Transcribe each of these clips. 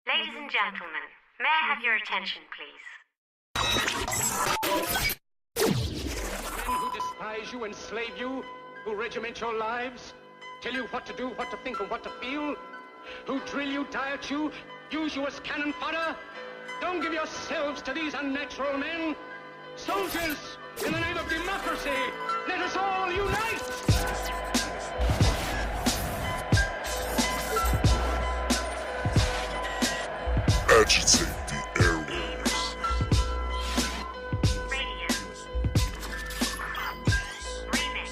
Ladies and gentlemen, may I have your attention, please? Men who despise you, enslave you, who regiment your lives, tell you what to do, what to think, and what to feel, who drill you, diet you, use you as cannon fodder. Don't give yourselves to these unnatural men. Soldiers, in the name of democracy, let us all unite! Agitate the airwaves. Radio. Remix.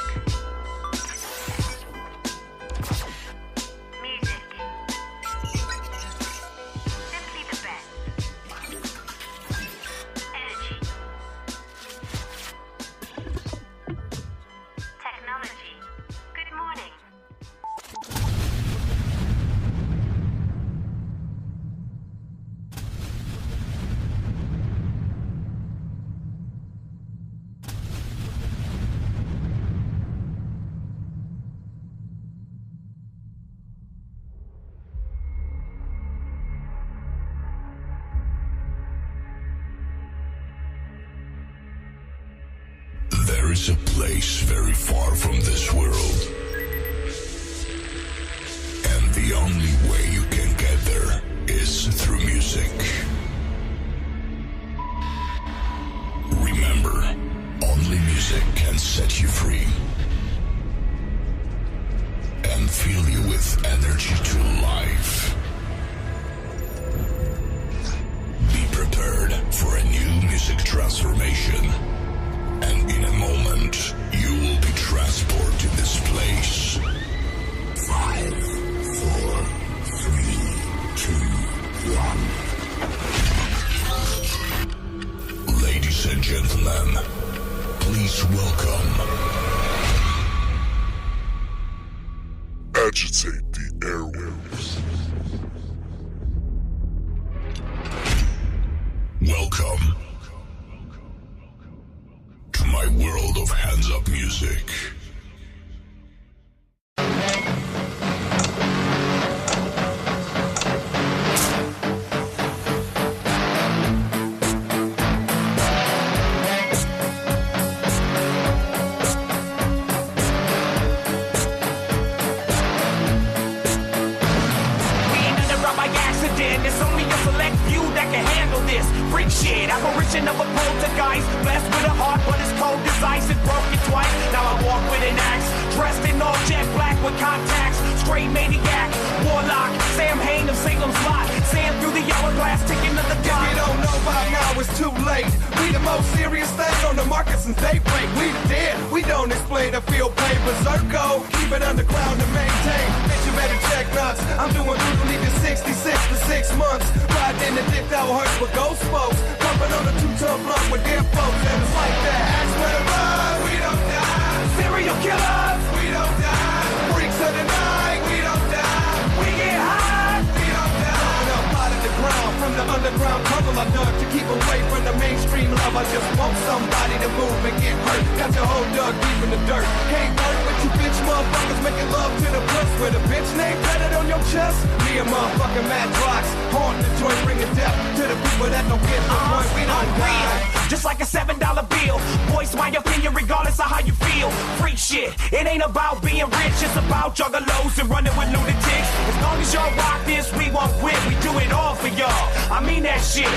Music. Simply the best. Energy. Technology. Good morning. There is a place very far from this world, and the only way you can get there is through music. Remember, only music can set you free and fill you with energy to life. Be prepared for a new music transformation. And in a moment, you will be transported to this place. 5, 4, 3, 2, 1. Ladies and gentlemen, please welcome Agitate the Airwaves. Welcome to my world of hands-up music. It's only a select few that can handle this freak shit. Apparition of a poltergeist, blessed with a heart, but it's cold as ice. It broke it twice. Now I walk with an axe, dressed in all jet black with contacts. Straight maniac, warlock, Sam Hain of Salem's Lot. Sand through the hourglass, ticking to the clock. If you don't know by now, it's too late. We the most serious thing on the market since daybreak. We the dead, we don't explain the feel pain. Berserko, keep it underground to maintain. Bitch, you better check nuts. I'm doing good, leave you 66 for 6 months. Riding in the dick that hurts with ghost folks. Pumping on a 2-ton blunt with dead folks. And it's like that. Ask for the run, we don't die. Serial killers, we don't die. Freaks of the night, we don't die. We get high, we don't die. Coming up out of the ground, from the underground tunnel I dug to keep away from the mainstream love. I just want somebody to move and get hurt. Got your whole dug deep in the dirt. Can't work with you bitch motherfuckers making love to the puss with a bitch name tatted on your chest. Me and motherfucking Mad Rocks, haunting the joint, bringing death to the people that don't get the point. We don't die. Just like a $7 bill. Voice my opinion regardless of how you feel. Freak shit, it ain't about being rich. It's about juggalos and running with lunatics. As long as y'all rock this, we won't quit. We do it all for y'all. I mean that shit.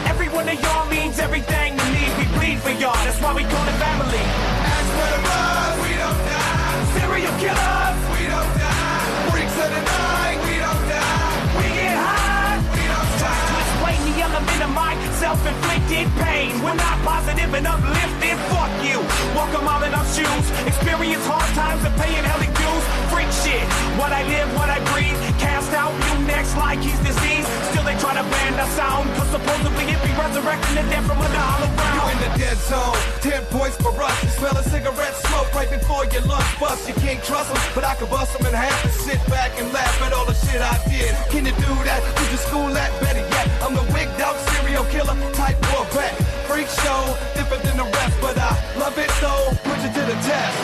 Every one of y'all means everything to me. We bleed for y'all, that's why we call it family. Ask for the run, we don't die. Serial killers, We don't die. Freaks of the night, we don't die. we get high. We don't Try to die. explain the element of my self-inflicted pain. We're not positive and uplifted. Fuck you. Walk a mile in our shoes. Experience hard times and paying hell dues. Freak shit. What I live, what I breathe. Cast out you next like he's diseased. Still they try to ban our sound. Cause supposedly it be resurrecting the dead from under hollow You ground. in the dead zone, 10 points for us. You smell a cigarette smoke right before your lunch bust. You can't trust them, but I can bust them in half and sit back and laugh at all the shit I did. Can you do that? Did you school that? Better yet, I'm the wigged out serial killer type war vet. Freak show, different than the rest, but I love it though. Put you to the test.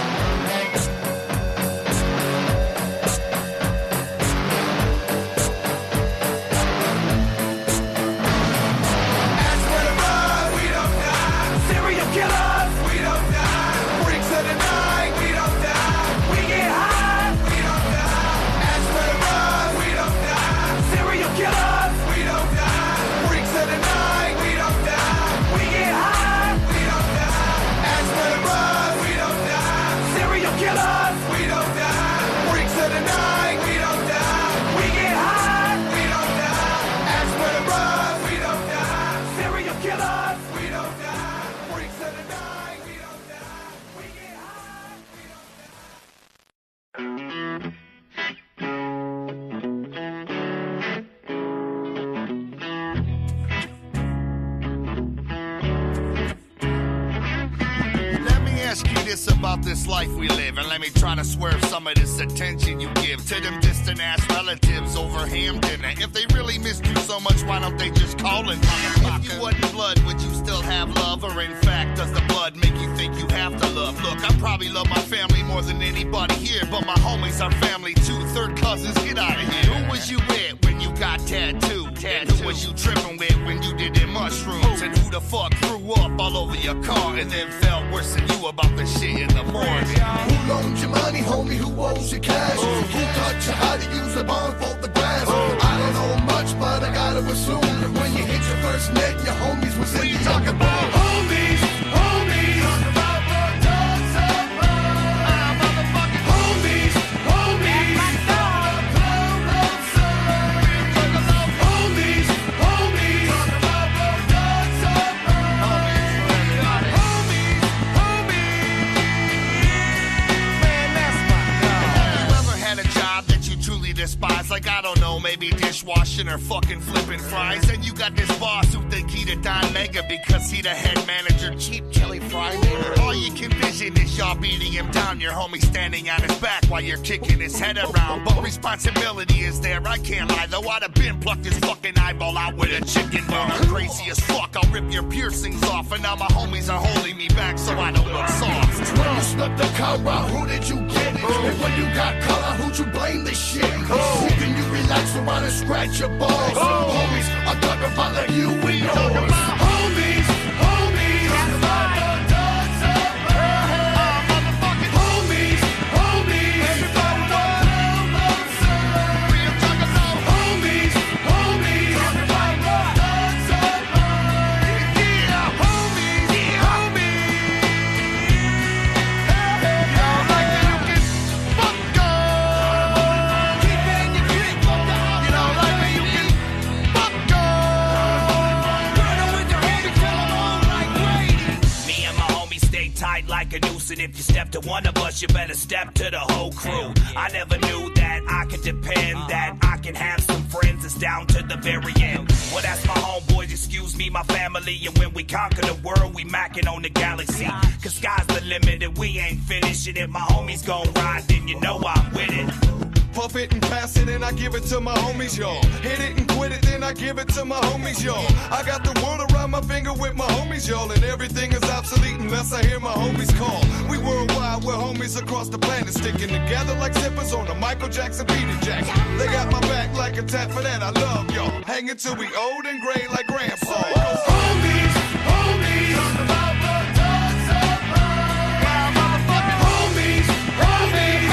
about this life we live, and let me try to swerve some of this attention you give to them distant ass relatives over ham dinner. If they really missed you so much, why don't they just call and if you wasn't blood, would you still have love? Or in fact, does the blood make you think you have to love? Look, I probably love my family more than anybody here, but my homies are family too. Third cousins, get out of here. Who was you with when you got tattooed? And who was you tripping with when you did them mushrooms? And who the fuck threw up all over your car and then felt worse than you about the shit in the morning? Who loaned you money, homie? Who owes you cash? Who taught you how to use a bond for the grass? I don't know much, but I gotta assume that when you hit your first net, your homies was in the talking about homies, homies. Talk about the dogs of motherfucking homies, homies. Despise, like I don't know, maybe dishwashing or fucking flipping fries. And you got this boss who think he the Don Mega because he the head manager, cheap Kelly Fry nigga. All you can vision is y'all beating him down, your homie standing on his back while you're kicking his head around. But responsibility is there, I can't lie though. I'd have been plucked his fucking eyeball out with a chicken bone. I'm crazy as fuck, I'll rip your piercings off. And now my homies are holding me back so I don't look soft. When you snuck the car out, who did you get it? And when you got caught out, who'd you blame this shit? Who can you relax around and scratch your balls? Homies, I'm talking about like you and yours. Homies, homies. Talk about the dogs of motherfucking homies, homies. Everybody knows we're talking about homies, homies. Talk about the dogs of yeah, homies, yeah, homies. Y'all like that you can fuck up. Keep in your drink, you know, like that you can fuck up. Burn with your homies till I'm on like Brady. Me and my homies stay tight like a noose, and if you step to one of us, you better step to the whole crew. I never knew that I could depend, that I can have some friends that's down to the very end. Well, that's my homeboys, excuse me, my family, and when we conquer the world, we macking on the galaxy. Cause sky's the limit and we ain't finished, and if my homies gon' ride, then you know I'm with it. Puff it and pass it and I give it to my homies, y'all. Hit it and quit it, then I give it to my homies, y'all. I got the world around my finger with my homies, y'all. And everything is obsolete unless I hear my homies call. We worldwide, we're homies across the planet, sticking together like zippers on a Michael Jackson beating jacket. They got my back like a tap for that, I love y'all. Hanging till we old and gray like grandpa. Homies, homies. Talk about the dogs of motherfucking homies, homies.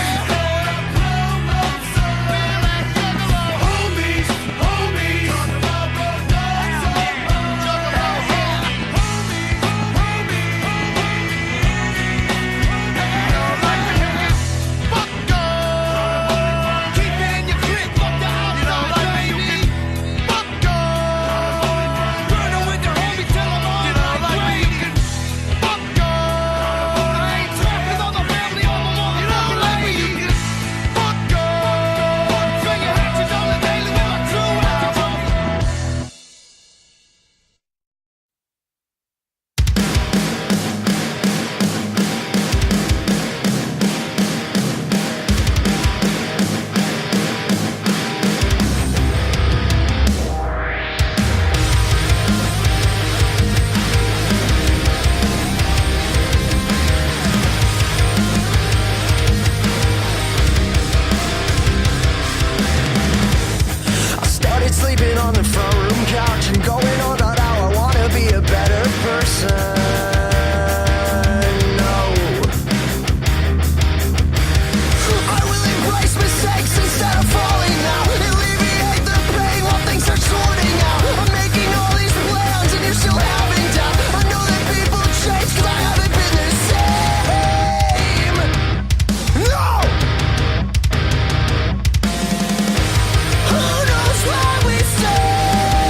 Who knows why we stay?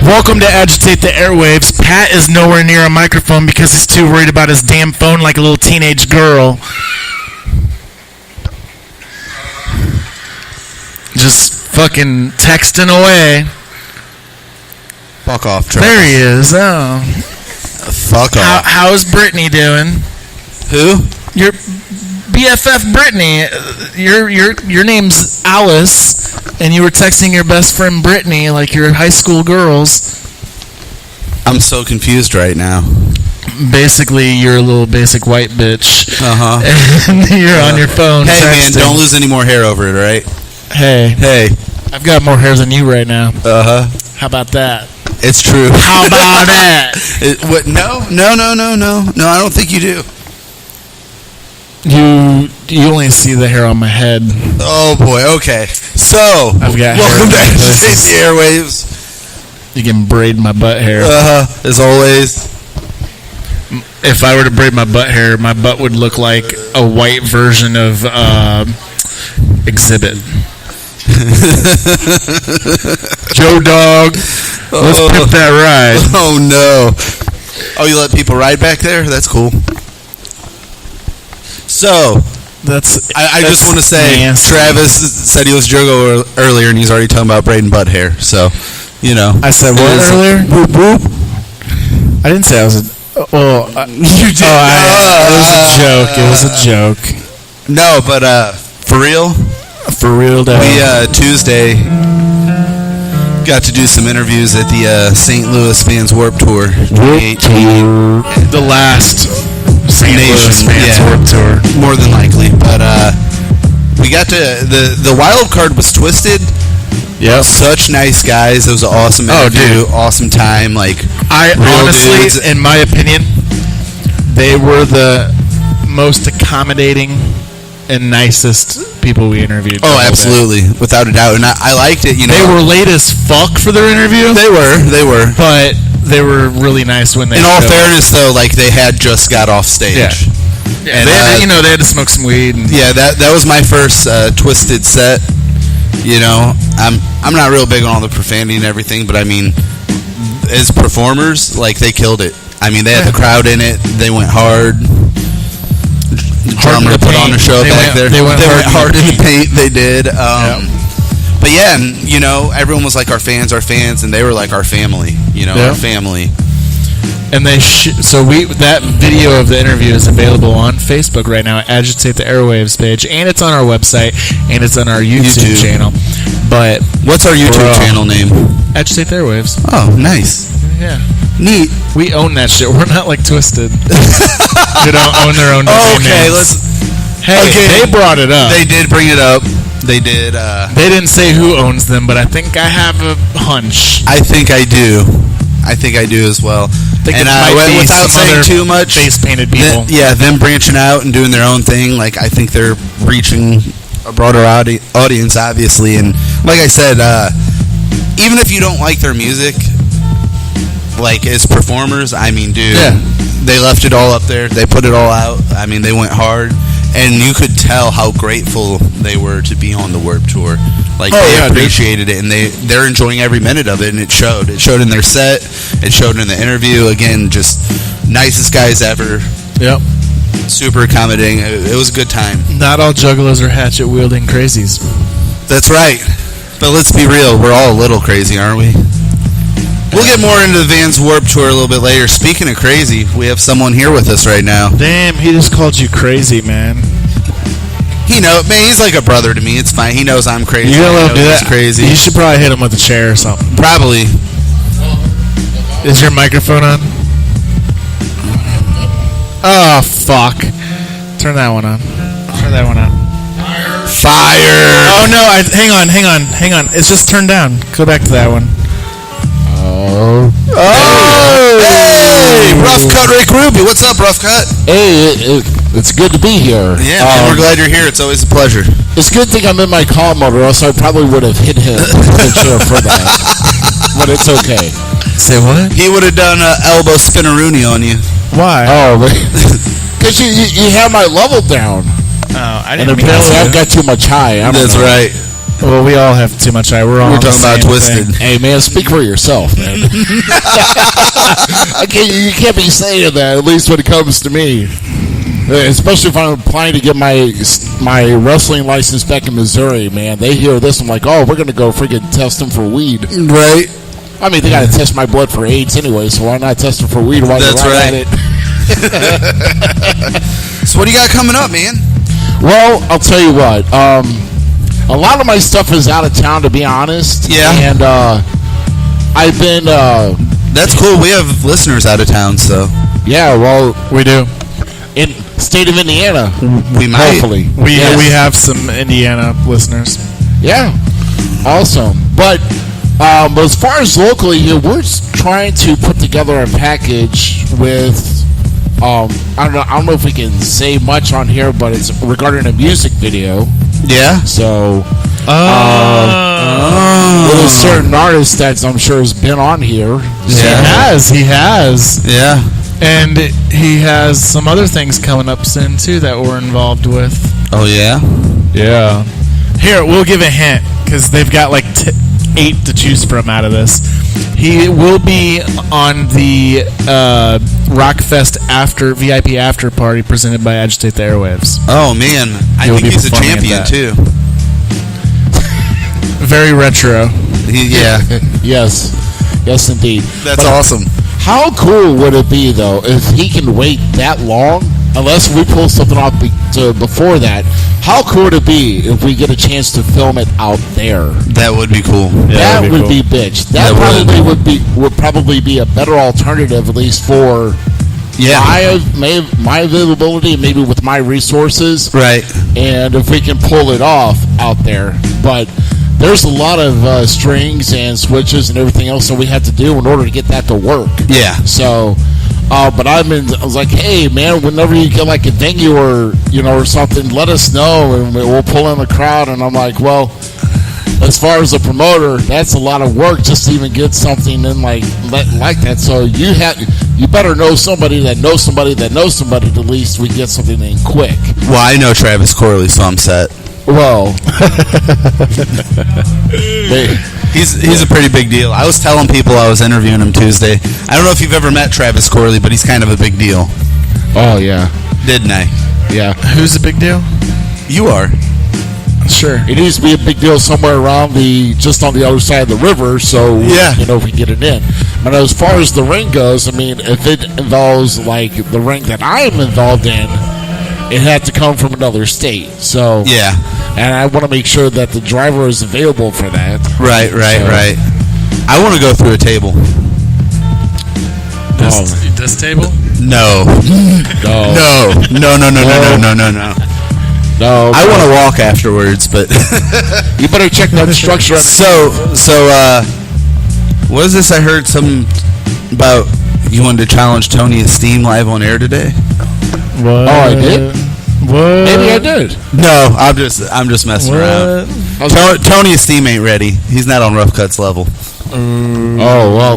Welcome to Agitate the Airwaves. Pat is nowhere near a microphone because he's too worried about his damn phone like a little teenage girl. Just fucking texting away. Fuck off, Travis. There he is. Oh. Fuck off. How's Brittany doing? Who? Your BFF Brittany. Your name's Alice, and you were texting your best friend Brittany like you're high school girls. I'm so confused right now. Basically, you're a little basic white bitch. Uh-huh. And you're on your phone. Hey, man, texting. don't lose any more hair over it, all right? Hey, I've got more hair than you right now. Uh-huh. How about that? It's true. How about that? What? No, I don't think you do. You only see the hair on my head. Oh, boy, okay. So, I've got welcome to hair. Agitate the Airwaves. You can braid my butt hair. As always. If I were to braid my butt would look like a white version of Exhibit. Joe Dog, let's pimp that ride. Oh, no. Oh, you let people ride back there? That's cool. So, I just want to say, nasty. Travis said he was Jogo earlier, and he's already talking about braiding butt hair. So, you know. I said what earlier? Boop, boop. I didn't say I was a... Well, you did. It was a joke. No, but for real? For real, though. We, Tuesday, got to do some interviews at the St. Louis Fans Warp Tour 2018. The last St. Louis Fans Warp Tour. More than likely. But we got to... The wild card was Twisted. Yep. Such nice guys. It was an awesome interview. Awesome time. Like, I honestly, in my opinion, they were the most accommodating and nicest people we interviewed. Oh, absolutely. Without a doubt. And I liked it, you know. They were late as fuck for their interview. They were. But they were really nice when they... In all fairness, though, like, they had just got off stage. Yeah. And, they had to smoke some weed. And that was my first Twisted set. You know, I'm not real big on all the profanity and everything, but I mean, as performers, like, they killed it. I mean, they had the crowd in it. They went hard. The drummer put on a show back there. They went hard in the paint. They did. But yeah, and you know, everyone was like our fans, and they were like our family. You know, our family. And they that video of the interview is available on Facebook right now. Agitate the Airwaves page, and it's on our website, and it's on our YouTube channel. But what's our YouTube channel name? Agitate the Airwaves. Oh, nice. Yeah. Neat. We own that shit. We're not like Twisted. They don't own their own domain names. They brought it up. They did bring it up. They did. They didn't say who owns them, but I think I have a hunch. I think I do as well. And without saying too much, face-painted people. Them branching out and doing their own thing. Like, I think they're reaching a broader audience, obviously. And like I said, even if you don't like their music, like, as performers, I mean, dude, they left it all up there. They put it all out. I mean, they went hard. And you could tell how grateful they were to be on the Warp Tour. Like, they appreciated it, and they're enjoying every minute of it, and it showed. It showed in their set. It showed in the interview. Again, just nicest guys ever. Yep. Super accommodating. It was a good time. Not all juggalos are hatchet-wielding crazies. That's right. But let's be real. We're all a little crazy, aren't we? We'll get more into the Vans Warp Tour a little bit later. Speaking of crazy, we have someone here with us right now. Damn, he just called you crazy, man. He's like a brother to me. It's fine. He knows I'm crazy. You gonna let him do that? Crazy. You should probably hit him with a chair or something. Probably. Is your microphone on? Oh, fuck. Turn that one on. Fire! Oh, no. Hang on. It's just turned down. Go back to that one. Oh! Hey! Rough Cut Rick Ruby. What's up, Rough Cut? Hey, it's good to be here. Yeah, man, we're glad you're here. It's always a pleasure. It's a good thing I'm in my car mode, or else I probably would have hit him with the chair for that. But it's okay. Say what? He would have done an elbow spinneroonie on you. Why? Oh, because you have my level down. Oh, I and didn't mean apparently to. I've got too much high. That's right. Well, we all have too much eye. We're all on the talking about same Twisted. thing. Hey, man, speak for yourself, man. You can't be saying that, at least when it comes to me. Especially if I'm applying to get my wrestling license back in Missouri, man. They hear this, I'm like, oh, we're going to go freaking test them for weed. Right. I mean, they got to test my blood for AIDS anyway, so why not test them for weed while That's they're right. at it? So what do you got coming up, man? Well, I'll tell you what. A lot of my stuff is out of town, to be honest. Yeah. And I've been... That's cool. We have listeners out of town, so yeah, well, We do. in state of Indiana, we might. hopefully. We Yes. we have some Indiana listeners. Yeah, awesome. But as far as locally here, we're trying to put together a package with. I don't know if we can say much on here, but it's regarding a music video. Yeah. So, with a certain artist that I'm sure has been on here. Yeah. He has. Yeah. And he has some other things coming up soon, too, that we're involved with. Oh, yeah? Yeah. Here, we'll give a hint, because they've got like 8 to choose from out of this. He will be on the Rockfest VIP after party presented by Agitate the Airwaves. Oh, man. I He'll think be he's a performing at champion, that. too. Very retro. Yeah. Yes, yes, indeed. That's But awesome. How cool would it be, though, if he can wait that long? Unless we pull something off before that. How cool would it be if we get a chance to film it out there? That would be cool. Yeah, That that'd be would cool. be bitch. That That probably would probably be a better alternative, at least for my availability, and maybe with my resources. Right. And if we can pull it off out there. But there's a lot of strings and switches and everything else that we have to do in order to get that to work. Yeah. So, but I was like, hey, man, whenever you get like a venue or something, let us know and we'll pull in the crowd. And I'm like, well, as far as a promoter, that's a lot of work just to even get something in like that. So you better know somebody that knows somebody that knows somebody. At least we get something in quick. Well, I know Travis Corley, so I'm set. Well, He's a pretty big deal. I was telling people I was interviewing him Tuesday. I don't know if you've ever met Travis Corley, but he's kind of a big deal. oh yeah, Didn't I? yeah. Who's a big deal? You are. Sure. It needs to be a big deal somewhere around just on the other side of the river, so Yeah. if we get it in. But as far as the ring goes, I mean, if it involves like the ring that I am involved in, it had to come from another state. So Yeah. and I want to make sure that the driver is available for that. Right. So- I want to go through a table. This table? No. No, No. no. I want to walk afterwards, but You better check that structure. what is this? I heard something about you wanted to challenge Tony Esteem live on air today. What? Oh, I did? What? Maybe I did. No, I'm just messing around. Tony Esteem ain't ready. He's not on Rough Cuts level. Oh well,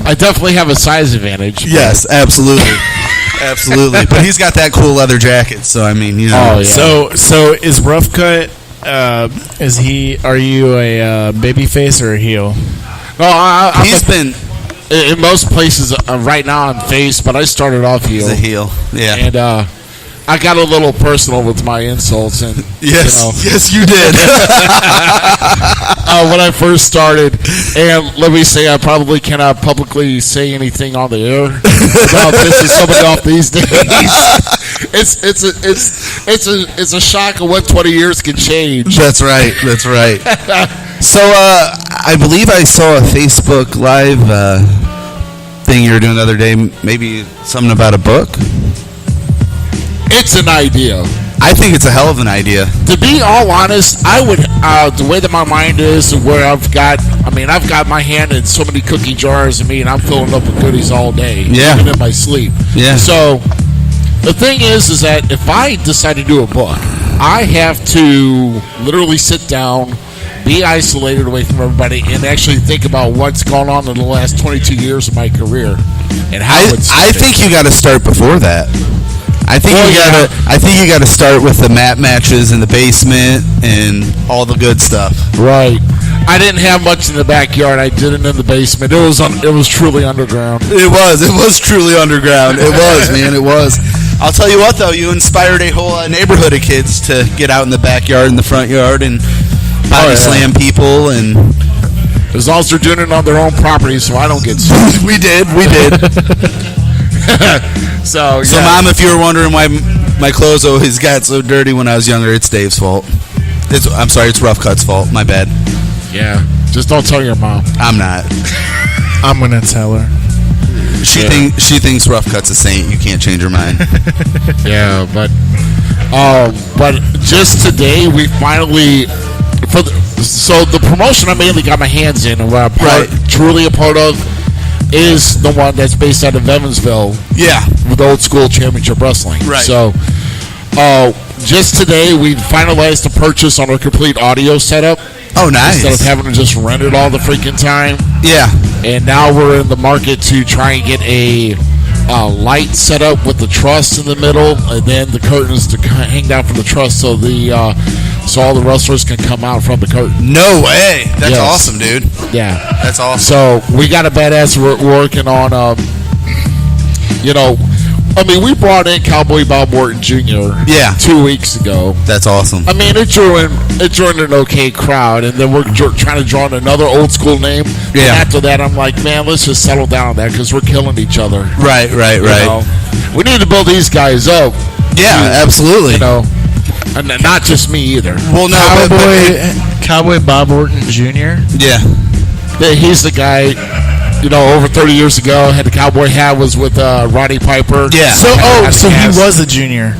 I definitely have a size advantage. Yes, absolutely. Absolutely. But he's got that cool leather jacket, so I mean, Oh, yeah. So is Rough Cut? Are you a baby face or a heel? No, I'm he's been in most places right now I'm face, but I started off heel. a heel. Yeah. And I got a little personal with my insults, and Yes, you did. when I first started, and let me say, I probably cannot publicly say anything on the air without pissing somebody off these days. It's a shock of what 20 years can change. That's right. So, I believe I saw a Facebook Live thing you were doing the other day. Maybe something about a book. It's an idea. I think it's a hell of an idea. To be all honest, I would the way that my mind is, where I've got my hand in so many cookie jars. And I'm filling up with goodies all day, Yeah. even in my sleep. Yeah. So the thing is that if I decide to do a book, I have to literally sit down, be isolated away from everybody, and actually think about what's gone on in the last 22 years of my career and how it's. I think you got to start before that. I think you gotta start with the mat matches in the basement and all the good stuff. Right. I didn't have much in the backyard. I did it in the basement. It was truly underground. It was truly underground. It was, man. It was. I'll tell you what, though, you inspired a whole neighborhood of kids to get out in the backyard and the front yard and body slam people. And as long as they're doing it on their own property, so I don't get sued. we did. So Mom, if you were wondering why my clothes always got so dirty when I was younger, it's Dave's fault. I'm sorry, it's Rough Cut's fault. My bad. Yeah, just don't tell your mom. I'm not. I'm gonna tell her. She thinks Rough Cut's a saint. You can't change her mind. Yeah, but just today we finally so the promotion I mainly got my hands in and what I'm truly a part of is the one that's based out of Evansville. Yeah, with Old School Championship Wrestling. Right. So, just today we finalized the purchase on a complete audio setup. Oh, nice. Instead of having to just rent it all the freaking time. Yeah. And now we're in the market to try and get a light set up with the truss in the middle, and then the curtains to hang down from the truss so all the wrestlers can come out from the curtain. No way. That's awesome, dude. Yeah. That's awesome. So we got a badass working on, we brought in Cowboy Bob Orton Jr. 2 weeks ago. That's awesome. I mean, it drew an okay crowd, and then we're trying to draw in another old school name. Yeah. And after that, I'm like, man, let's just settle down on that because we're killing each other. Right. You know? We need to build these guys up. Yeah, absolutely. You know, and not just me either. Well, no, Cowboy Bob Orton Jr. Yeah. He's the guy. Over 30 years ago, had the cowboy hat, was with Roddy Piper. Yeah. So he was a junior.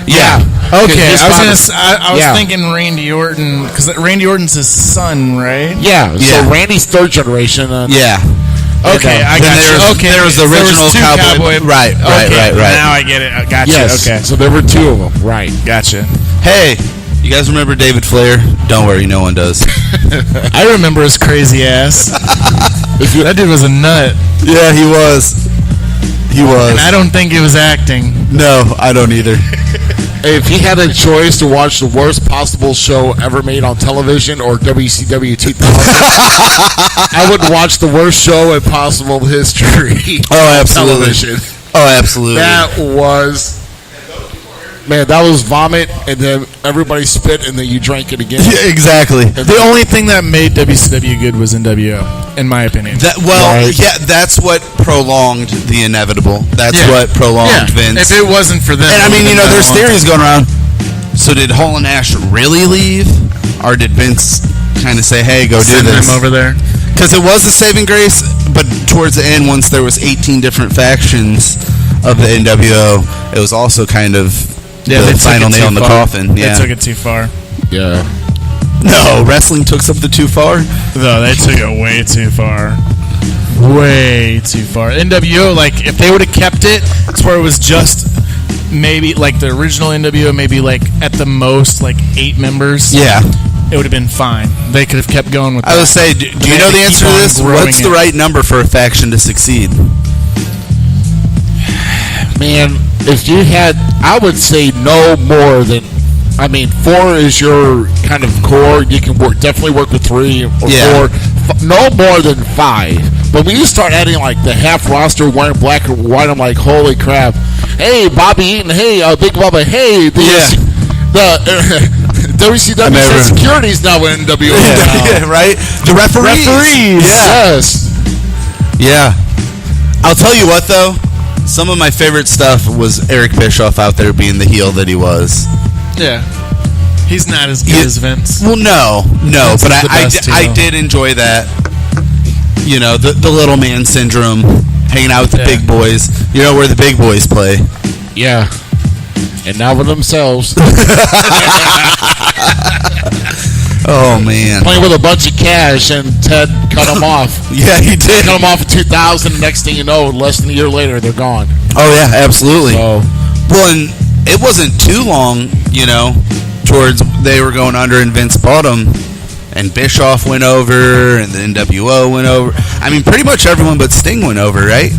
Yeah. Okay. I was thinking Randy Orton because Randy Orton's his son, right? Yeah. So Randy's third generation. Yeah. Okay, I got you. Okay, there was the original cowboy. Right. Now I get it. I got you. Okay. So there were two of them. Right. Gotcha. Hey, you guys remember David Flair? Don't worry, no one does. I remember his crazy ass. That dude was a nut. Yeah, he was. And I don't think it was acting. No, I don't either. If he had a choice to watch the worst possible show ever made on television or WCW 2000, I would watch the worst show in possible history. Oh, absolutely. Television. Oh, absolutely. That was vomit, and then everybody spit, and then you drank it again. Yeah, exactly. The only thing that made WCW good was NWO, in my opinion. That's what prolonged the inevitable. That's what prolonged Vince. If it wasn't for them. And I mean, there's theories going around. So did Hall and Nash really leave? Or did Vince kind of say, hey, go do this? Send them over there? Because it was a saving grace, but towards the end, once there was 18 different factions of the NWO, it was also kind of the final nail in the coffin. They took it too far. Yeah. No, wrestling took something too far? No, they took it way too far. Way too far. NWO, like, if they would have kept it, it's where it was just maybe, like, the original NWO, maybe, like, at the most, like, 8 members. Yeah. It would have been fine. They could have kept going with that. I would say, do you know the answer to this? What's the right number for a faction to succeed? Man, if you had, I would say no more than, 4 is your kind of core. You can definitely work with 3 or 4. No more than 5. But when you start adding like the half roster wearing black or white, I'm like, holy crap! Hey, Bobby Eaton. Hey, Big Bubba. Hey, the WCW said security's now in NWO. Yeah, right. The referees. Yes. Yeah. I'll tell you what though. Some of my favorite stuff was Eric Bischoff out there being the heel that he was. Yeah. He's not as good as Vince. Well, no. Vince But I did enjoy that. The little man syndrome, hanging out with the big boys. Where the big boys play. Yeah. And now with themselves. Oh, man. Playing with a bunch of cash, and Ted cut them off. Yeah, he did. Cut them off in 2000, and next thing you know, less than a year later, they're gone. Oh, yeah, absolutely. So, well, and it wasn't too long, towards they were going under and Vince bought them, and Bischoff went over, and the NWO went over. I mean, pretty much everyone but Sting went over, right?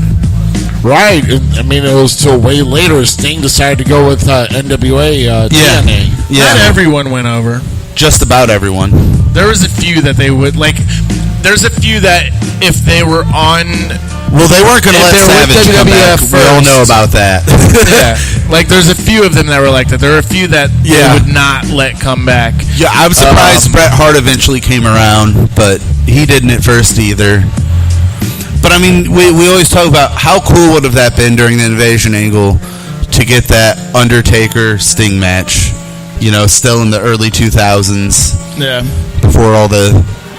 Right. And, I mean, it was till way later Sting decided to go with NWA TNA. Yeah. Not everyone went over. Just about everyone. There was a few that they would like. There's a few that if they were on. Well, they weren't going to let Savage come back. We all know about that. Yeah. Like, there's a few of them that were like that. There are a few that they would not let come back. Yeah, I'm surprised Bret Hart eventually came around, but he didn't at first either. But, I mean, we always talk about how cool would have that been during the Invasion angle to get that Undertaker-Sting match, you know, still in the early 2000s. Yeah. Before all the...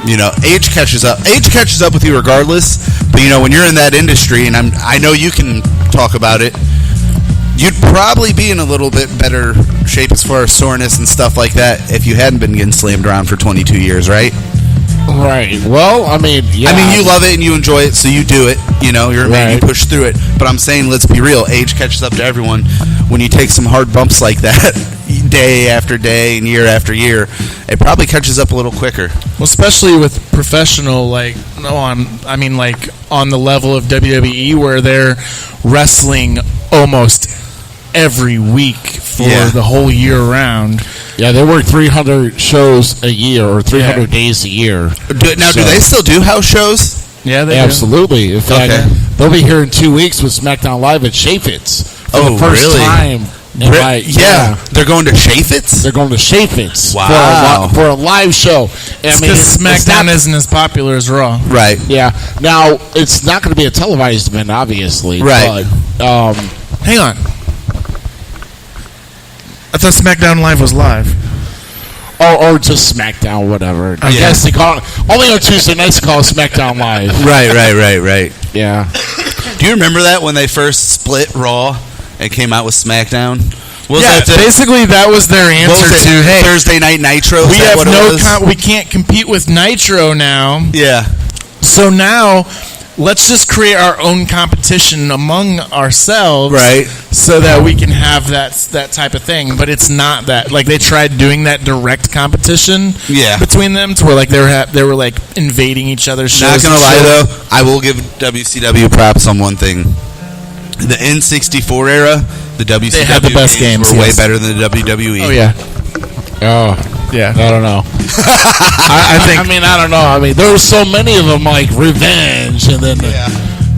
You know, age catches up. Age catches up with you regardless. But, you know, when you're in that industry, and I know you can talk about it, you'd probably be in a little bit better shape as far as soreness and stuff like that if you hadn't been getting slammed around for 22 years, right? Right. Well, I mean, yeah. I mean, you love it and you enjoy it, so you do it. You know, you're a man, you push through it. But I'm saying, let's be real. Age catches up to everyone. When you take some hard bumps like that, day after day and year after year, it probably catches up a little quicker. Well, especially with professional, like, on the level of WWE, where they're wrestling almost every week for the whole year round. Yeah, they work 300 shows a year or 300 days a year. Do they still do house shows? Yeah, they absolutely. In fact, they'll be here in 2 weeks with SmackDown Live at Chaffetz for the first time. They're going to Chaffetz? They're going to Chaffetz for a live show. It's because SmackDown isn't as popular as Raw. Right. Yeah. Now, it's not going to be a televised event, obviously. Right. But, hang on. I thought SmackDown Live was live. Or just SmackDown, whatever. I guess they call it, only on Tuesday nights they call it SmackDown Live. Right. Yeah. Do you remember that when they first split Raw and came out with SmackDown? Basically that was their answer to, hey, Thursday Night Nitro. We have we can't compete with Nitro now. Yeah. So now let's just create our own competition among ourselves, right? So that we can have that type of thing. But it's not that. Like, they tried doing that direct competition between them to where like they were like invading each other's shows. Not gonna lie though, I will give WCW props on one thing. The N64 era, the WCW had the best games were way better than the WWE. Oh yeah. Oh yeah. I don't know. I don't know. I mean, there were so many of them, like Revenge, and then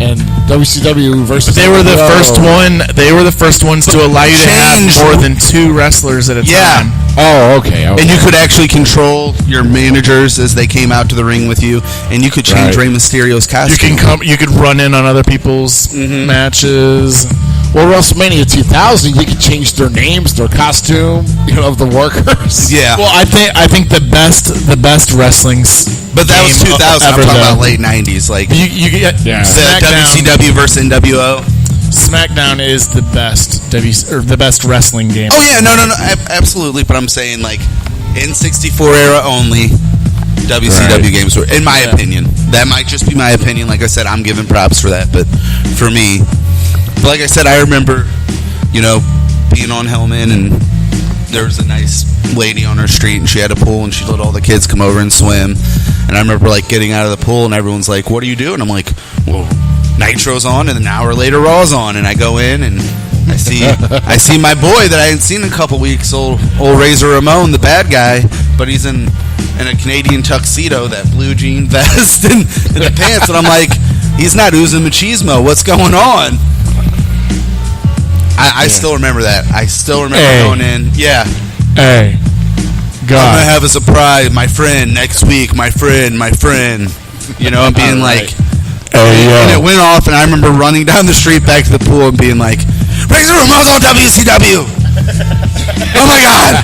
and WCW versus. But they were the first one. They were the first ones to allow you to have more than 2 wrestlers at a time. Oh, okay. And you could actually control your managers as they came out to the ring with you, and you could change Rey Mysterio's costume. You could run in on other people's matches. Well, WrestleMania 2000, you could change their names, their costume, of the workers. Yeah. Well, I think the best wrestling. But that was 2000. I'm talking about late 90s, like you get WCW versus NWO. SmackDown is the best wrestling game. Oh yeah, no, absolutely. But I'm saying, like, N64 era only, WCW games were, in my opinion. That might just be my opinion. Like I said, I'm giving props for that, but for me, like I said, I remember, being on Hellman, and there was a nice lady on her street, and she had a pool, and she let all the kids come over and swim. And I remember, like, getting out of the pool, and everyone's like, "What are you doing?" I'm like, "Well, Nitro's on, and an hour later Raw's on." And I go in, and I see my boy that I hadn't seen in a couple weeks, old Razor Ramon, the bad guy, but he's in a Canadian tuxedo, that blue jean vest, and the pants, and I'm like, he's not oozing machismo. What's going on? I still remember that. I still remember going in. Yeah. Hey. God. I'm going to have a surprise. My friend next week. My friend. And being like... And it went off, and I remember running down the street back to the pool and being like, Razor Ramon's on WCW! Oh my God!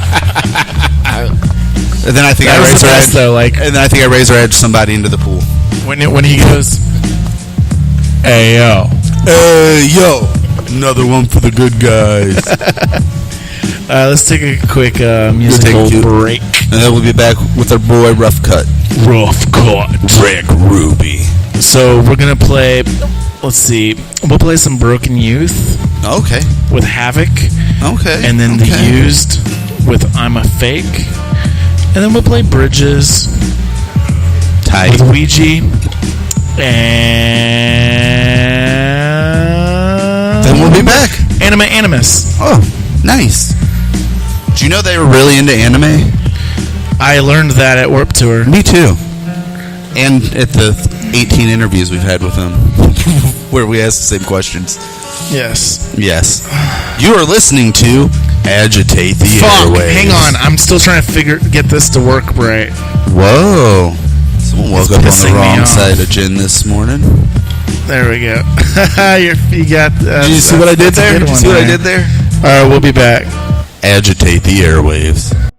And then I think I razor edged somebody into the pool. When he goes, "Hey yo, another one for the good guys." Let's take a quick musical break, and then we'll be back with our boy Rough Cut, Rick Ruby. So we're gonna play. Let's see. We'll play some Broken Youth. Okay. With Havoc. Okay. And then The Used with I'm a Fake. And then we'll play Bridges. Tight. With Ouija. And We'll be back. Anime Animus. Oh, nice. Do you know they were really into anime? I learned that at Warped Tour. Me too. And at the 18 interviews we've had with them, where we ask the same questions. Yes. Yes. You are listening to Agitate the Airwaves. Hang on. I'm still trying to get this to work right. Whoa. Someone woke up on the pissing me wrong off. side of gin this morning. There we go. you got. Did you see what I did there? Did you see what I did there? All right, we'll be back. Agitate the Airwaves.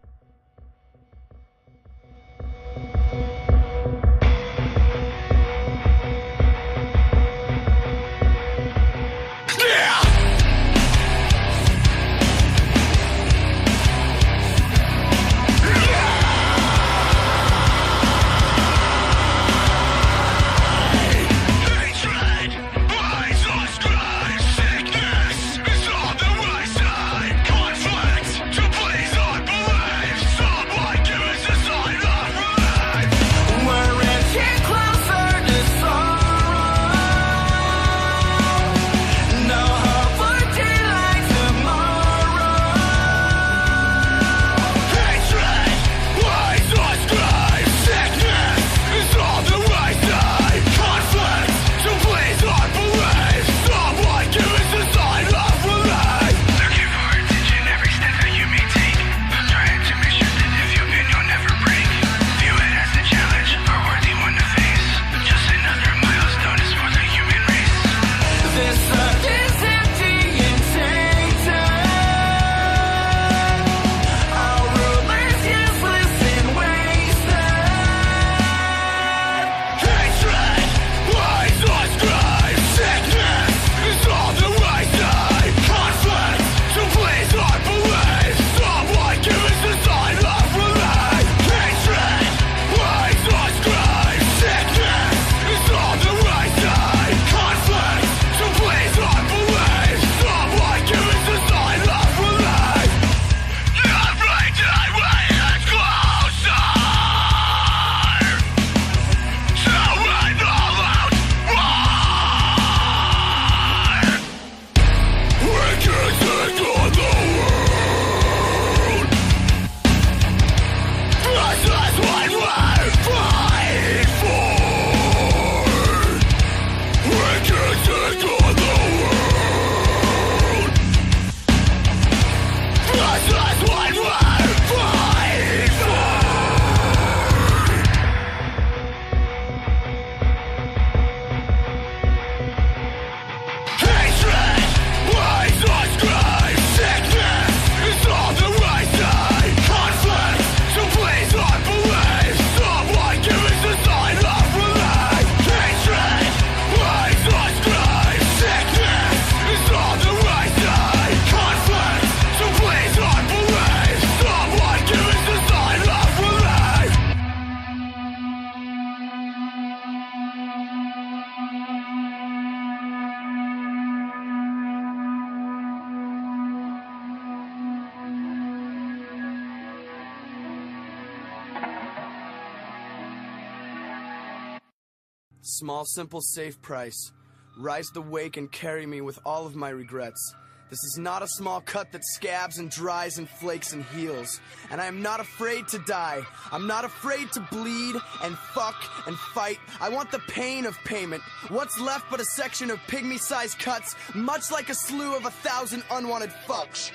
Small, simple, safe price. Rise the wake and carry me with all of my regrets. This is not a small cut that scabs and dries and flakes and heals. And I am not afraid to die. I'm not afraid to bleed and fuck and fight. I want the pain of payment. What's left but a section of pygmy-sized cuts, much like a slew of 1,000 unwanted fucks.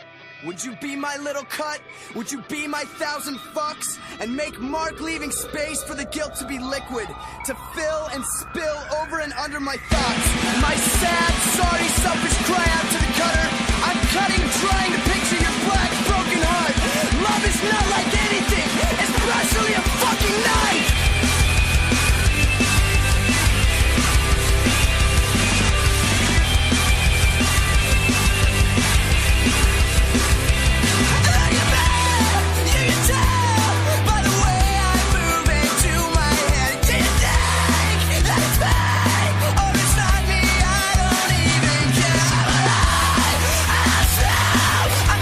Would you be my little cut? Would you be my 1,000 fucks? And make Mark leaving space for the guilt to be liquid, to fill and spill over and under my thoughts. My sad, sorry, selfish cry out to the cutter. I'm cutting, trying to picture your black, broken heart. Love is not like anything, especially a fucking knife. I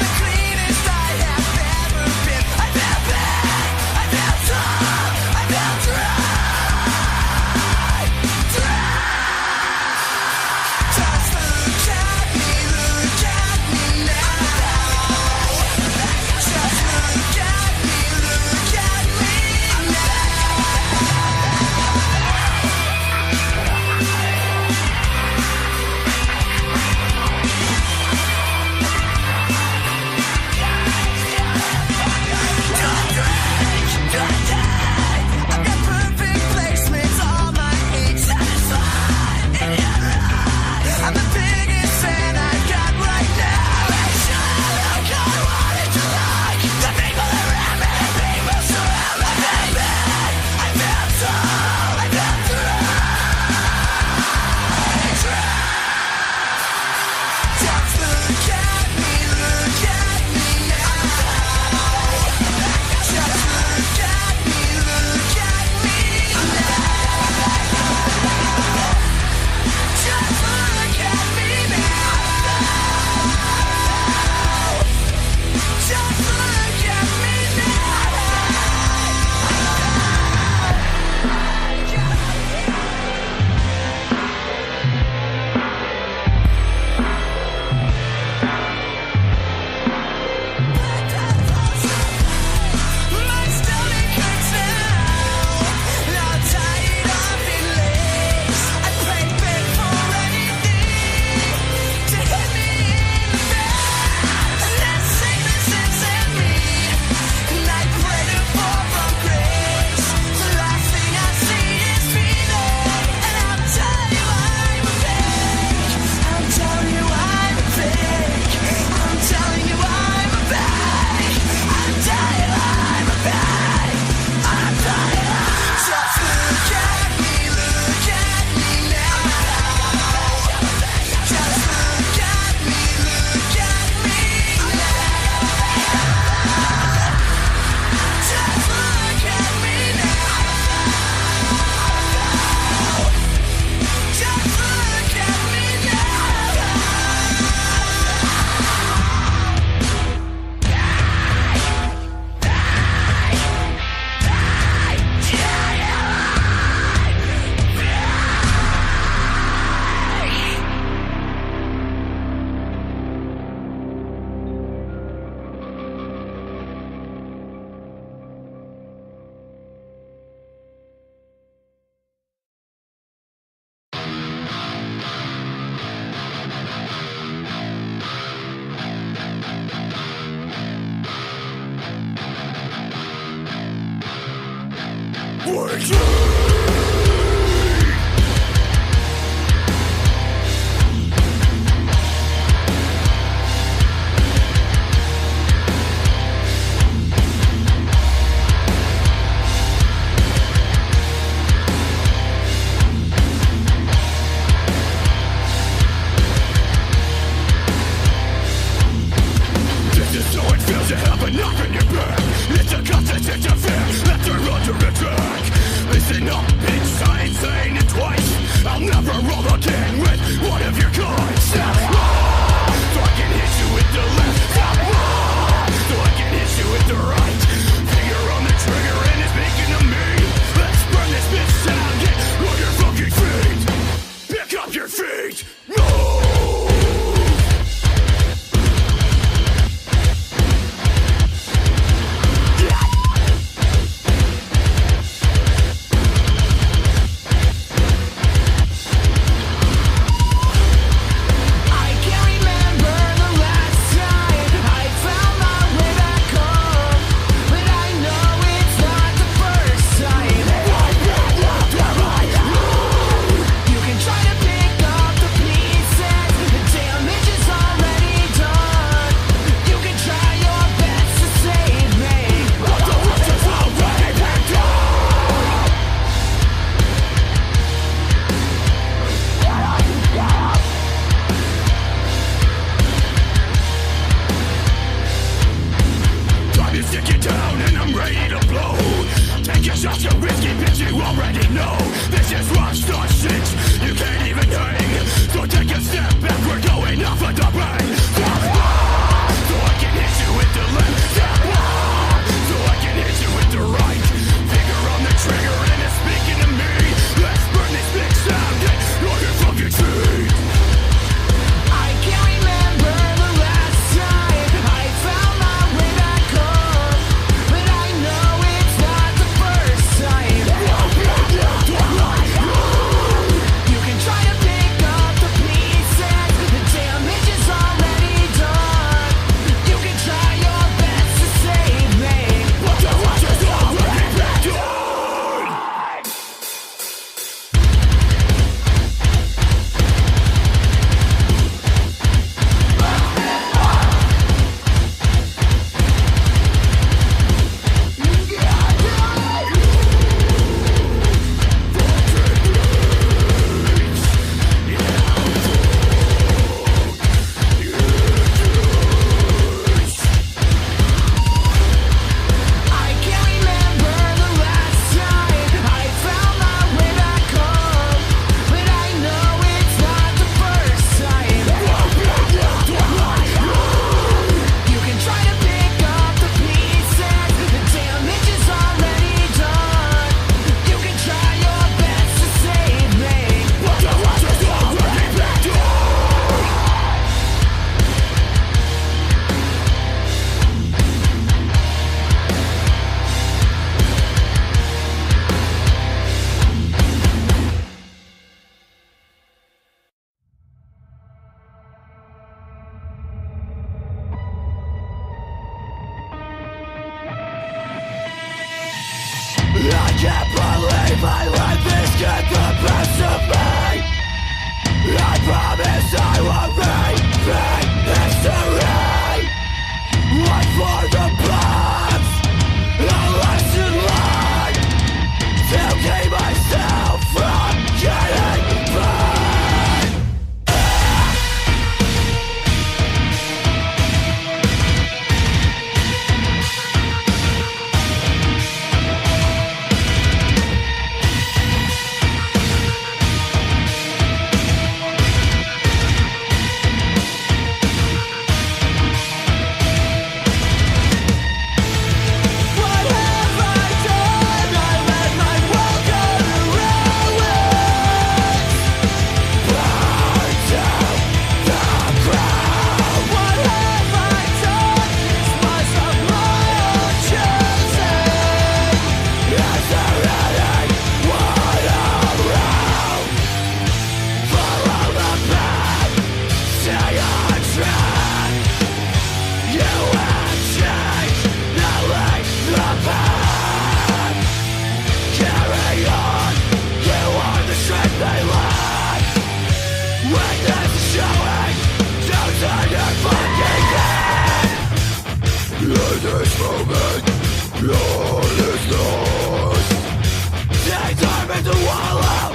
Take time to wallow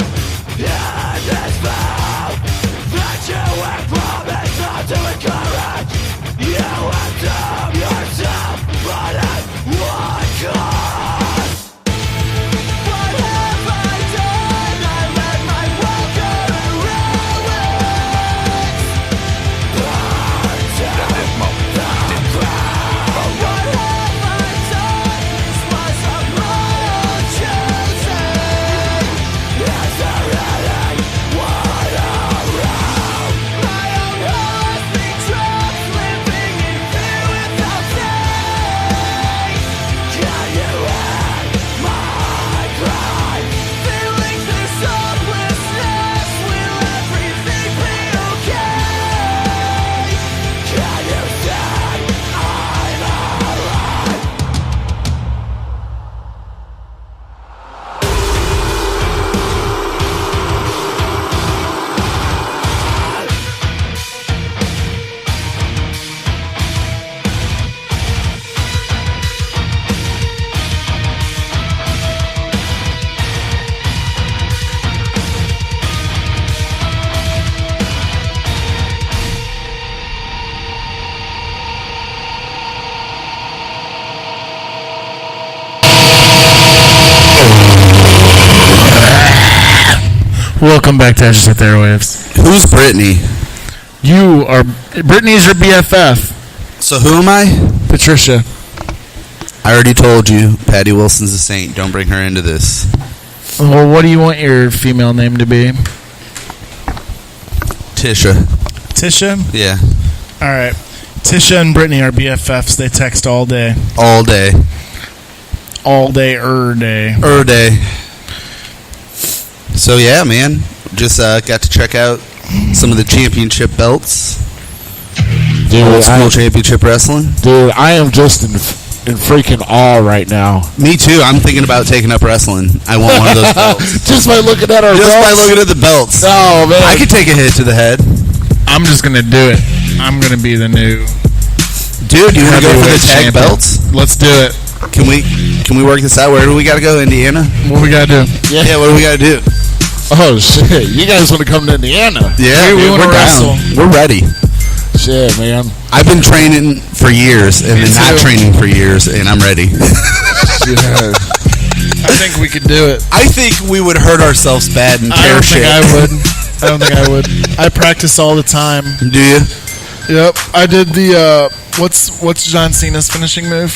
in this vow that you have promised not to encourage. You have doomed yourself, but at what cost? What have I done? I let my world go to ruins. Burn down the ground. What have I done? This was of my own choosing. Is there any one around? My own heart being trapped, living in fear without faith. Can you hear my cry? Feeling this hopelessness. Will everything be okay? Can you say I'm alive? Welcome back to Agitate the Airwaves. Who's Brittany? You are Brittany's your BFF. So who am I? Patricia. I already told you, Patty Wilson's a saint. Don't bring her into this. Well, what do you want your female name to be? Tisha. Tisha? Yeah. All right. Tisha and Brittany are BFFs. They text all day. All day. All day, day. Day. So yeah, man. Just got to check out some of the championship belts. Dude, Old school championship wrestling. Dude, I am just in freaking awe right now. Me too. I'm thinking about taking up wrestling. I want one of those belts. Just by looking at our Just belts. by looking at the belts. Oh, man. I could take a hit to the head. I'm just gonna do it. I'm gonna be the new. Dude, you want to go for the tag champion. belts? Let's do it. Can we work this out? Where do we got to go? Indiana? What we gotta do? Yeah. What do we got to do? Oh, shit. You guys want to come to Indiana? Yeah, we dude, wanna we're wrestle. down. We're ready. Shit, man. I've been training for years and Me then not too. training for years, and I'm ready. Yeah. I think we could do it. I think we would hurt ourselves bad and I tear don't shit. think I would. I don't think I would. I practice all the time. Do you? Yep. I did the what's John Cena's finishing move?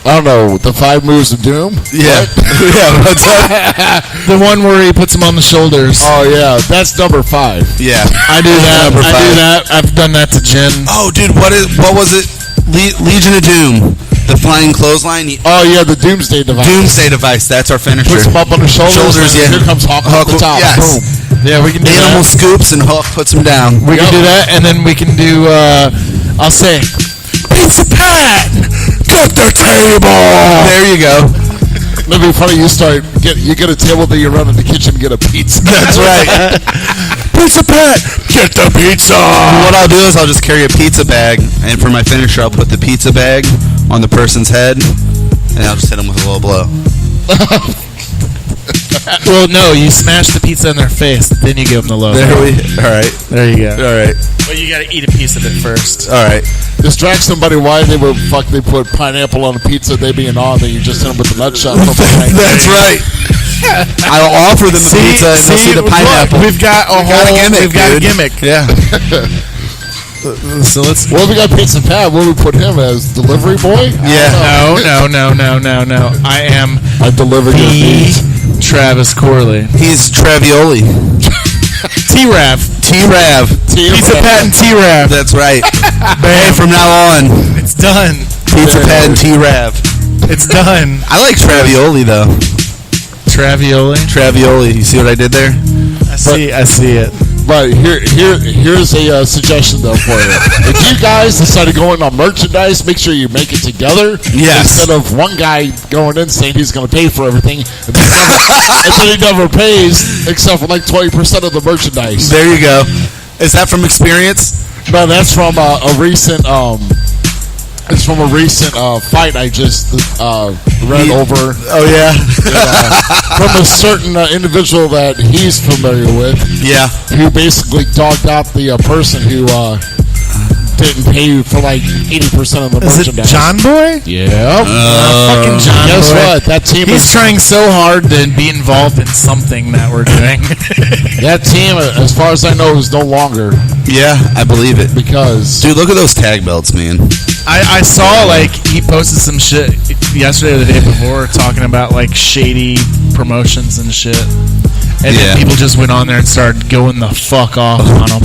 I don't know. The 5 moves of doom? Yeah. Yeah. What's up? The one where he puts him on the shoulders. Oh, yeah. That's number 5. Yeah. I do that. Number I do 5. that. I've done that to Jen. Oh, dude, what was it? Legion of Doom. The flying clothesline. Oh, yeah. The doomsday device. Doomsday device. That's our finisher. Puts him up on the shoulders. Shoulders, and yeah. Here comes Hawk at the top. Yes. Boom. Yeah, we can do Animal that. scoops and Hook puts him down. We can do that, and then we can do. I'll say, Pizza Pat, get the table. There you go. It'd be funny. You get a table, then you run in the kitchen and get a pizza. That's right. Pizza Pat, get the pizza. What I'll do is I'll just carry a pizza bag, and for my finisher, I'll put the pizza bag on the person's head, and I'll just hit them with a low blow. well, no, you smash the pizza in their face, then you give them the low. All right. There you go. All right. But you gotta eat a piece of it first. All right. Distract somebody why they put pineapple on a pizza, they be in awe that you just hit them with the nut shot from behind. That's right. I'll offer them the pizza and they'll see the pineapple. Look, we've got a gimmick. Yeah. So let's. Well, we got Pizza Pat. What do we put him as? Delivery boy? Yeah. No. I am I delivered your the meat. Travis Corley. He's Travioli. T-Rav. T-Rav. Pizza Pat and T-Rav. That's right. Hey, from now on, It's done. Pizza Pat and T-Rav. It's done. I like Travioli though. Travioli. Travioli. You see what I did there? I see it. But here's a suggestion though for you. If you guys decide to go in on merchandise, make sure you make it together. Yes. Instead of one guy going in saying he's going to pay for everything, and then he never pays except for like 20% of the merchandise. There you go. Is that from experience? No, that's from a recent It's from a recent fight I just read over. Oh, yeah? From a certain individual that he's familiar with. Yeah. Who basically dogged out the person who didn't pay you for like 80% of the Is merchandise. it John Boy? Yeah. Fucking John Guess Boy. what? That team He's trying so hard to be involved in something that we're doing. That team, as far as I know, is no longer. Yeah, I believe it. Because... Dude, look at those tag belts, man. I saw, like, he posted some shit yesterday or the day before talking about, like, shady promotions and shit. And then people just went on there and started going the fuck off on him.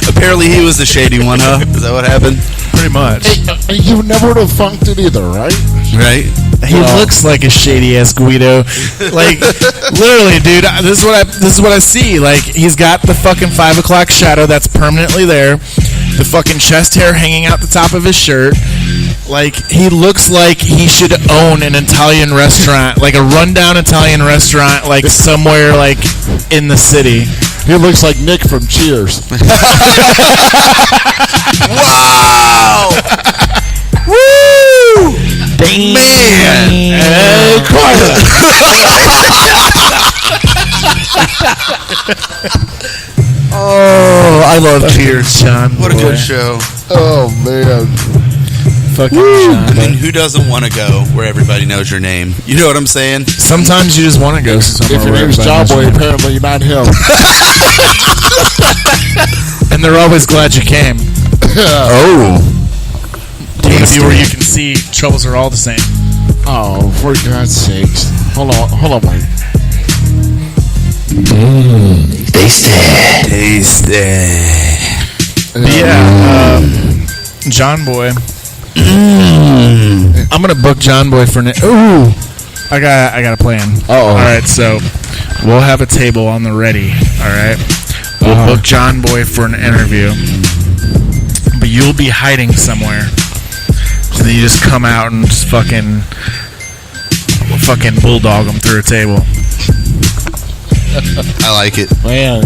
Apparently he was the shady one, huh? Is that what happened? Pretty much. Hey, you never would have funked it either, right? Right? He looks like a shady ass Guido. Like, literally, dude. This is what I see. Like, he's got the fucking 5 o'clock shadow that's permanently there. The fucking chest hair hanging out the top of his shirt. Like, he looks like he should own an Italian restaurant, like a rundown Italian restaurant, like somewhere like in the city. He looks like Nick from Cheers. Wow! Woo! Damn. Man! Hey, quiet! Oh, I love Cheers. John What a Boy. good show. Oh, man. Fucking John. I mean, who doesn't want to go where everybody knows your name? You know what I'm saying? Sometimes you just want to go somewhere. If your where name's John everybody Boy, knows apparently you're not him. you. And they're always glad you came. Oh. TV where you can see troubles are all the same. Oh, for God's sakes. Hold on, Mike. Tasty. But yeah, John Boy. I'm gonna book John Boy for ooh. I got a plan. All right, so we'll have a table on the ready. All right, we'll book John Boy for an interview, but you'll be hiding somewhere. So then you just come out and just fucking bulldog him through a table. I like it. Man.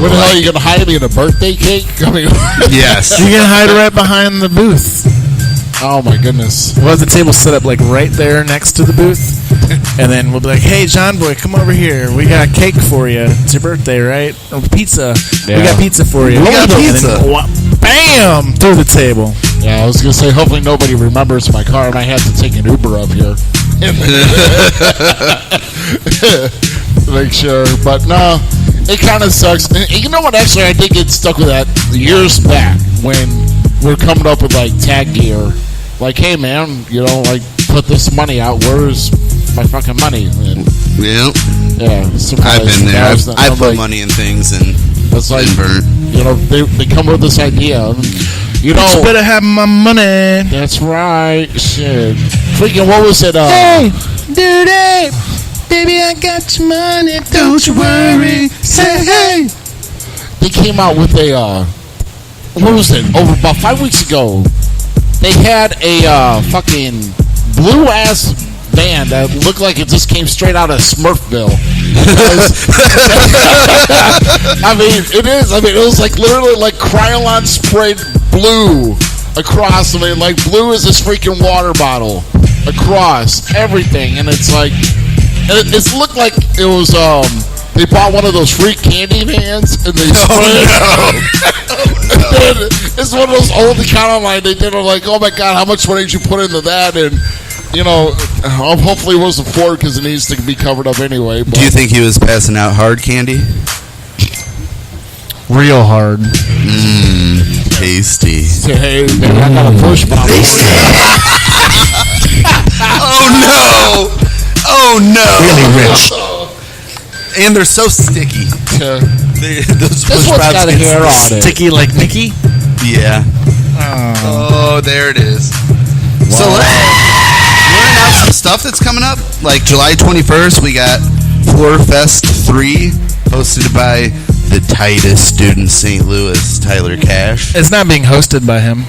What the hell are you going to hide me in a birthday cake? I mean, yes. You're gonna hide right behind the booth. Oh my goodness. We'll have the table set up like right there next to the booth. And then we'll be like, hey, John Boy, come over here. We got cake for you. It's your birthday, right? Or pizza. Yeah. We got pizza for you. We got pizza. And then, bam! Through the table. Yeah, I was going to say, hopefully nobody remembers my car and I had to take an Uber up here. Make sure. But no, it kind of sucks. And you know what? Actually, I did get stuck with that years back when we were coming up with like tag gear. Like, hey man, you know, like put this money out. Where's my fucking money? And, Yeah. yeah, I've been there. I put like, money in things and it's like, burnt. you know, they come with this idea. You know, You better have my money. that's right. Shit. Freaking, what was it? Hey, dude, baby, I got your money. Don't you worry. Say hey. They came out with a, what was it? Over about 5 weeks ago, they had a fucking blue ass band that looked like it just came straight out of Smurfville. I mean, it is. I mean, it was like literally like Krylon sprayed blue across. I mean, like blue is this freaking water bottle across everything, and it's like it's looked like it was. They bought one of those free candy vans and they sprayed it. It's one of those old account online. They did it like, oh my god, how much money did you put into that? And you know, hopefully it wasn't Ford because it needs to be covered up anyway. But Do you think he was passing out hard candy? Real hard. Tasty. hey, man, I got a push bottle. Oh no! Oh no! Really rich. And they're so sticky. Those This push one's pops got a get hair on it. Sticky like Mickey. Yeah. Oh, there it is. So let's learn out some stuff that's coming up. Like July 21st, we got Floor Fest 3, hosted by the tightest dude in St. Louis, Tyler Cash. It's not being hosted by him.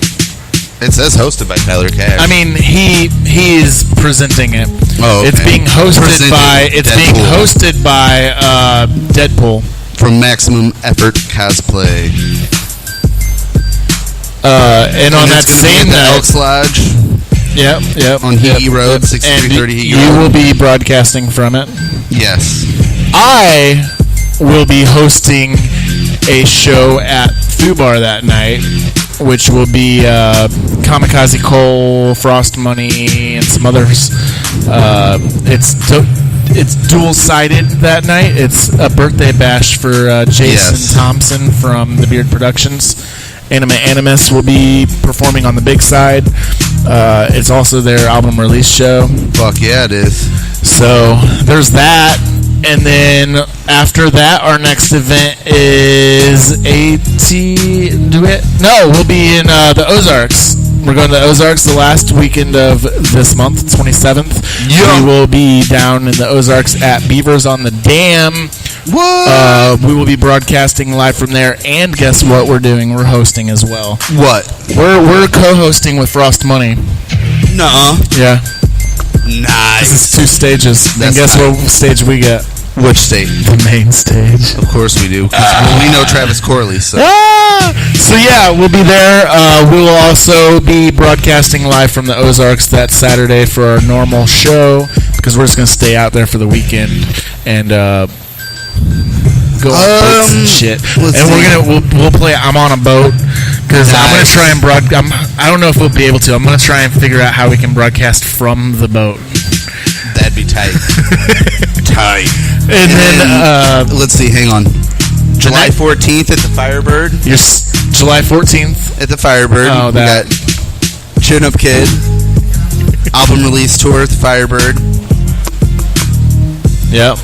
It says hosted by Tyler Cash. I mean, he's presenting it. Oh, okay. It's being hosted by Deadpool from Maximum Effort Cosplay. And on that it's gonna be same at the night, Elks Lodge yep, on Heaty Road, and 6330 Heaty you Road. will be broadcasting from it. Yes. I will be hosting a show at Fubar that night, which will be Kamikaze Cole, Frost Money, and some others. It's dual-sided that night. It's a birthday bash for Jason Thompson from the Beard Productions. Anima Animus will be performing on the big side. It's also their album release show. Fuck yeah, it is. So there's that. And then after that, our next event is we'll be in the Ozarks. We're going to the Ozarks the last weekend of this month, 27th. Yeah. We will be down in the Ozarks at Beavers on the Dam. What? We will be broadcasting live from there, and guess what we're doing? We're hosting as well. What? We're co-hosting with Frost Money. Nuh-uh. Yeah. Nice. This is 2 stages. And guess what stage we get? Which stage? The main stage. Of course we do. We know Travis Corley, so. So yeah, we'll be there. We will also be broadcasting live from the Ozarks that Saturday for our normal show, because we're just going to stay out there for the weekend and go on boats and shit. And we'll play I'm on a boat, because I'm going to try and I don't know if we'll be able to. I'm going to try and figure out how we can broadcast from the boat. That'd be tight. Tight. And then let's see, hang on. July 14th at the Firebird. July 14th at the Firebird. Oh, we got Chin Up Kid album release tour at the Firebird. Yep.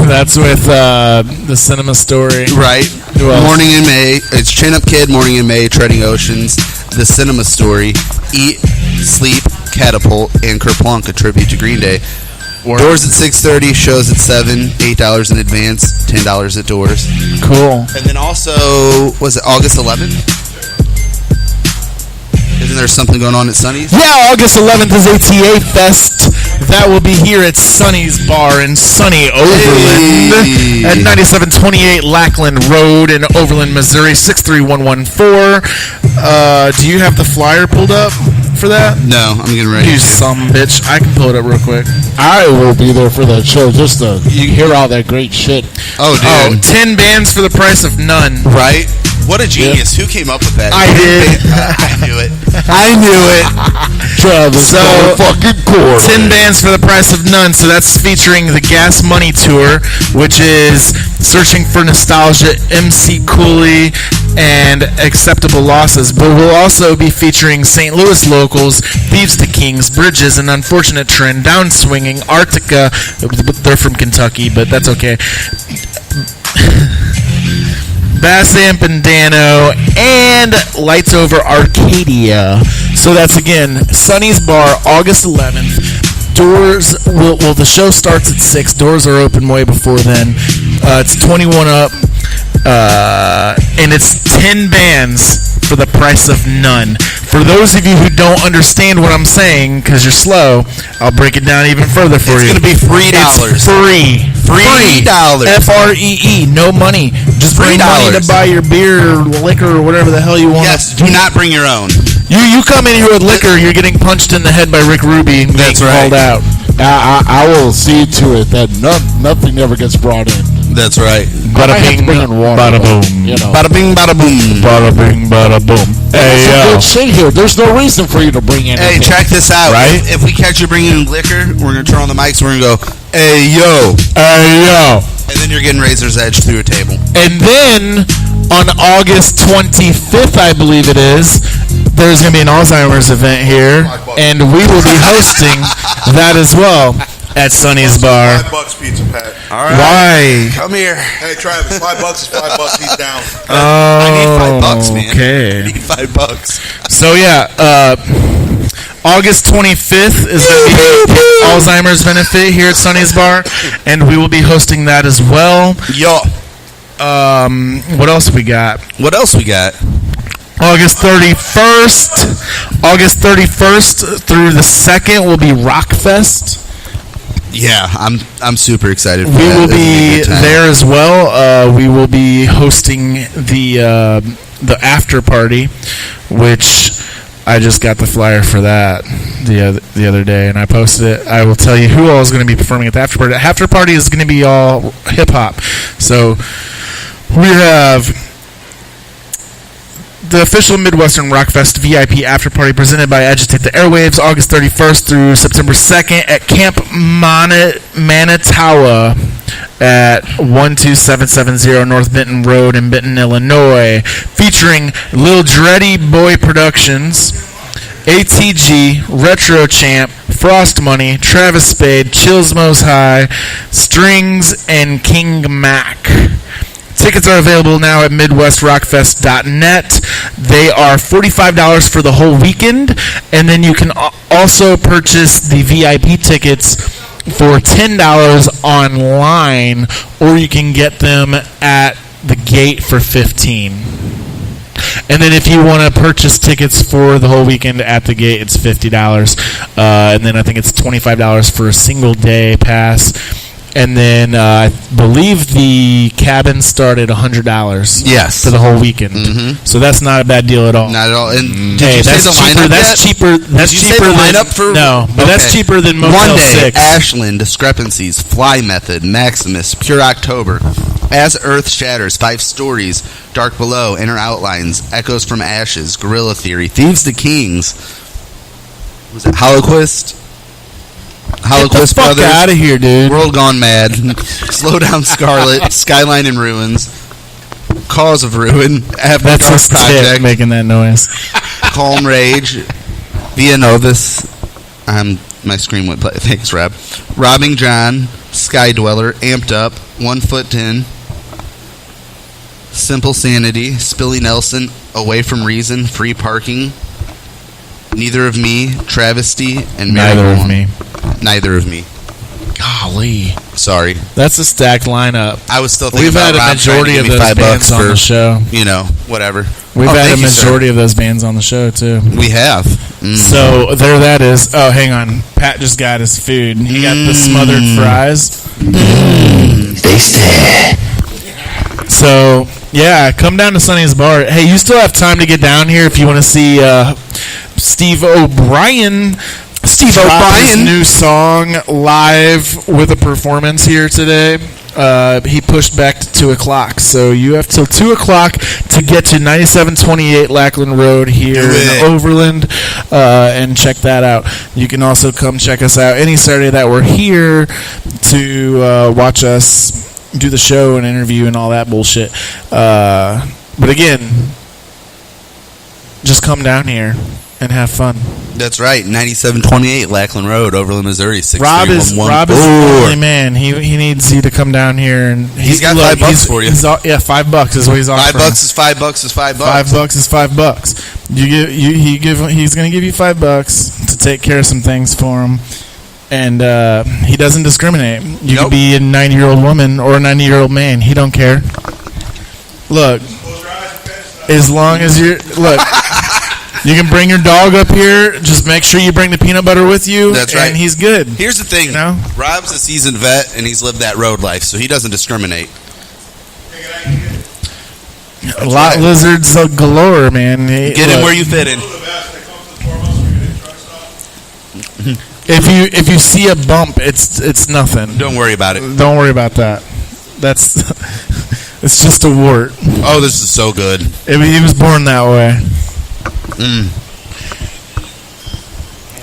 That's with the Cinema Story. Right. Morning in May. It's Chin Up Kid, Morning in May, Treading Oceans, The Cinema Story, Eat, Sleep, Catapult, and Kerplunk, a tribute to Green Day. Doors at 6:30, shows at 7, $8 in advance, $10 at doors. Cool. And then also, was it August 11th? Isn't there something going on at Sonny's? Yeah, August 11th is ATA Fest. That will be here at Sonny's Bar in sunny Overland at 9728 Lackland Road in Overland, Missouri, 63114. Do you have the flyer pulled up for that? No, I'm getting ready. You some bitch. I can pull it up real quick. I will be there for that show just to hear all that great shit. Oh, dude. 10 bands for the price of none. Right? What a genius. Who came up with that? I did. I knew it. I knew it. Travis, so, fucking cool. 10 bands for the price of none. So that's featuring the Gas Money Tour, which is Searching for Nostalgia, MC Cooley, and Acceptable Losses. But we'll also be featuring St. Louis locals, Thieves to Kings, Bridges, An Unfortunate Trend, Downswinging, Arctica. They're from Kentucky, but that's okay. Bass Amp and Dano, and Lights Over Arcadia. So that's again Sonny's Bar, August 11th. Doors the show starts at 6. Doors are open way before then. It's 21 up, and it's 10 bands for the price of none. For those of you who don't understand what I'm saying, because you're slow, I'll break it down even further for you. It's going to be $3. It's free. $3. Free. No money. Just bring money to buy your beer or liquor or whatever the hell you want. Yes, do not bring your own. You come in here with liquor, you're getting punched in the head by Rick Ruby and getting called out. I will see to it that nothing ever gets brought in. That's right. Bada bing, bada boom. You know. Bada bing, bada boom. Bada bing, bada boom. Hey, yo. Good shit here. There's no reason for you to bring in. Hey, check this out. Right? If we catch you bringing in liquor, we're going to turn on the mics. We're going to go, hey, yo. Hey, yo. And then you're getting Razor's Edge through a table. And then on August 25th, I believe it is, there's going to be an Alzheimer's event here, and we will be hosting that as well at Sonny's Bar. $5 pizza, Pat. All right. Why? Come here. Hey, Travis, $5 is $5. He's down. I need $5, man. Okay. I need $5. So yeah, August 25th is going to be Alzheimer's benefit here at Sonny's Bar, and we will be hosting that as well. Yo. What else we got? August 31st. August 31st through the 2nd will be Rockfest. Yeah, I'm super excited for We that. will be there as well. We will be hosting the the after party, which I just got the flyer for that the other day, and I posted it. I will tell you who all is going to be performing at the after party. The after party is going to be all hip-hop. So we have the official Midwestern Rockfest VIP after party presented by Agitate the Airwaves, August 31st through September 2nd at Camp Manitowoc at 12770 North Benton Road in Benton, Illinois, featuring Lil Dreddy Boy Productions, ATG, Retro Champ, Frost Money, Travis Spade, Chills Most High, Strings, and King Mac. Tickets are available now at MidwestRockFest.net. They are $45 for the whole weekend, and then you can also purchase the VIP tickets for $10 online, or you can get them at the gate for $15. And then if you want to purchase tickets for the whole weekend at the gate, it's $50. And then I think it's $25 for a single day pass. And then I believe the cabins start at $100. Yes, for the whole weekend. Mm-hmm. So that's not a bad deal at all. Not at all. And hey, that's cheaper. That's cheaper. That's cheaper than lineup for no, but that's cheaper than Motel 1 Day, 6. Ashland, Discrepancies, Fly Method, Maximus, Pure October, As Earth Shatters, 5 Stories, Dark Below, Inner Outlines, Echoes from Ashes, Gorilla Theory, Thieves to Kings. Was it Holoquist? Get the fuck Brothers, out of here, dude. World Gone Mad, Slow Down Scarlet, Skyline in Ruins, Cause of Ruin, That's his tit making that noise. Calm Rage, Via Novus. My screen went play. Thanks, Rob. Robbing John, Sky Dweller, Amped Up, 1 Foot 10, Simple Sanity, Spilly Nelson, Away from Reason, Free Parking, Neither of Me, Travesty, and Neither of Me. Neither of Me. Golly. Sorry. That's a stacked lineup. I was still thinking We've about had a Rob majority trying of to give me those $5 bands on for, the show. You know, whatever. We've had thank a you, majority sir. of those bands on the show, too. We have. So there that is. Oh, hang on. Pat just got his food. He got the smothered fries. Tasty. So, yeah, come down to Sonny's Bar. Hey, you still have time to get down here if you want to see Steve O'Brien. Steve O'Brien's new song live with a performance here today. He pushed back to 2 o'clock, so you have till 2 o'clock to get to 9728 Lackland Road here in Overland, and check that out. You can also come check us out any Saturday that we're here to watch us do the show and interview and all that bullshit. But again, just come down here and have fun. That's right, 9728 Lackland Road, Overland, Missouri. Rob is the only man. He needs you to come down here, and he's got $5 for you. Yeah, $5 is what he's offering. $5 is $5 is $5. $5 is $5. He's going to give you $5 to take care of some things for him, and he doesn't discriminate. You could be a 90-year-old woman or a 90-year-old man. He don't care. Look, as long as you can bring your dog up here. Just make sure you bring the peanut butter with you. That's right. And he's good. Here's the thing. Rob's a seasoned vet, and he's lived that road life, so he doesn't discriminate. Lot lizards galore, man. Get in where you fit in. If you see a bump, it's nothing. Don't worry about it. Don't worry about that. That's it's just a wart. Oh, this is so good. He was born that way.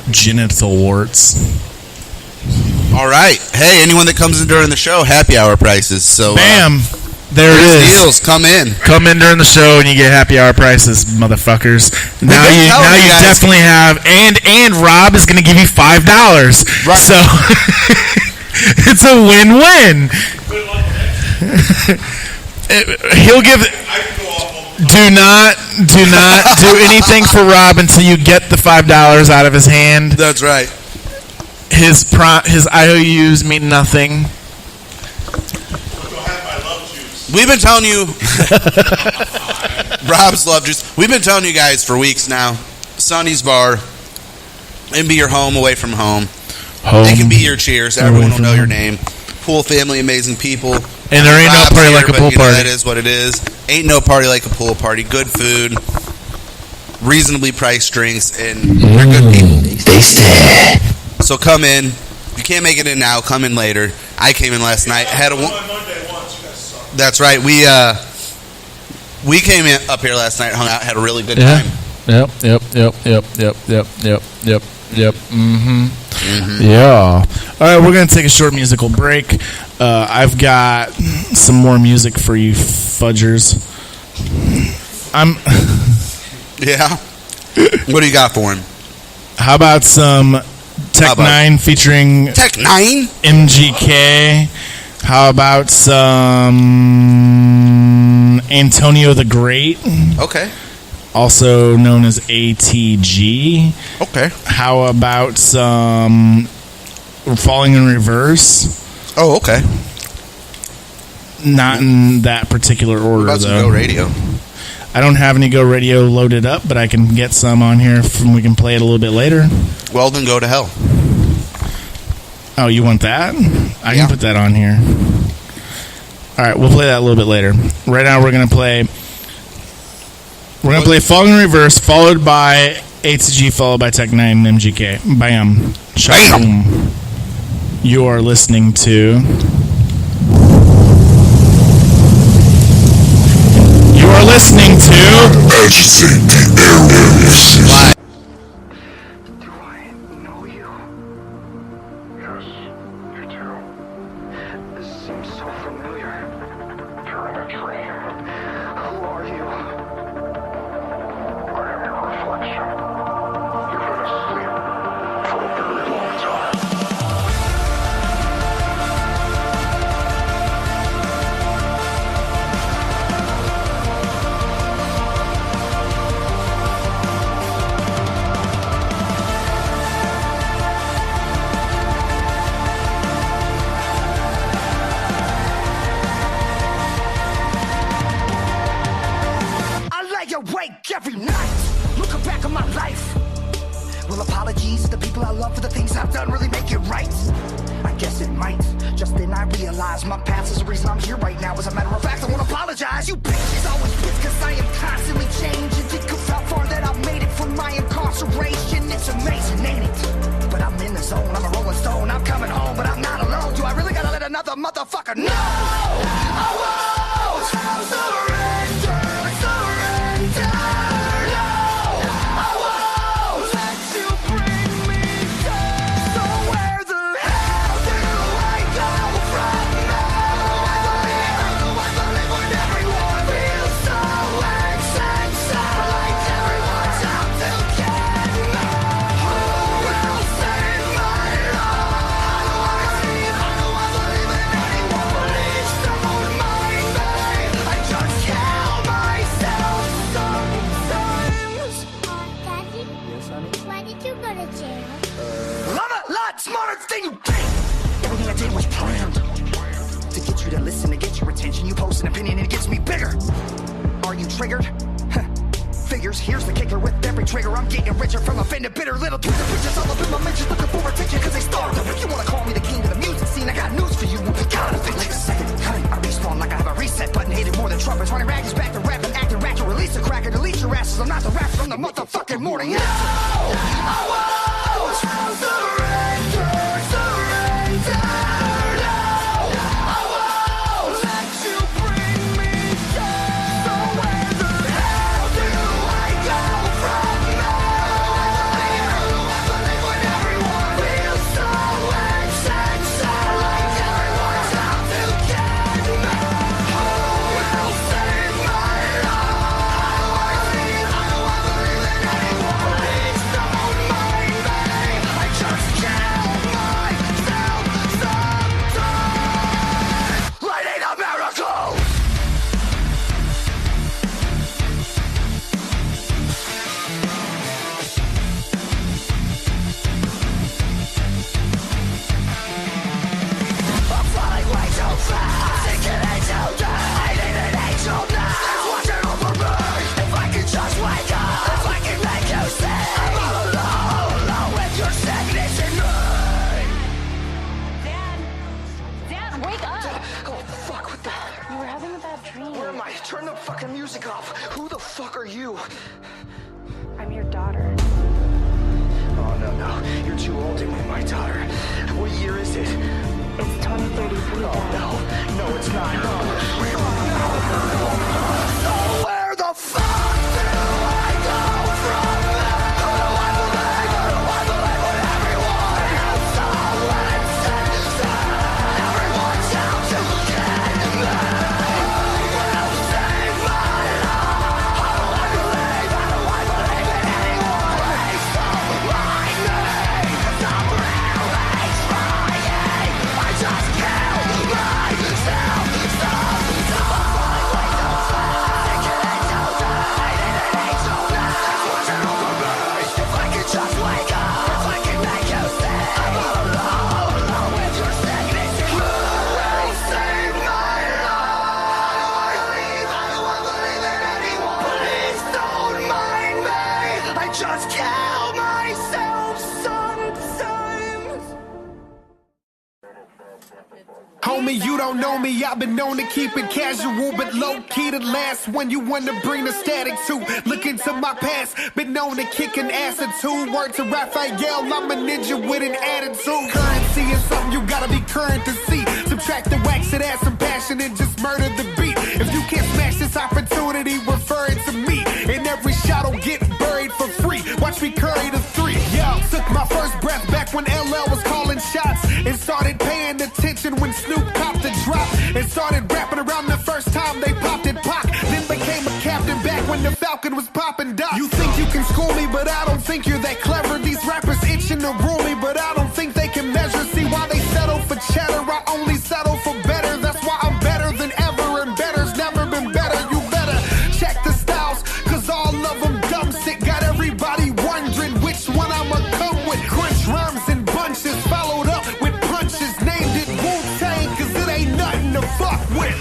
Genital warts. All right. Hey, anyone that comes in during the show, happy hour prices. So bam, there it is. Deals, come in during the show and you get happy hour prices, motherfuckers. Now you definitely have, and Rob is going to give you $5. Right. So it's a win-win. He'll give. Do not do anything for Rob until you get the $5 out of his hand. That's right. His IOUs mean nothing. We've been telling you Rob's love juice. We've been telling you guys for weeks now. Sonny's Bar. It can be your home away from home. It can be your cheers. Everyone will know your name. Pool family, amazing people. And there ain't no Rob's party here, like a but, pool you know, party. That is what it is. Ain't no party like a pool party. Good food, reasonably priced drinks, and they're good people. So come in. If you can't make it in now, come in later. I came in last night. Had a. That's right. We came in up here last night, hung out, had a really good time. Yep. Yeah. All right, we're gonna take a short musical break. I've got some more music for you fudgers. Yeah. What do you got for him? How about some Tech 9 featuring Tech 9 MGK? How about some Antonio the Great? Okay. Also known as ATG. Okay. How about some Falling in Reverse? Oh, okay. Not in that particular order, What about though. some Go Radio? I don't have any Go Radio loaded up, but I can get some on here. We can play it a little bit later. Well, then go to hell. Oh, you want that? I can put that on here. All right, we'll play that a little bit later. Right now, we're gonna play Falling in Reverse, followed by ATG, followed by Tech 9 and MGK. Bam. Bam. You are listening to. You are listening to. Agitate the Airwaves. Live. Do I know you? Yes, you do. This seems so familiar. You're in a dream. Who are you? I am your reflection. You've been asleep for a very long time. Awake every night, looking back on my life. Well, apologies to the people I love for the things I've done really make it right. I guess it might. Just then I realized my past is the reason I'm here right now. As a matter of fact, I won't apologize. You bitches always bitch cause I am constantly changing. Think of how far that I've made it from my incarceration. It's amazing, ain't it? But I'm in the zone, I'm a rolling stone. I'm coming home, but I'm not alone. Do I really gotta let another motherfucker know? I won't surrender. Smarter than you think. Everything I did was planned to get you to listen, to get your attention. You post an opinion and it gets me bigger. Are you triggered? Figures, here's the kicker. With every trigger, I'm getting richer from offended, bitter little Twitter bitches all up in my mentions, looking for attention because they starved. If you want to call me the king of the music scene, I got news for you. Gotta fix it. Second, I respawn like I have a reset button. Hated more than trumpets. Running rags back to rapping, acting ratchet. Release a cracker, delete your asses. I'm not the rapper, I'm the motherfucking morning. No, I won't surrender. fuck are you? I'm your daughter. Oh, no. You're too old to be my daughter. What year is it? It's 2033. Oh, no. No, it's not. No. Where the fuck do I go from there? Who do I believe? Who do I believe when everyone else always says that everyone's out to get me? Who will save my life? How do I believe? How do I believe in anyone? Please don't mind me. Stop really trying. I just killed myself. Stop. If I could just wake up, if I could make you stay, I'm alone with your sickness. You will save my life. I don't believe in anyone. Please don't mind me. I just kill myself sometimes. Homie, you don't know me, I've been known to keep it casual, but low-key the last one you want to bring the static to. Look into my past, been known to kick an attitude. Word to Raphael, I'm a ninja with an attitude. Currency is something you gotta be current to see. Subtract the wax, it adds some passion and just murder the beat. If you can't smash this opportunity, refer it to me. And every shot'll get buried for free. Watch me curry the 3. Yo, took my first breath back when LL was calling shots, and started paying attention when Snoop copped a drop, and started rapping around the first time they popped it Pac. Then became a captain back when the Falcon was popping Doc. You think you can school me, but I don't think you're that clever. These rappers itching to rule me, but I don't think they can measure. See why they settle for cheddar, I only settle for better. That's why I'm better than ever, and better's never been better. You better check the styles, cause all of them dumb sick. Got everybody wondering which one I'ma come with. Crunch rhymes in bunches, followed up with punches. Named it Wu-Tang, cause it ain't nothing to fuck with.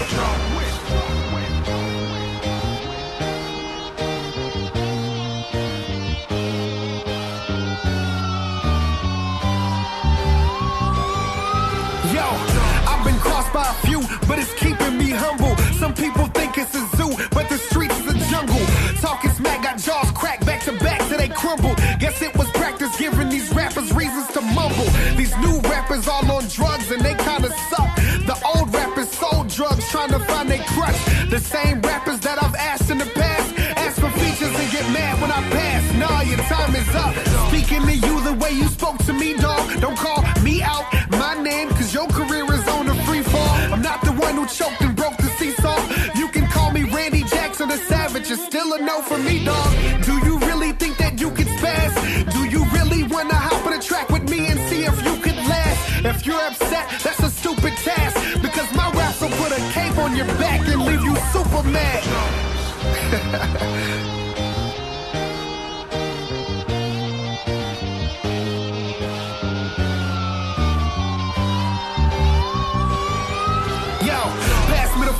Yo, I've been crossed by a few, but it's keeping me humble. Some people think it's a zoo, but the streets is a jungle. Talking smack, got jaws cracked back to back till they crumble. Guess it was practice giving these rappers reasons to mumble. These new rappers all on drugs and they kinda suck. The old rappers sold drugs trying to find their crutch. The same rappers that I've asked in the past ask for features and get mad when I pass. Nah, your time is up. Speaking to you the way you spoke to me, dog. Don't call me out my name, cause your career is on a free fall. I'm not the one who choked and broke the seesaw. You can call me Randy Jackson the Savage, it's still a no for me, dog. Do you really think that you could spaz? Do you really wanna hop on a track with me and see if you could last? If you're upset, that's a stupid task, because my raps will put a cape on your back and leave you super mad.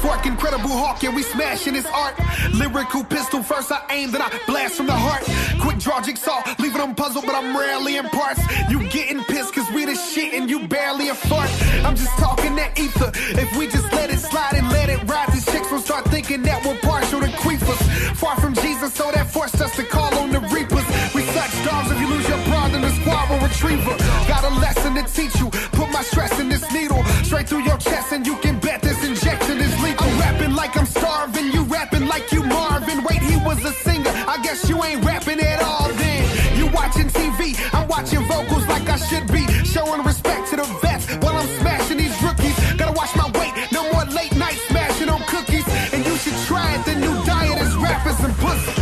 Fork, Incredible Hawk, yeah, we smashing this art. Lyrical pistol, first I aim, then I blast from the heart. Quick draw jigsaw, leaving them puzzled, but I'm rarely in parts. You getting pissed cause we the shit and you barely a fart. I'm just talking that ether. If we just let it slide and let it ride, these chicks will start thinking that we're partial to queefers. Far from Jesus, so that forced us to call on the reapers. We such dogs, if you lose your pride, then the squad will retriever. Got a lesson to teach you. Put my stress in this needle straight through your chest, and you can bet this injection is lethal. I'm rapping like I'm starving, you rapping like you Marvin. Wait, he was a singer, I guess you ain't rapping at all then. You watching TV, I'm watching vocals like I should be. Showing respect to the vets while I'm smashing these rookies. Gotta watch my weight, no more late night smashing on cookies. And you should try it, the new diet is rappers and pussy.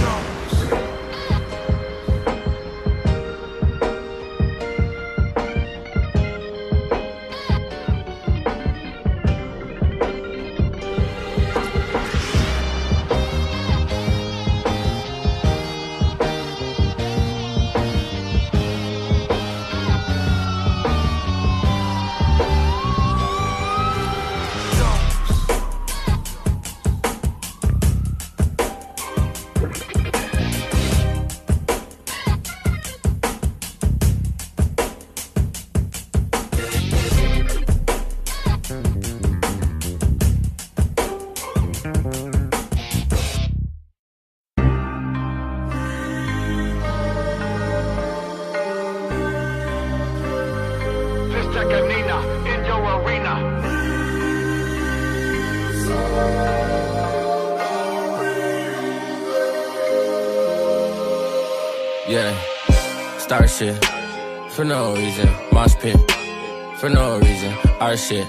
Yeah, start shit for no reason. Mosh pit for no reason. Our shit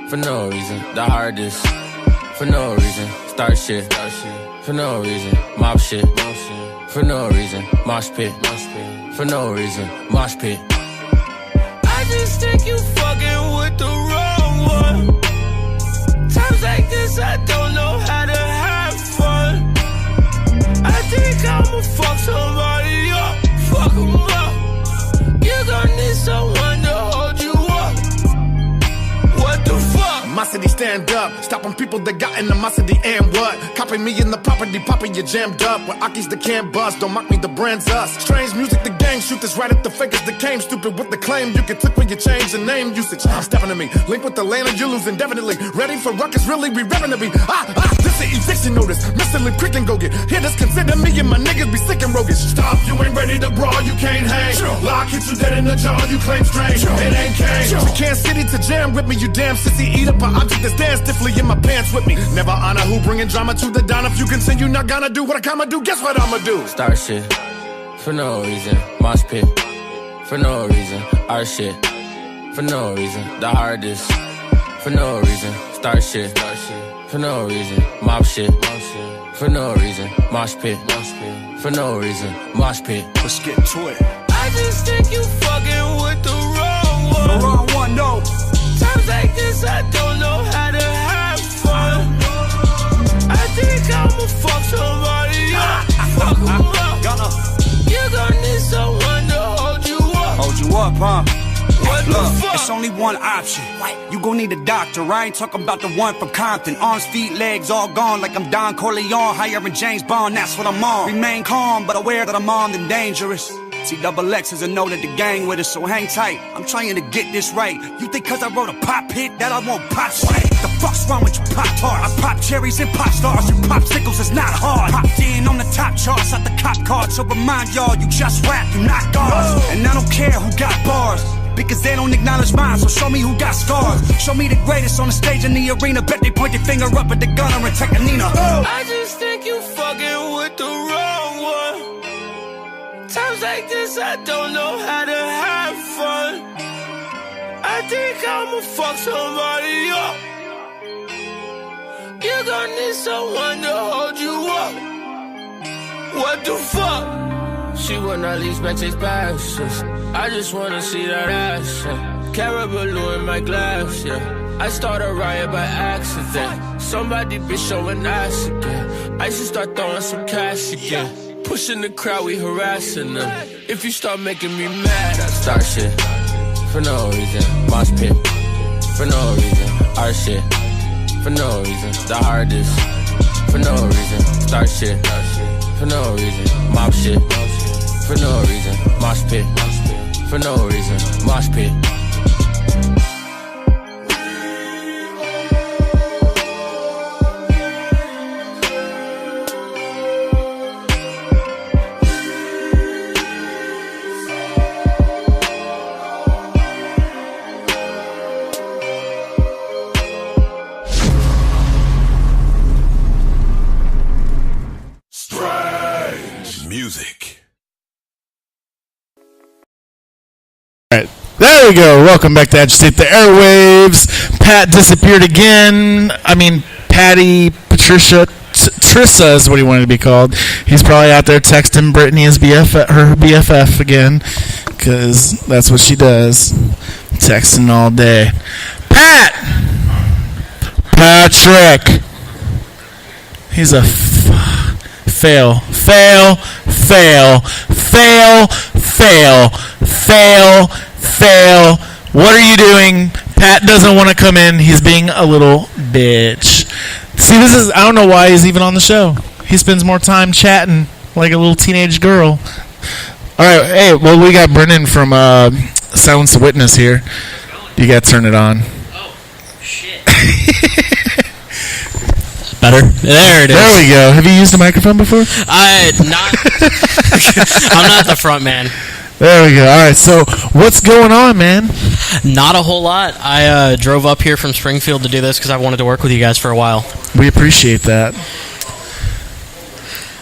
for no reason. The hardest for no reason. Start shit for no reason. Mob shit for no reason. Mosh pit for no reason. Mosh pit. I just think you fucking with the wrong one. Times like this, I don't know how to have fun. I think I'ma fuck somebody up, fuck 'em up. You gon' need someone to hold you up. What the fuck? My city stand up, stopping people that got animosity and what? Copy me in the property, popping you jammed up. When Aki's the can bust, don't mock me, the brand's us. Strange music, the gang shoot this right at the fakers that came. Stupid with the claim, you can click when you change the name usage. Stepping to me, link with the land and you lose indefinitely. Ready for ruckus, really, we revving to be. This is eviction notice, Mr. Live quick and go get. Here, just consider me and my niggas be sick and roguish. Stop, you ain't ready to brawl, you can't hang. Lock, hit you dead in the jaw, you claim strange. It ain't cane. We can't city to jam with me, you damn sissy. Eat up an object that stands stiffly in my pants with me. Never honor who bringing drama to the dawn. If you continue not gonna do what I come do, guess what I'ma do? Start shit for no reason. Mosh pit for no reason. Our shit for no reason. The hardest for no reason. Start shit for no reason. Mob shit for no reason. Mosh pit for no reason. Mosh pit. Let's get to it. I just think you fucking with the wrong one. The wrong one, no. Times like this, I don't know how to have fun. I think I'ma fuck somebody up, fuck 'em up. You gon' need someone to hold you up. Hold you up, huh? What the Look, fuck? it's only one option. You gon' need a doctor. I ain't talking about the one from Compton. Arms, feet, legs all gone like I'm Don Corleone. Hiring James Bond, that's what I'm on. Remain calm, but aware that I'm armed and dangerous. CXX is a note that the gang with us, so hang tight. I'm trying to get this right. You think cause I wrote a pop hit that I won't pop shit? The fuck's wrong with you pop tarts? I pop cherries and pop stars. You popsicles is not hard. Popped in on the top charts at the cop card. So remind y'all, you just rap, you not guards. And I don't care who got bars, because they don't acknowledge mine, so show me who got scars. Show me the greatest on the stage in the arena. Bet they point their finger up at the gunner and take a Nina. I just think you fucking with the wrong one. Times like this, I don't know how to have fun. I think I'ma fuck somebody up. You gon' need someone to hold you up. What the fuck? She will not leave backstage passes. I just wanna see that ass, yeah. Caraballoo in my glass, yeah. I start a riot by accident. Somebody be showing ass again. I should start throwing some cash again. Pushing the crowd, we harassing them. If you start making me mad, I start shit for no reason. Mosh pit for no reason. Our shit for no reason. The hardest for no reason. Start shit for no reason. Mob shit for no reason. Mosh pit for no reason. Mosh pit. Music. Alright, there we go. Welcome back to Agitate the Airwaves. Pat disappeared again. I mean, Patty, Patricia, Trissa is what he wanted to be called. He's probably out there texting Brittany his her BFF again, because that's what she does. Texting all day. Patrick! He's a fail. What are you doing? Pat doesn't want to come in. He's being a little bitch. See, I don't know why he's even on the show. He spends more time chatting like a little teenage girl. All right, hey, well, we got Brennan from Silence the Witness here. You got to turn it on. Oh, shit. Better. There it is. There we go. Have you used a microphone before? I'm not the front man. There we go. All right, so what's going on, man? Not a whole lot. I drove up here from Springfield to do this because I wanted to work with you guys for a while. We appreciate that.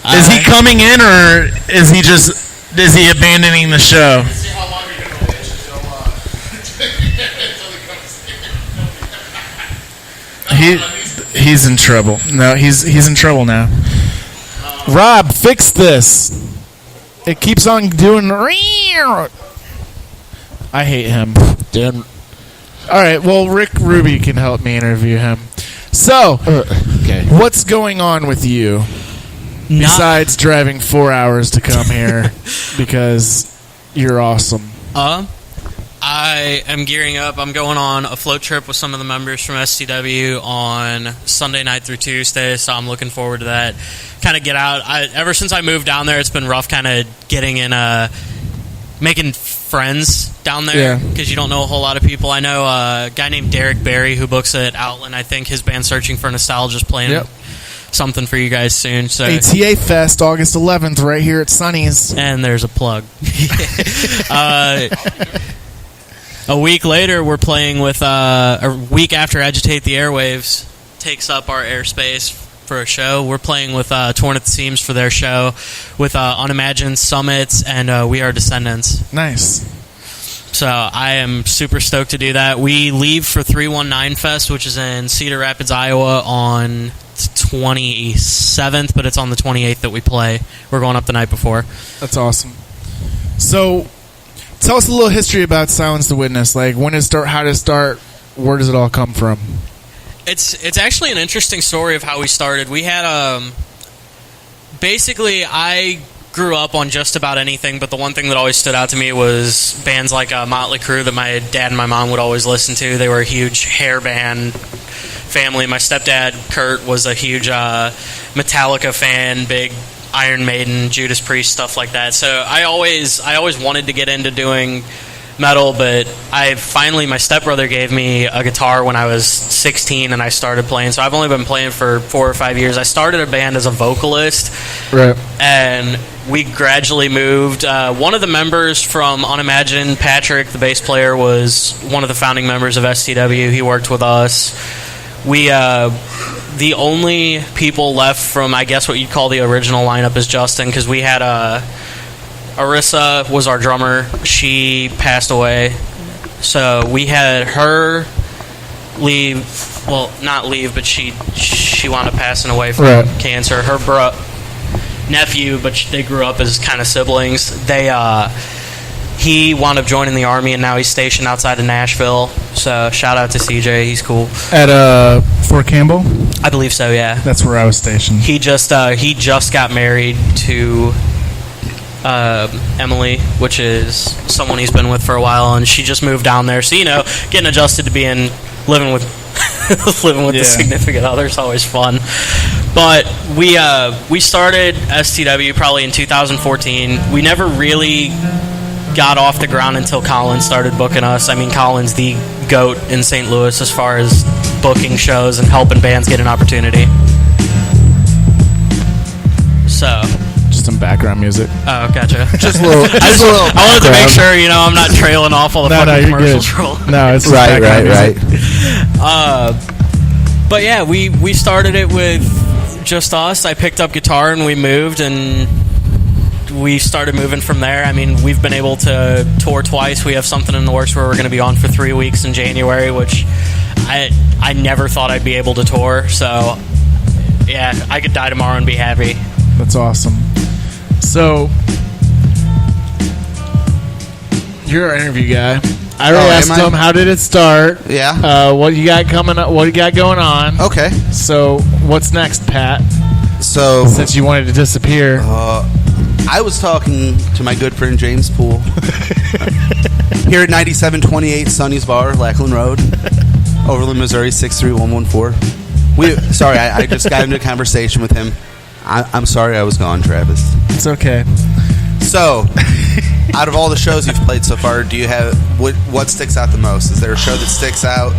Is he coming in, or is he abandoning the show? He's in trouble. No, he's in trouble now. Rob, fix this. It keeps on doing. I hate him. Damn. All right. Well, Rick Ruby can help me interview him. So, okay. What's going on with you besides driving 4 hours to come here because you're awesome? I am gearing up. I'm going on a float trip with some of the members from STW on Sunday night through Tuesday, so I'm looking forward to that. Kind of get out. Ever since I moved down there, it's been rough kind of getting in, making friends down there because you don't know a whole lot of people. I know a guy named Derek Barry who books at Outland. I think his band Searching for Nostalgia is playing something for you guys soon. So ATA Fest, August 11th, right here at Sonny's. And there's a plug. A week later, we're playing with, a week after Agitate the Airwaves takes up our airspace for a show, we're playing with Torn at the Seams for their show, with Unimagined Summits and We Are Descendants. Nice. So I am super stoked to do that. We leave for 319 Fest, which is in Cedar Rapids, Iowa on 27th, but it's on the 28th that we play. We're going up the night before. That's awesome. So tell us a little history about Silence the Witness. Like, when did it start, how did it start, where does it all come from? It's actually an interesting story of how we started. We had, basically, I grew up on just about anything, but the one thing that always stood out to me was bands like Motley Crue that my dad and my mom would always listen to. They were a huge hair band family. My stepdad, Kurt, was a huge Metallica fan, big Iron Maiden, Judas Priest, stuff like that. So I always wanted to get into doing metal, but my stepbrother gave me a guitar when I was 16 and I started playing. So I've only been playing for 4 or 5 years. I started a band as a vocalist, right? And we gradually moved. One of the members from Unimagined, Patrick, the bass player, was one of the founding members of STW. He worked with us. The only people left from, I guess, what you'd call the original lineup is Justin, because we had Arissa was our drummer. She passed away. So we had her leave. Well, not leave, but she wound up passing away from cancer. Her nephew, but they grew up as kind of siblings. He wound up joining the Army, and now he's stationed outside of Nashville. So shout out to CJ. He's cool. At Fort Campbell? I believe so, yeah. That's where I was stationed. He just got married to Emily, which is someone he's been with for a while, and she just moved down there. So, getting adjusted to living with the significant other is always fun. But we started STW probably in 2014. We never really got off the ground until Colin started booking us. I mean, Colin's the GOAT in St. Louis as far as booking shows and helping bands get an opportunity. So, just some background music. Oh, gotcha. Just a little. I wanted to make sure I'm not trailing off all the fucking commercials. No, it's right. But yeah, we started it with just us. I picked up guitar and we moved, and we started moving from there. I mean, we've been able to tour twice. We have something in the works where we're going to be on for 3 weeks in January, which I never thought I'd be able to tour. So yeah, I could die tomorrow and be happy. That's awesome. So, you're our interview guy. I already asked him, how did it start? Yeah. What you got coming up? What you got going on? Okay. So, what's next, Pat? So, since you wanted to disappear, I was talking to my good friend James Poole here at 9728 Sonny's Bar, Lackland Road, Overland, Missouri 63114. Sorry, I just got into a conversation with him. I'm sorry I was gone, Travis. It's okay. So, out of all the shows you've played so far, do you have what sticks out the most? Is there a show that sticks out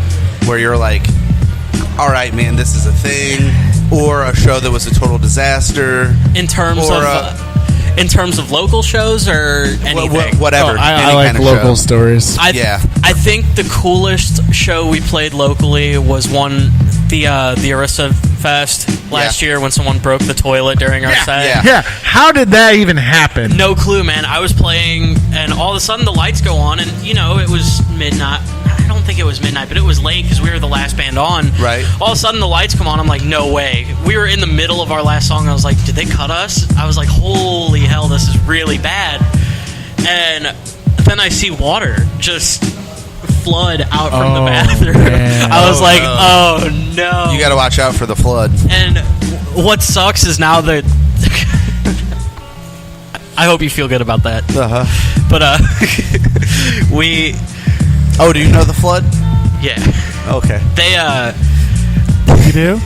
where you're like, all right, man, this is a thing, or a show that was a total disaster? In terms In terms of local shows or anything? Whatever. I like local stories. I think the coolest show we played locally was the Arista Fest last year when someone broke the toilet during our set. Yeah. How did that even happen? No clue, man. I was playing, and all of a sudden the lights go on, and it was midnight. I don't think it was midnight, but it was late because we were the last band on. Right. All of a sudden the lights come on. I'm like, no way. We were in the middle of our last song. I was like, did they cut us? I was like, holy hell, this is really bad. And then I see water just flood out from the bathroom. Man. I was like, oh no. You got to watch out for the flood. And what sucks is now that I hope you feel good about that. But we. Oh, do you know the flood? Yeah. Okay. They You do?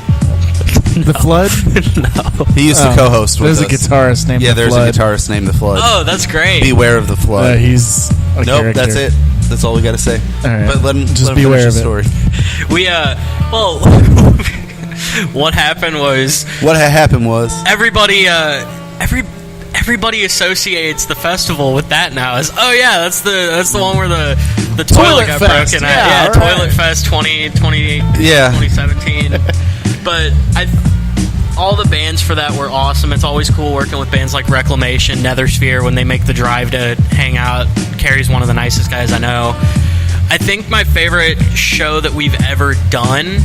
The Flood? No. He used to co-host with us. There's a guitarist named The Flood. Yeah, there's a guitarist named The Flood. Oh, that's great. Beware of the flood. He's a character. That's it. That's all we got to say. All right. But let him beware finish of the it. story. We what happened was everybody associates the festival with that now. As that's the one where the toilet got Fest. broken Yeah, out. right. Toilet Fest 2017. But all the bands for that were awesome. It's always cool working with bands like Reclamation, Nethersphere when they make the drive to hang out. Carrie's one of the nicest guys I know. I think my favorite show that we've ever done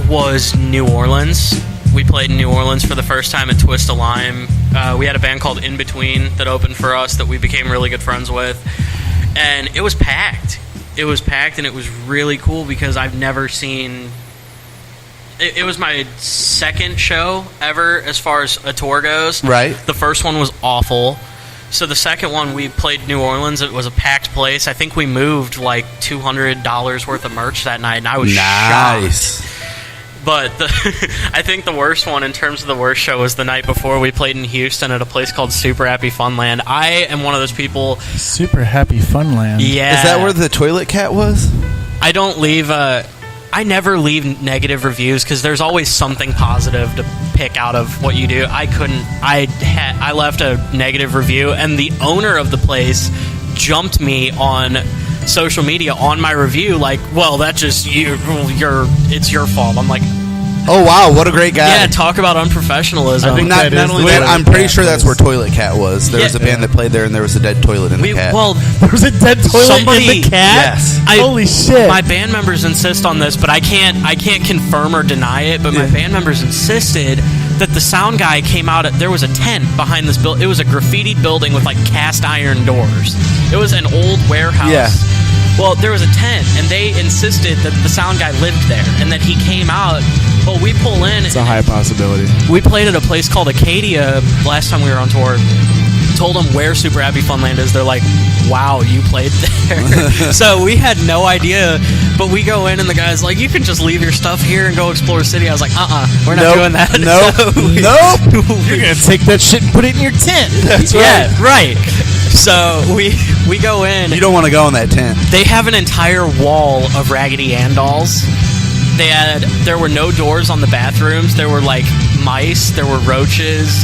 was New Orleans. We played in New Orleans for the first time at Twist of Lime. We had a band called In Between that opened for us that we became really good friends with. And it was packed. It was packed, and it was really cool because I've never seen... It was my second show ever as far as a tour goes. Right. The first one was awful. So the second one, we played New Orleans. It was a packed place. I think we moved like $200 worth of merch that night, and I was nice. shocked. But I think the worst one in terms of the worst show was the night before. We played in Houston at a place called Super Happy Funland. I am one of those people... Super Happy Funland? Yeah. Is that where the toilet cat was? I don't leave... I never leave negative reviews because there's always something positive to pick out of what you do. I left a negative review, and the owner of the place jumped me on social media on my review, like, well, that's just it's your fault. I'm like, oh wow, what a great guy. Yeah, talk about unprofessionalism. I think not only that, I'm pretty sure that's where Toilet Cat was. There was a band that played there, and there was a dead toilet in the cat. Well, there was a dead toilet in the cat? Yes. Holy shit. My band members insist on this, but I can't confirm or deny it, but my band members insisted that the sound guy came out there was a tent behind this building. It was a graffitied building with like cast iron doors. It was an old warehouse. Yeah. Well, there was a tent, and they insisted that the sound guy lived there and that he came out. Well, we pull in. It's a high possibility. We played at a place called Acadia last time we were on tour. Told them where Super Happy Funland is. They're like, wow, you played there. So we had no idea, but we go in and the guy's like, you can just leave your stuff here and go explore the city. I was like, we're not doing that. Nope. You're going to take that shit and put it in your tent. That's right. Yeah, right. So we go in. You don't want to go in that tent. They have an entire wall of Raggedy Ann dolls. There were no doors on the bathrooms. There were like mice. There were roaches.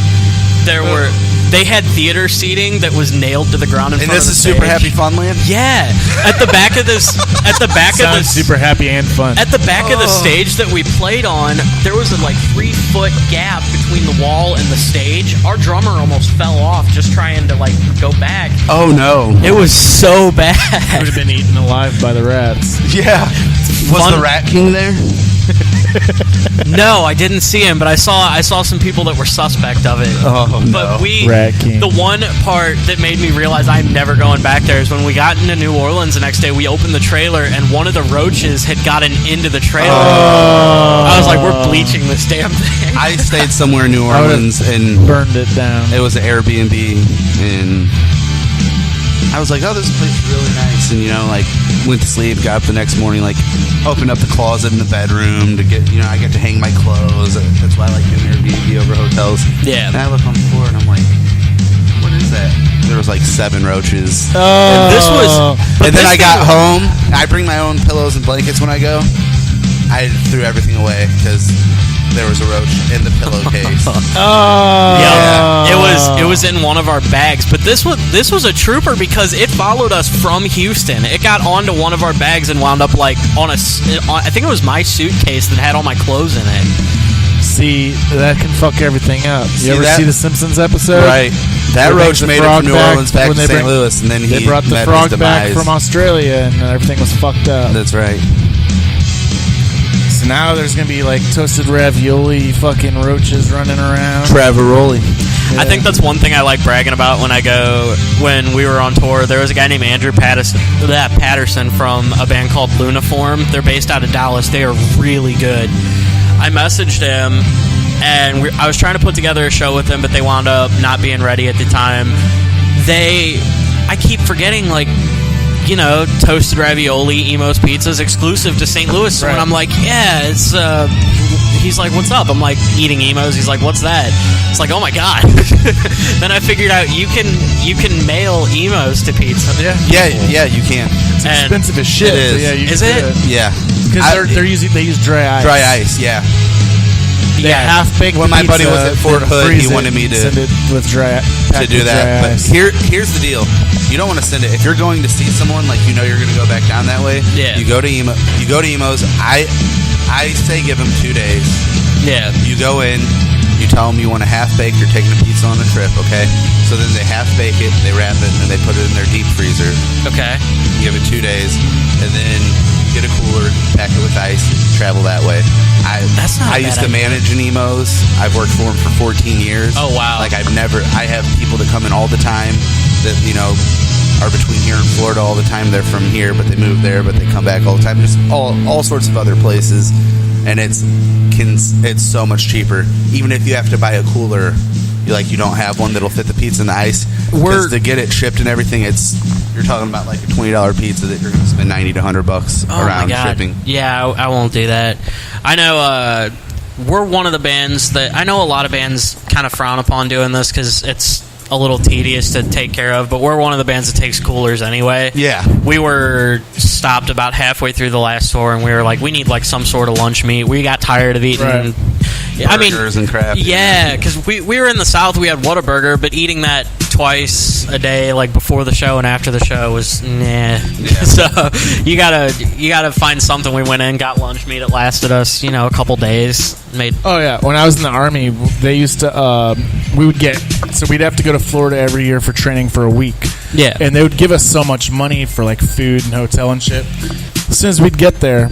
They had theater seating that was nailed to the ground in front of the stage. And this is stage. Super Happy Funland? Yeah. At the back of this... Sounds super happy and fun. At the back of the stage that we played on, there was a 3-foot gap between the wall and the stage. Our drummer almost fell off just trying to go back. Oh no. It was so bad. Would have been eaten alive by the rats. Yeah. Was the Rat King there? No, I didn't see him, but I saw some people that were suspect of it. Oh, but no. Rat King. The one part that made me realize I'm never going back there is when we got into New Orleans the next day, we opened the trailer, and one of the roaches had gotten into the trailer. I was like, we're bleaching this damn thing. I stayed somewhere in New Orleans and burned it down. It was an Airbnb, and I was like, oh, this place is really nice. And, went to sleep, got up the next morning, opened up the closet in the bedroom to get, I get to hang my clothes. That's why I like doing Airbnb over hotels. Yeah. And I look on the floor, and I'm like, what is that? There was 7 roaches. And then I got home. I bring my own pillows and blankets when I go. I threw everything away because there was a roach in the pillowcase. Yeah, it was in one of our bags, but this was a trooper because it followed us from Houston. It got onto one of our bags and wound up like on I think it was my suitcase that had all my clothes in it. See, that can fuck everything up. You ever see the Simpsons episode? Right. That roach made it from New Orleans back to St. Louis, and then they brought the frog back from Australia, and everything was fucked up. That's right. So now there's gonna be like toasted ravioli, fucking roaches running around. Traveroli. I think that's one thing I like bragging about when we were on tour. There was a guy named Andrew Patterson from a band called Luniform. They're based out of Dallas. They are really good. I messaged him, and I was trying to put together a show with them, but they wound up not being ready at the time. I keep forgetting, like, you know, toasted ravioli, Emo's Pizza's exclusive to St. Louis. So when I'm like, yeah, it's, he's like, what's up? I'm like, eating Emo's. He's like, what's that? It's like, oh my God. Then I figured out you can mail Emo's to pizza. Yeah, you can. It's expensive as shit. It is. So yeah, you Is can do it? Yeah. Because they use dry ice. Dry ice, yeah. Yeah, half baked. When my buddy was at Fort Hood, he wanted me to send it with to do that. But here's the deal: you don't want to send it if you're going to see someone, like, you know, you're going to go back down that way. Yeah. You go to Emo's. I say give them 2 days. Yeah. You go in. You tell them you want a half baked. You're taking a pizza on a trip, okay? So then they half bake it, they wrap it, and then they put it in their deep freezer. Okay. Give it 2 days, and then get a cooler, pack it with ice, travel that way. I used to manage an Emo's. I've worked for them for 14 years. Oh, wow. Like, I have people that come in all the time that, you know, are between here and Florida all the time. They're from here, but they move there, but they come back all the time. Just all sorts of other places, and it's so much cheaper. Even if you have to buy a cooler, you don't have one that'll fit the pizza and the ice. Because to get it shipped and everything, you're talking about like a $20 pizza that you're going to spend $90 to $100 around shipping. Yeah, I won't do that. I know we're one of the bands that I know a lot of bands kind of frown upon doing this because it's a little tedious to take care of, but we're one of the bands that takes coolers anyway. Yeah. We were stopped about halfway through the last tour, and we were like, we need like some sort of lunch meat. We got tired of eating burgers and crap. Yeah, because we were in the South, we had Whataburger, but eating that twice a day, like before the show and after the show, was nah. Yeah. So you gotta find something. We went in, got lunch meat. It lasted us, a couple days. Oh yeah, when I was in the Army, they used to we'd have to go to Florida every year for training for a week. Yeah, and they would give us so much money for like food and hotel and shit. As soon as we'd get there,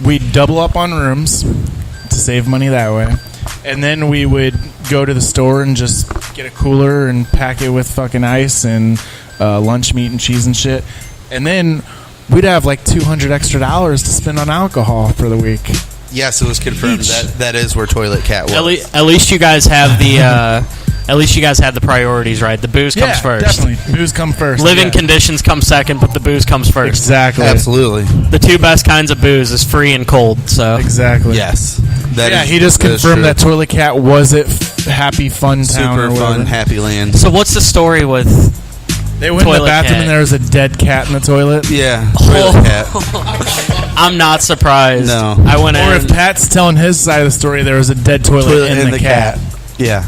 we'd double up on rooms to save money that way, and then we would go to the store and just get a cooler and pack it with fucking ice and lunch meat and cheese and shit, and then we'd have like $200 extra to spend on alcohol for the week. Yes, it was confirmed that is where Toilet Cat was. At least you guys have the priorities right. The booze comes first. Definitely, booze comes first. Living conditions come second, but the booze comes first. Exactly, absolutely. The two best kinds of booze is free and cold. So exactly, yes. He just confirmed that Toilet Cat was at Happy Fun Town. Super fun, Happy Land. So what's the story with? They went in the bathroom and there was a dead cat in the toilet. Yeah, Toilet Cat. I'm not surprised. No, I went in. Or if Pat's telling his side of the story, there was a dead toilet in the cat. Yeah,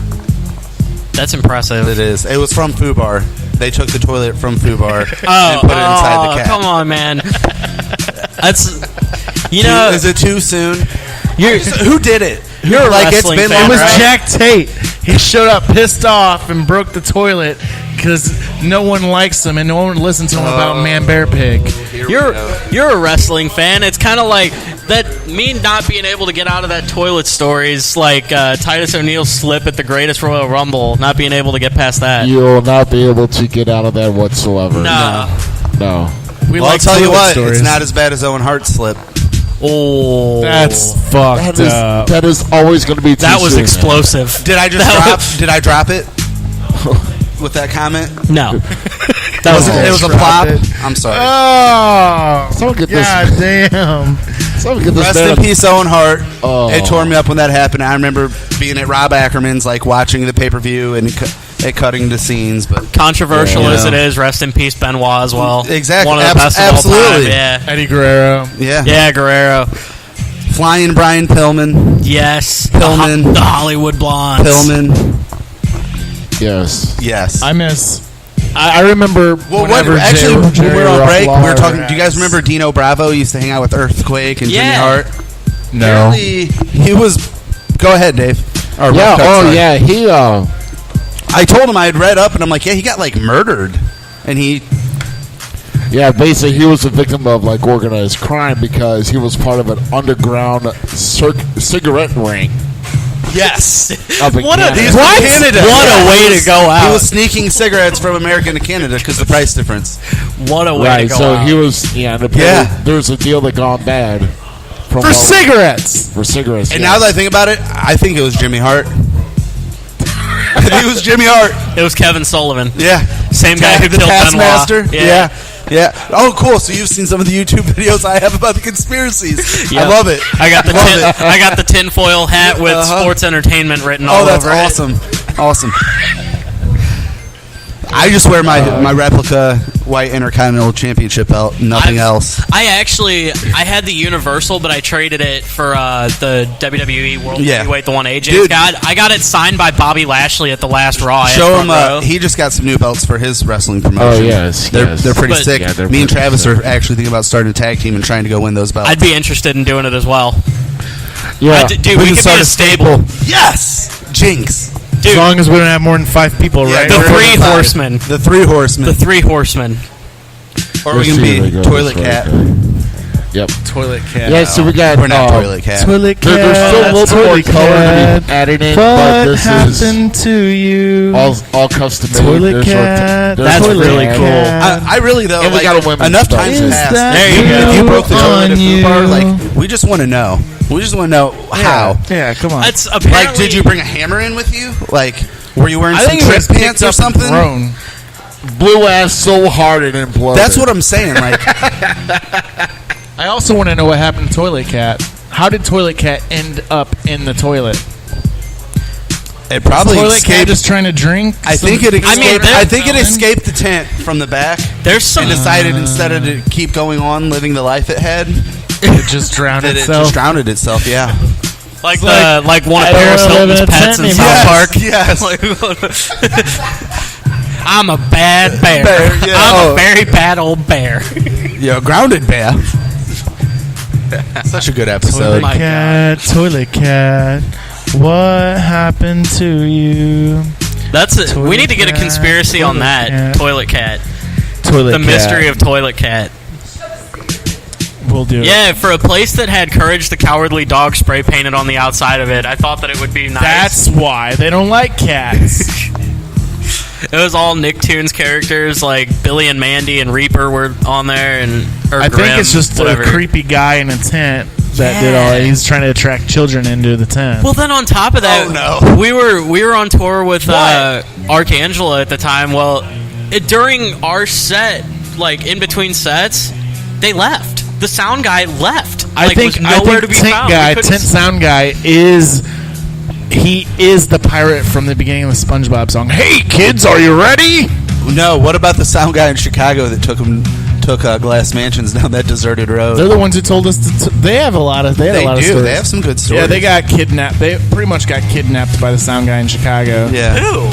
that's impressive. It is. It was from Fubar. They took the toilet from Fubar and put it inside the cat. Come on, man. That's Is it too soon? Who did it? You're like it's been. It was Jack Tate. He showed up pissed off and broke the toilet because no one likes him and no one listens to him about Man Bear Pig. You're a wrestling fan. It's kind of like that. Me not being able to get out of that toilet story is like Titus O'Neil's slip at the Greatest Royal Rumble. Not being able to get past that. You will not be able to get out of that whatsoever. No. I'll tell you what. It's not as bad as Owen Hart's slip. Oh, that's fucked up. That is always going to be. That was explosive. Did I drop it with that comment? No. It was a plop. I'm sorry. Oh, someone get God this. Damn. Someone get this. Rest in peace, Owen Hart. Oh. It tore me up when that happened. I remember being at Rob Ackerman's, like watching the pay-per-view and it cutting the scenes. But controversial as it is, rest in peace, Benoit as well. Exactly. One of the best of all time. Yeah. Eddie Guerrero. Yeah. Yeah, Guerrero. Flying Brian Pillman. Yes. Pillman. The Hollywood Blondes. Pillman. Yes. I miss. I remember. Well, when we were on break, we were talking. Do you guys remember Dino Bravo? He used to hang out with Earthquake and Jimmy Hart. No. Apparently, he was. Go ahead, Dave. Or Yeah. Rough Cut, Oh, sorry. yeah. He. I told him I had read up, and I'm like, yeah, he got like murdered, and he. Yeah, basically, he was a victim of like organized crime because he was part of an underground cigarette ring. Yes. Up in What a- Canada. He's from What? Canada. What a way to go He out. was sneaking cigarettes from America to Canada because the price difference. What a way Right, to go so out. he was. Yeah, there was a deal that gone bad from For cigarettes. For cigarettes, And yeah. now that I think about it, I think it was Jimmy Hart. I think it was Jimmy Hart. It was Kevin Sullivan. Yeah. Same guy who the killed Taskmaster. Benoit. Yeah. Yeah. Oh, cool. So you've seen some of the YouTube videos I have about the conspiracies. Yep. I love it. I got the Love it. I got the tinfoil hat with sports entertainment written all Oh, that's over it. awesome. Awesome. I just wear my replica white Intercontinental Championship belt. Nothing else. I had the Universal, but I traded it for the WWE World Heavyweight, the one AJ's Dude. got. I got it signed by Bobby Lashley at the last Raw. Show him. He just got some new belts for his wrestling promotion. Oh, yes, they're yes. pretty But- sick. Yeah, they're Me and pretty Travis sick. are actually thinking about starting a tag team and trying to go win those belts. I'd be interested in doing it as well. Yeah. Dude, we could be a stable. Yes, Jinx. As long as we don't have more than 5 people, Yeah, right? The we're Three gonna fight. Horsemen. The Three Horsemen. The Three Horsemen. Or we can be Toilet Cat. Yep. Toilet Cat. Yeah, so we got. We're not Toilet Cat. Toilet cat. There's still a little bit more color to be added in, but What this happened to you? is all custom made. Toilet There's cat. there's That's toilet really cat. cool. I really though. And we like, got a women's enough belt. times Is passed. that There you go. If you broke the toilet at on Food Bar, you? like we just want to know. We just want to know how. Yeah, come on. That's apparently. Like, did you bring a hammer in with you? Like, were you wearing I some think it trip was pants or something? Thrown. Blew ass so hard it imploded. That's what I'm saying. Like, I also want to know what happened to Toilet Cat. How did Toilet Cat end up in the toilet? it probably Toilet Cat escaped. just trying to drink? I think it escaped. there- I think it escaped the tent from the back There's some. and decided instead of to keep going on living the life it had, It just drowned that it itself. just drowned itself. Yeah. Like like, one of I don't Paris wanna live Hilton's in a pets tent in anymore. South Park. Like, I'm a bad bear. Bear, yeah. I'm Oh. a very bad old bear. Yo, grounded bear. Such a good episode. Toilet my Cat, Toilet Cat, what happened to you? That's it. We Toilet need to get a cat, conspiracy on toilet that. cat. Toilet Cat. Toilet The Cat. mystery of Toilet Cat. We'll do it. Yeah, for a place that had Courage the Cowardly Dog spray painted on the outside of it, I thought that it would be nice. That's why they don't like cats. It was all Nicktoons characters, like Billy and Mandy and Reaper were on there, and I think it's just whatever. a creepy guy in a tent that did all that. He's trying to attract children into the tent. Well, then on top of that, we were on tour with Archangela at the time. Well, during our set, like in between sets, they left. The sound guy left. I Like, think was nowhere to be tent found. guy, We couldn't tent sound guy is the pirate from the beginning of the SpongeBob song. Hey kids, are you ready? No, what about the sound guy in Chicago that took Glass Mansions down that deserted road? They're the ones who told us they have a lot of They of do. stories. They have some good stories. Yeah, they got kidnapped. They pretty much got kidnapped by the sound guy in Chicago. Yeah. Who?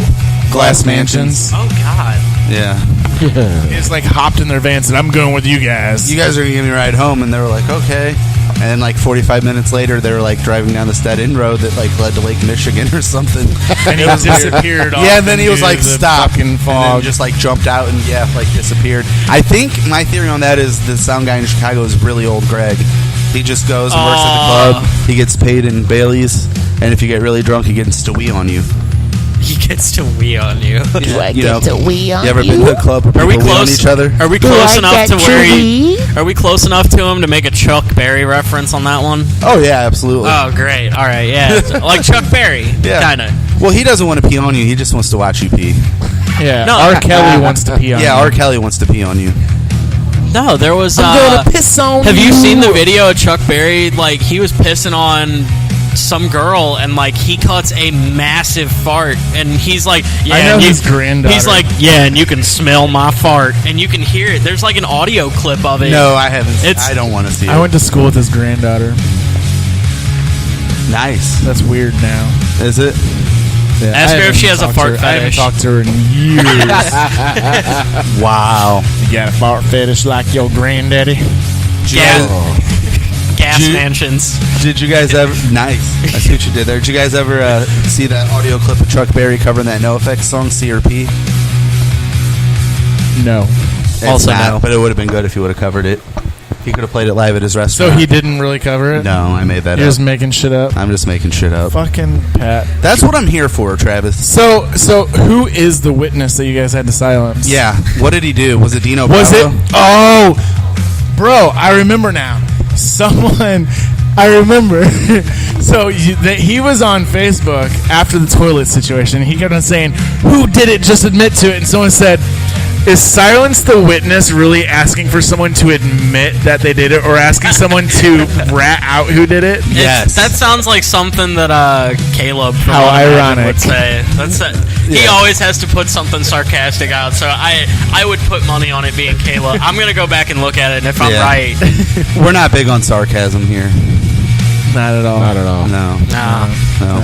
Glass Mansions. Oh God. Yeah. He just like hopped in their van and said, "I'm going with you guys." You guys are gonna give me a ride home, and they were like, okay. And then like 45 minutes later, they were like driving down the Stead End Road that like led to Lake Michigan or something. And he disappeared. Yeah, and then he was into like, the stop. fucking And fog. then just like jumped out and like disappeared. I think my theory on that is the sound guy in Chicago is really old Greg. He just goes and works at the club. He gets paid in Bailey's, and if you get really drunk, he gets to wee on you. He gets to wee on you. Do I get to wee on you? You ever been to a club where Are we people wee on close? each other? Are we close enough to where he? Are we close enough to him to make a Chuck Berry reference on that one? Oh yeah, absolutely. Oh great! All right, yeah, like Chuck Berry, Yeah. kind of. Well, he doesn't want to pee on you. He just wants to watch you pee. Yeah, No. R. Kelly wants to pee on Yeah, you. R. Kelly wants to pee on you. No, there was. I'm gonna piss on Have you you. seen the video of Chuck Berry? Like he was pissing on some girl, and like he cuts a massive fart, and he's like, "Yeah." I know and his granddaughter. He's like, "Yeah," and you can smell my fart, and you can hear it. There's like an audio clip of it. No, I haven't. It's- I don't want to see it. I went to school with his granddaughter. Nice. That's weird now. Is it? Yeah, Ask her if she has a fart I haven't fetish. talked to her in years. Wow. You got a fart fetish like your granddaddy? Gas mansions. Did you guys ever... Nice. I see what you did there. Did you guys ever see that audio clip of Chuck Berry covering that NoFX song, CRP? No. It's Also not, no. but it would have been good if he would have covered it. He could have played it live at his So restaurant. he didn't really cover it? No, I made that You're up. just making shit up? I'm just making shit up. Fucking Pat. That's what I'm here for, Travis. So who is the witness that you guys had to silence? Yeah. What did he do? Was it Dino Was Bravo? it? Oh, bro, I remember now. Someone, I remember. So he was on Facebook after the toilet situation. He kept on saying, "Who did it? Just admit to it." And someone said, "Is Silence the Witness really asking for someone to admit that they did it, or asking someone to rat out who did it?" Yes. That sounds like something that Caleb from How Overland ironic. would say. He always has to put something sarcastic out, so I would put money on it being Caleb. I'm going to go back and look at it, and if I'm right... We're not big on sarcasm here. Not at all. Not at all. No. No.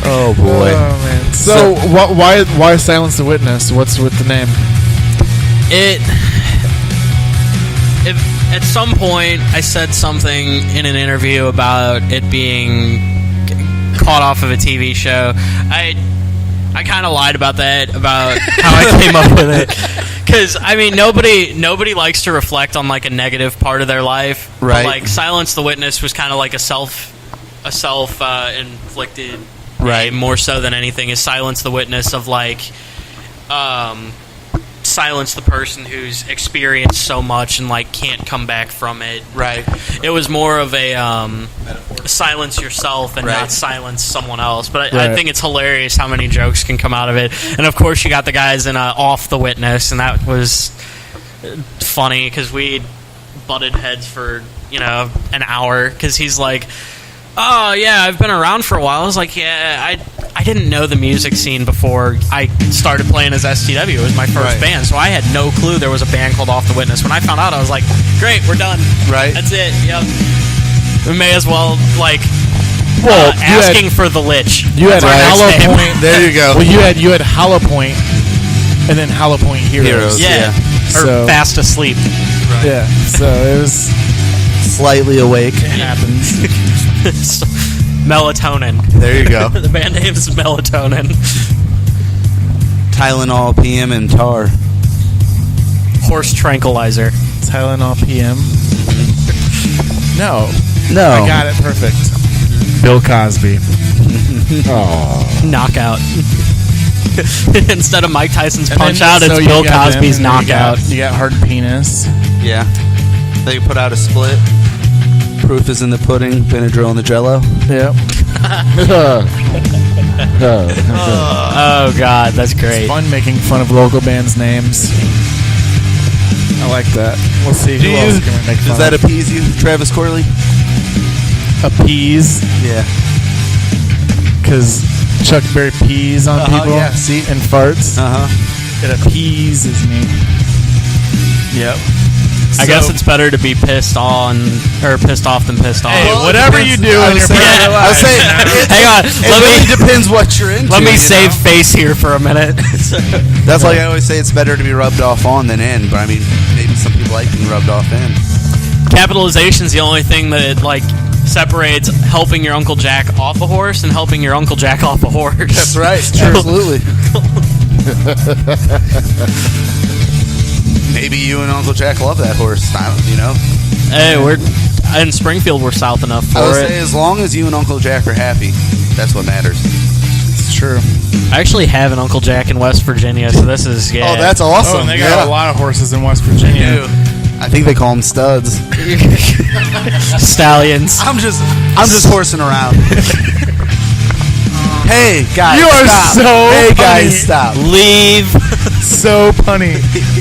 Oh, boy. Oh, man. So why Silence the Witness? What's with the name? At some point, I said something in an interview about it being caught off of a TV show. I kind of lied about that, about how I came up with it. Because, I mean, nobody likes to reflect on, like, a negative part of their life. Right. But, like, Silence the Witness was kind of like a self-inflicted Right. more so than anything, is Silence the Witness of, like, silence the person who's experienced so much and, like, can't come back from it. Right. It was more of a silence yourself and not silence someone else. But I think it's hilarious how many jokes can come out of it. And, of course, you got the guys in Off the Witness, and that was funny because we butted heads for, an hour because he's like, "Oh, yeah, I've been around for a while." I was like, "Yeah, I didn't know the music scene before I started playing as STW. It was my first band, so I had no clue there was a band called Off the Witness. When I found out, I was like, great, we're done. Right. That's it. Yep. We may as well, had asking for the Lich. You had That's our Hollow next name. Point. There you go. Well, you had Hollow Point, and then Hollow Point Heroes. Yeah. Or Fast Asleep. Right. Yeah. So it was Slightly Awake. It happens. Melatonin. There you go. The band name is Melatonin. Tylenol PM and tar. Horse tranquilizer. Tylenol PM. No. No. I got it perfect. Bill Cosby. Oh. Knockout. Instead of Mike Tyson's And Punch then- Out, so it's you Bill got them, Cosby's and then Knockout. You got Hard Penis. Yeah. They put out a split. Proof is in the pudding. Benadryl in the Jello. Yep. Oh, God, that's great. It's fun making fun of local bands' names. I like that. We'll see who else can we make fun Does that of. appease you, Travis Corley? Appease? Yeah. Because Chuck Berry pees on people Yeah, see? and farts. Uh-huh. It appeases me. Yep. I guess it's better to be pissed off than pissed off. Hey, whatever you do in your private I life. say, Hang on. it really depends what you're into. Let me you save know? face here for a minute. That's like I always say, it's better to be rubbed off on than in. But I mean, maybe some people like being rubbed off in. Capitalization's the only thing that separates helping your Uncle Jack off a horse and helping your Uncle Jack off a horse. That's right. Absolutely. Maybe you and Uncle Jack love that horse. Hey, we're in Springfield. We're south enough for I would it. say as long as you and Uncle Jack are happy, that's what matters. It's true. I actually have an Uncle Jack in West Virginia, so this is Oh, that's awesome. Oh, and they got a lot of horses in West Virginia. I think they call them studs. Stallions. I'm just horsing around. Hey guys, You are stop. so Hey funny. guys, stop. Leave. So punny.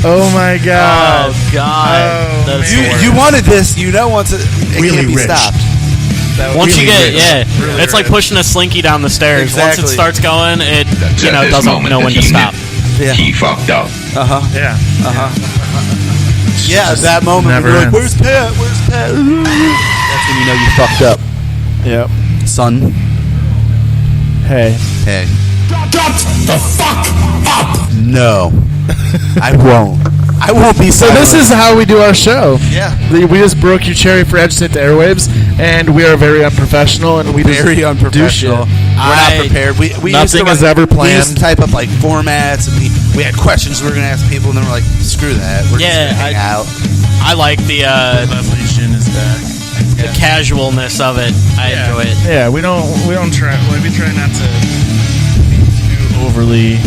Oh my god. Oh, God. Oh, That's man. horrible. You wanted this. You don't want to. It Really can't be rich. stopped. Once you Really get, rich. Really it's like rich. pushing a slinky down the stairs. Exactly. Once it starts going, it At this doesn't moment know when that to he stop. Yeah. He fucked up. Yeah. Yeah, that moment. never When you're like, ends. where's Pat? Where's Pat? That's when you know you fucked up. Yep. Son. Hey. Hey. Shut the fuck up! No. I won't. I won't be So this is how we do our show. Yeah. We just broke your cherry for Agitate the Airwaves, and we are very unprofessional, and we very just unprofessional. do shit. We're not prepared. We used Nothing to is ever We used to planned. type up like formats, and we had questions we were going to ask people, and then we're like, screw that. We're just going to hang out. I like the Revolution is back. the casualness of it. I enjoy it. Yeah, we don't try. We try not to be too overly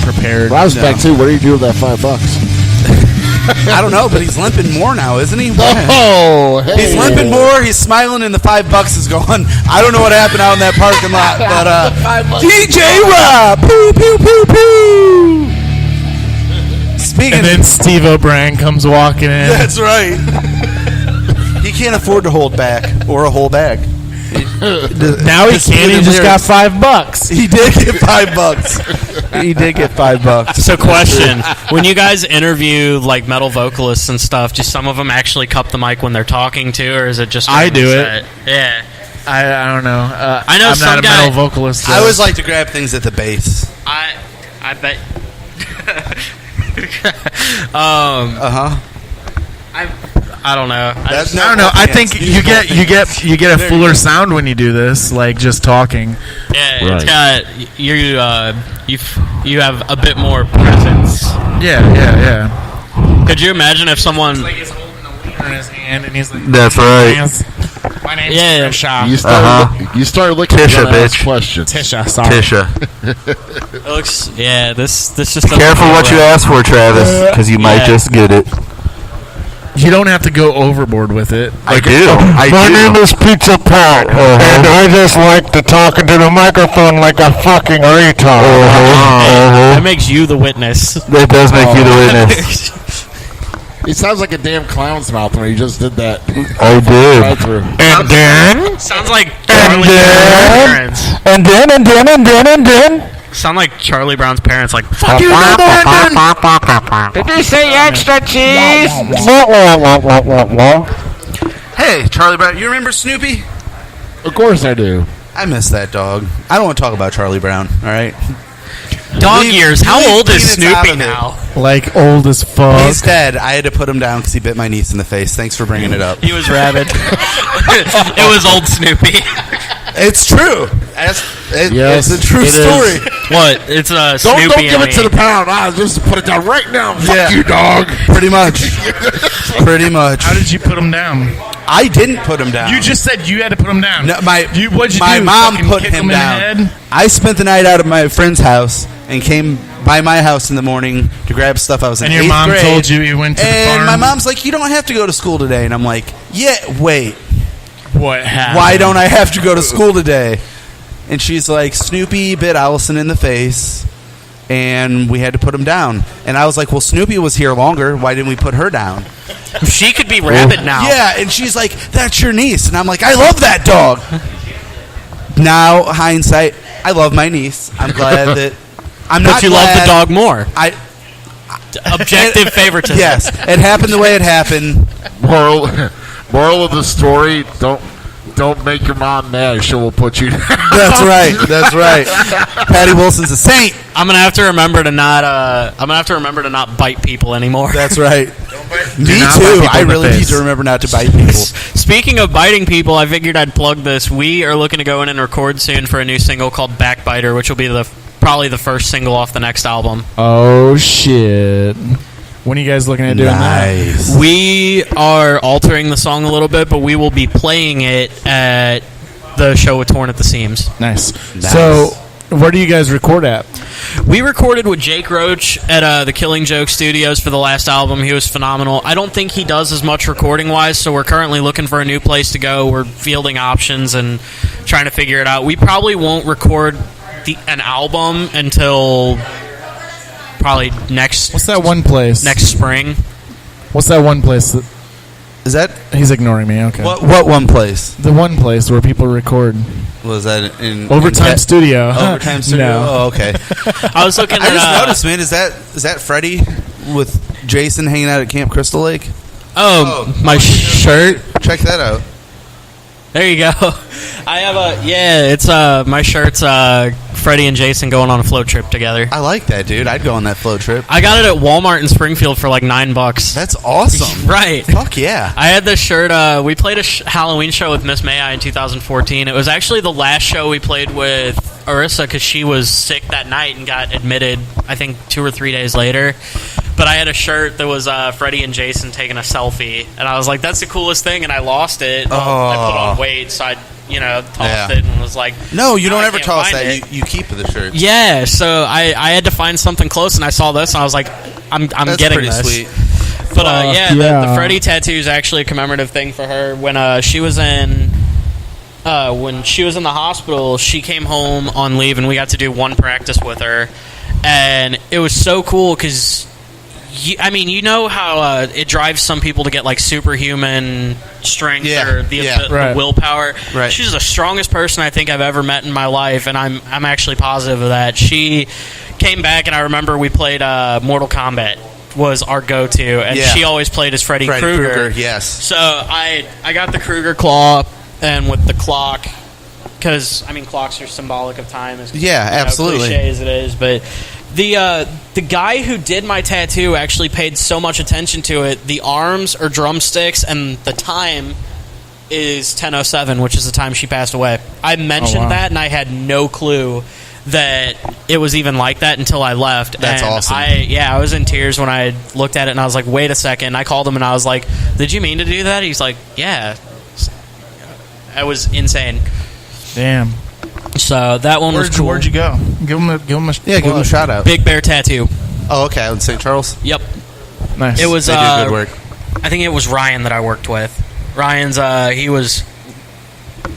prepared. Well, I was back too. What do you do with that $5? I don't know, but he's limping more now, isn't he? Oh, hey. He's limping more. He's smiling, and the $5 is gone. I don't know what happened out in that parking lot, but DJ Rob, poo poo poo poo. Speaking, And then Steve O'Brien comes walking in. that's right. He can't afford to hold back or a whole bag. Now he can. He just got $5. He did get $5. He did get $5. So, question: when you guys interview like metal vocalists and stuff, do some of them actually cup the mic when they're talking to, or is it just? I do set? Yeah. I don't know. I know I'm some not a guy- metal vocalist. I always like to grab things at the base. I bet. I don't know. I don't know. I think you get a fuller sound when you do this, like just talking. Yeah, it's got you have a bit more presence. Yeah. Could you imagine if someone? Like he's holding the wiener in his hand, and he's like, That's right. My name's Yeah. Tisha. You started looking at Tisha, that ass bitch. questions. Tisha, sorry. Tisha. It looks. Yeah, this just. doesn't Careful feel what you right. ask for, Travis, because you might just get it. You don't have to go overboard with it. I do. My name is Pizza Pat, and I just like to talk into the microphone like a fucking retard. That makes you the witness. That does make you the witness. He sounds like a damn clown's mouth when he just did that. I did. Right through. And then, Sounds like and Charlie Brown's then, parents. and then. Sound like Charlie Brown's parents. Like fuck you, Did you say extra cheese? Hey, Charlie Brown, you remember Snoopy? Of course I do. I miss that dog. I don't want to talk about Charlie Brown, all right? Dog years. How leave old is peanuts out Snoopy of it. now? Like old as fuck. He's dead. I had to put him down because he bit my niece in the face. Thanks for bringing it up. He was rabid. It was old Snoopy. It's true. Yes, it's a true it is. story. What? It's Don't Snoopy give and it to me. the pound. Just put it down right now. Fuck you, dog. Pretty much. Pretty much. How did you put him down? I didn't put him down. You just said you had to put him down. No, what'd you my do? mom Fucking put kick him in the down. head? I spent the night out at my friend's house and came by my house in the morning to grab stuff. I was in And your 8th mom grade, told you you went to the and farm? my mom's like, you don't have to go to school today. And I'm like, yeah, wait. What happened? Why don't I have to go to school today? And she's like, Snoopy bit Allison in the face, and we had to put him down. And I was like, well, Snoopy was here longer. Why didn't we put her down? She could be rabid now. Yeah, and she's like, that's your niece. And I'm like, I love that dog. Now, hindsight, I love my niece. I'm glad that... I'm But not you love the glad- dog more. Objective favoritism. Yes, it happened the way it happened. Moral of the story: don't make your mom mad. She will put you down. That's right. That's right. Patty Wilson's a saint. I'm gonna have to remember to not. I'm gonna have to remember to not bite people anymore. That's right. Me not too. bite people I in the really need face. to remember not to bite people. Speaking of biting people, I figured I'd plug this. We are looking to go in and record soon for a new single called Backbiter, which will be probably the first single off the next album. Oh shit! When are you guys looking at doing that? We are altering the song a little bit, but we will be playing it at the show with Torn at the Seams. Nice. So, where do you guys record at? We recorded with Jake Roach at the Killing Joke Studios for the last album. He was phenomenal. I don't think he does as much recording-wise, so we're currently looking for a new place to go. We're fielding options and trying to figure it out. We probably won't record an album until probably What's that one place? next spring. What's that one place? Is that? He's ignoring me. Okay. What one place? The one place where people record. Was that in Overtime Studio? Overtime Studio. No. Oh, okay. I was looking I at. just noticed, man. Is that Freddie with Jason hanging out at Camp Crystal Lake? My shirt. Check that out. There you go. I have it's my shirt's Freddie and Jason going on a float trip together. I like that, dude. I'd go on that float trip. I got it at Walmart in Springfield for like $9. That's awesome. Right. Fuck yeah. I had this shirt. We played a Halloween show with Miss May in 2014. It was actually the last show we played with Arissa because she was sick that night and got admitted, I think, 2 or 3 days later. But I had a shirt that was Freddie and Jason taking a selfie, and I was like, "That's the coolest thing," and I lost it. I put on weight, so I, tossed it and was like, "No, you don't ever toss that. You keep the shirt." Yeah, so I had to find something close, and I saw this, and I was like, "I'm That's getting pretty this." Sweet. But the Freddie tattoo is actually a commemorative thing for her. When she was in the hospital, she came home on leave, and we got to do one practice with her, and it was so cool because. You know how it drives some people to get like superhuman strength or the willpower. Right. She's the strongest person I think I've ever met in my life, and I'm actually positive of that. She came back, and I remember we played Mortal Kombat was our go-to, and she always played as Freddy Krueger. Yes. So I got the Krueger claw, and with the clock, because clocks are symbolic of time. As absolutely. Cliche as it is, but. The guy who did my tattoo actually paid so much attention to it. The arms are drumsticks, and the time is 10:07, which is the time she passed away. I mentioned that, and I had no clue that it was even like that until I left. That's awesome. I was in tears when I looked at it, and I was like, wait a second. I called him, and I was like, did you mean to do that? He's like, yeah. That was insane. Damn. So that one was cool. Where'd you go? Give him a shout out. Big Bear Tattoo. Oh, okay, in St. Charles. Yep. Nice. It was they do good work. I think it was Ryan that I worked with. Ryan's he was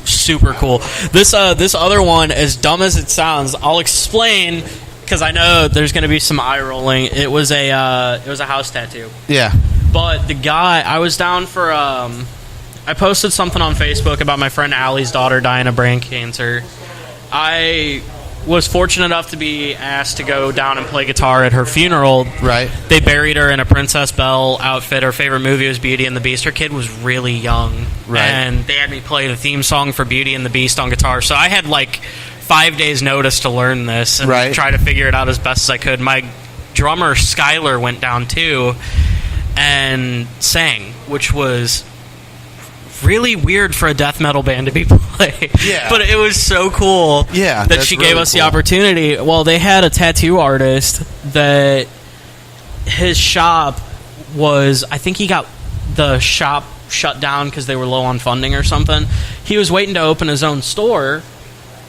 super cool. This other one, as dumb as it sounds, I'll explain because I know there's going to be some eye rolling. It was a house tattoo. Yeah. But the guy, I was down for I posted something on Facebook about my friend Allie's daughter dying of brain cancer. I was fortunate enough to be asked to go down and play guitar at her funeral. Right. They buried her in a Princess Belle outfit. Her favorite movie was Beauty and the Beast. Her kid was really young. Right. And they had me play the theme song for Beauty and the Beast on guitar. So I had like 5 days notice to learn this and try to figure it out as best as I could. My drummer, Skylar, went down too and sang, which was really weird for a death metal band to be playing. Yeah. But it was so cool that she gave us the opportunity. Well, they had a tattoo artist that his shop was, I think he got the shop shut down because they were low on funding or something. He was waiting to open his own store,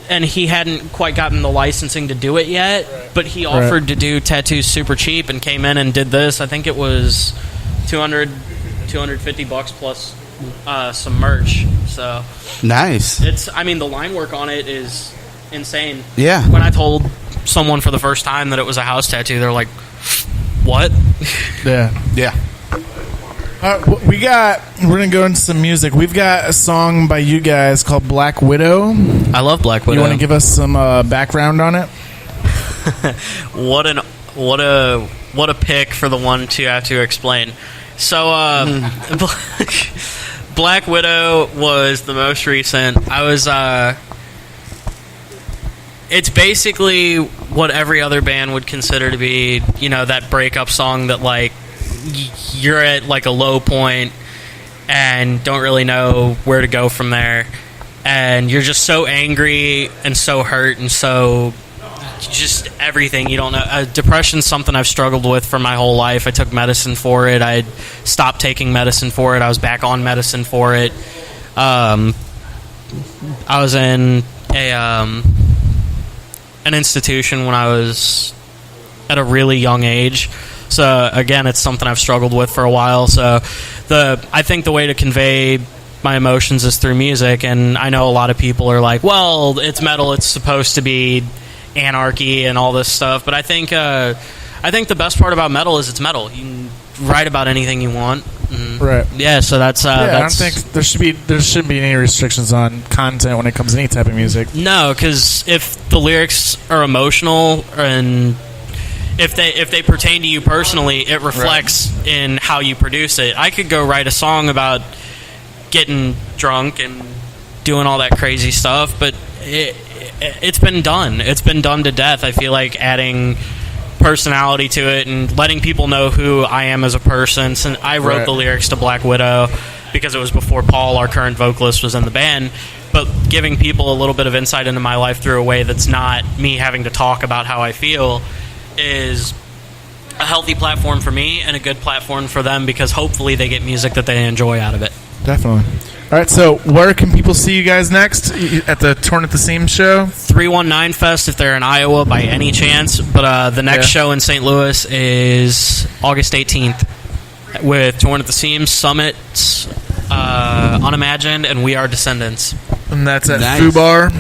and he hadn't quite gotten the licensing to do it yet, but he offered to do tattoos super cheap and came in and did this. I think it was $250 plus some merch. So nice. It's the line work on it is insane. Yeah. When I told someone for the first time that it was a house tattoo, they're like, what? Yeah. We're gonna go into some music. We've got a song by you guys called Black Widow. I love Black Widow. You want to give us some background on it? What a pick for the one to have to explain. So Black Widow was the most recent. I was it's basically what every other band would consider to be, that breakup song that like you're at like a low point and don't really know where to go from there, and you're just so angry and so hurt and so just everything. You don't know. Depression's something I've struggled with for my whole life. I took medicine for it. I stopped taking medicine for it. I was back on medicine for it. I was in an institution when I was at a really young age. So again, it's something I've struggled with for a while. So I think the way to convey my emotions is through music, and I know a lot of people are like, well, it's metal, it's supposed to be anarchy and all this stuff, but I think the best part about metal is it's metal. You can write about anything you want. Right. Yeah, so that's I don't think there shouldn't be any restrictions on content when it comes to any type of music. No, because if the lyrics are emotional and if they pertain to you personally, it reflects in how you produce it. I could go write a song about getting drunk and doing all that crazy stuff, but it's been done. It's been done to death. I feel like adding personality to it and letting people know who I am as a person. Since I wrote the lyrics to Black Widow because it was before Paul, our current vocalist, was in the band, but giving people a little bit of insight into my life through a way that's not me having to talk about how I feel is a healthy platform for me and a good platform for them, because hopefully they get music that they enjoy out of it. Definitely. All right, so where can people see you guys next? At the Torn at the Seams show? 319 Fest if they're in Iowa by any chance. But the next show in St. Louis is August 18th with Torn at the Seams, Summits, Unimagined, and We Are Descendants. And that's at Foo Bar?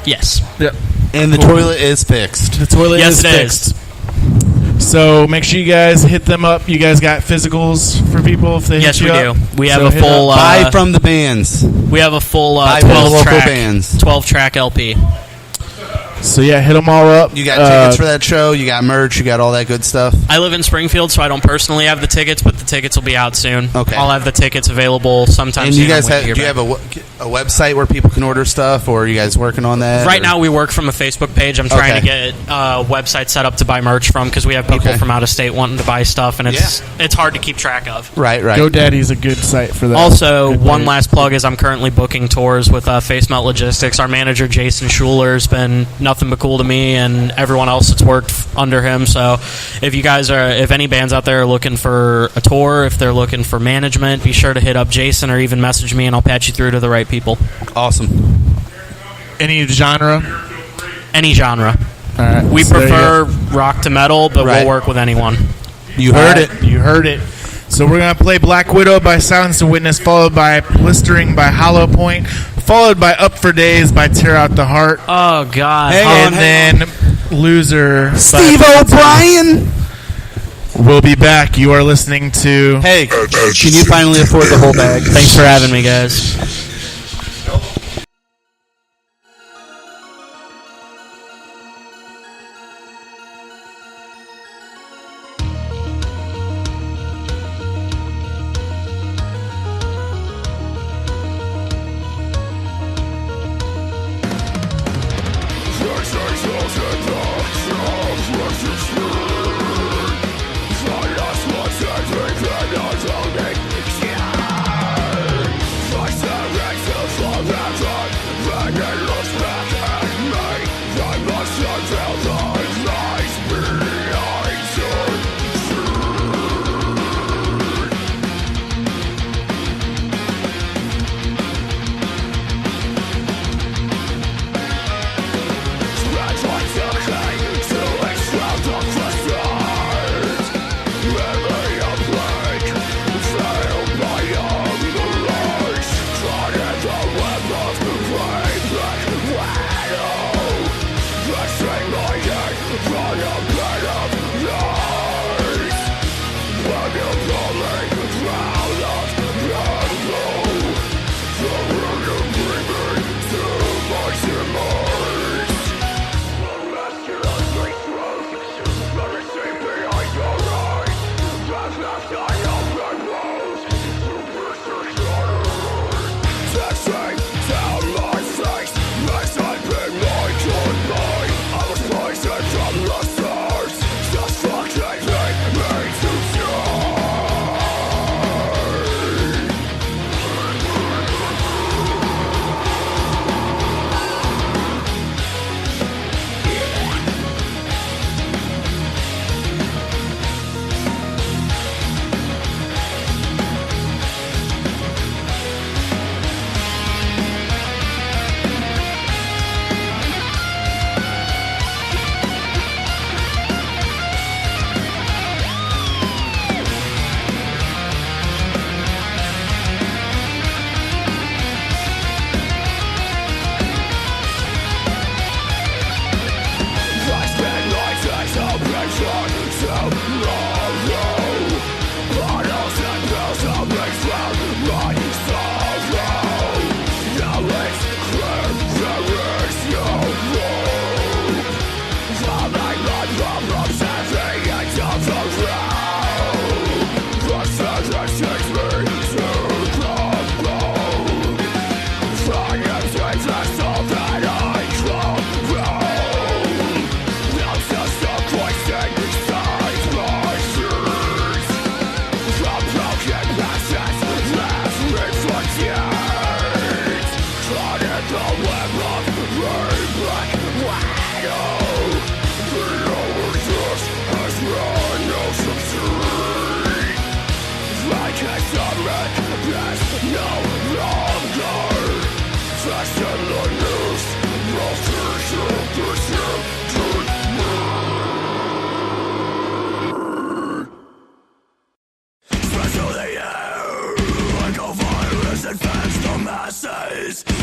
Yes. Yep. And the toilet is fixed. The toilet is fixed. So make sure you guys hit them up. You guys got physicals for people if they hit you up? Yes, we do. We have So a hit full... up. Buy from the bands. We have a full Buy from the local 12-track bands. 12-track LP. So yeah, hit them all up. You got tickets for that show. You got merch. You got all that good stuff. I live in Springfield, so I don't personally have the tickets, but the tickets will be out soon. Okay. I'll have the tickets avable sometime And soon. you guys I'm waiting to do you hear have back. a website where people can order stuff, or are you guys working on that? Right now, we work from a Facebook page. I'm trying to get a website set up to buy merch from, because we have people from out of state wanting to buy stuff, and it's hard to keep track of. Right. GoDaddy's a good site for that. Also, one last plug is I'm currently booking tours with Face Melt Logistics. Our manager, Jason Schuler, has been nothing but cool to me and everyone else that's worked under him. So if any bands out there are looking for a tour, if they're looking for management, be sure to hit up Jason or even message me and I'll patch you through to the right people. Awesome. Any genre? Any genre. All right. We So there prefer you go. rock to metal, but we'll work with anyone. You heard it. You heard it. So we're going to play Black Widow by Silence to Witness, followed by Blistering by Hollow Point, followed by Up for Days by Tear Out the Heart. Oh, God. And then Loser. Steve O'Brien. We'll be back. You are listening to... Hey, can you finally afford the whole bag? Thanks for having me, guys.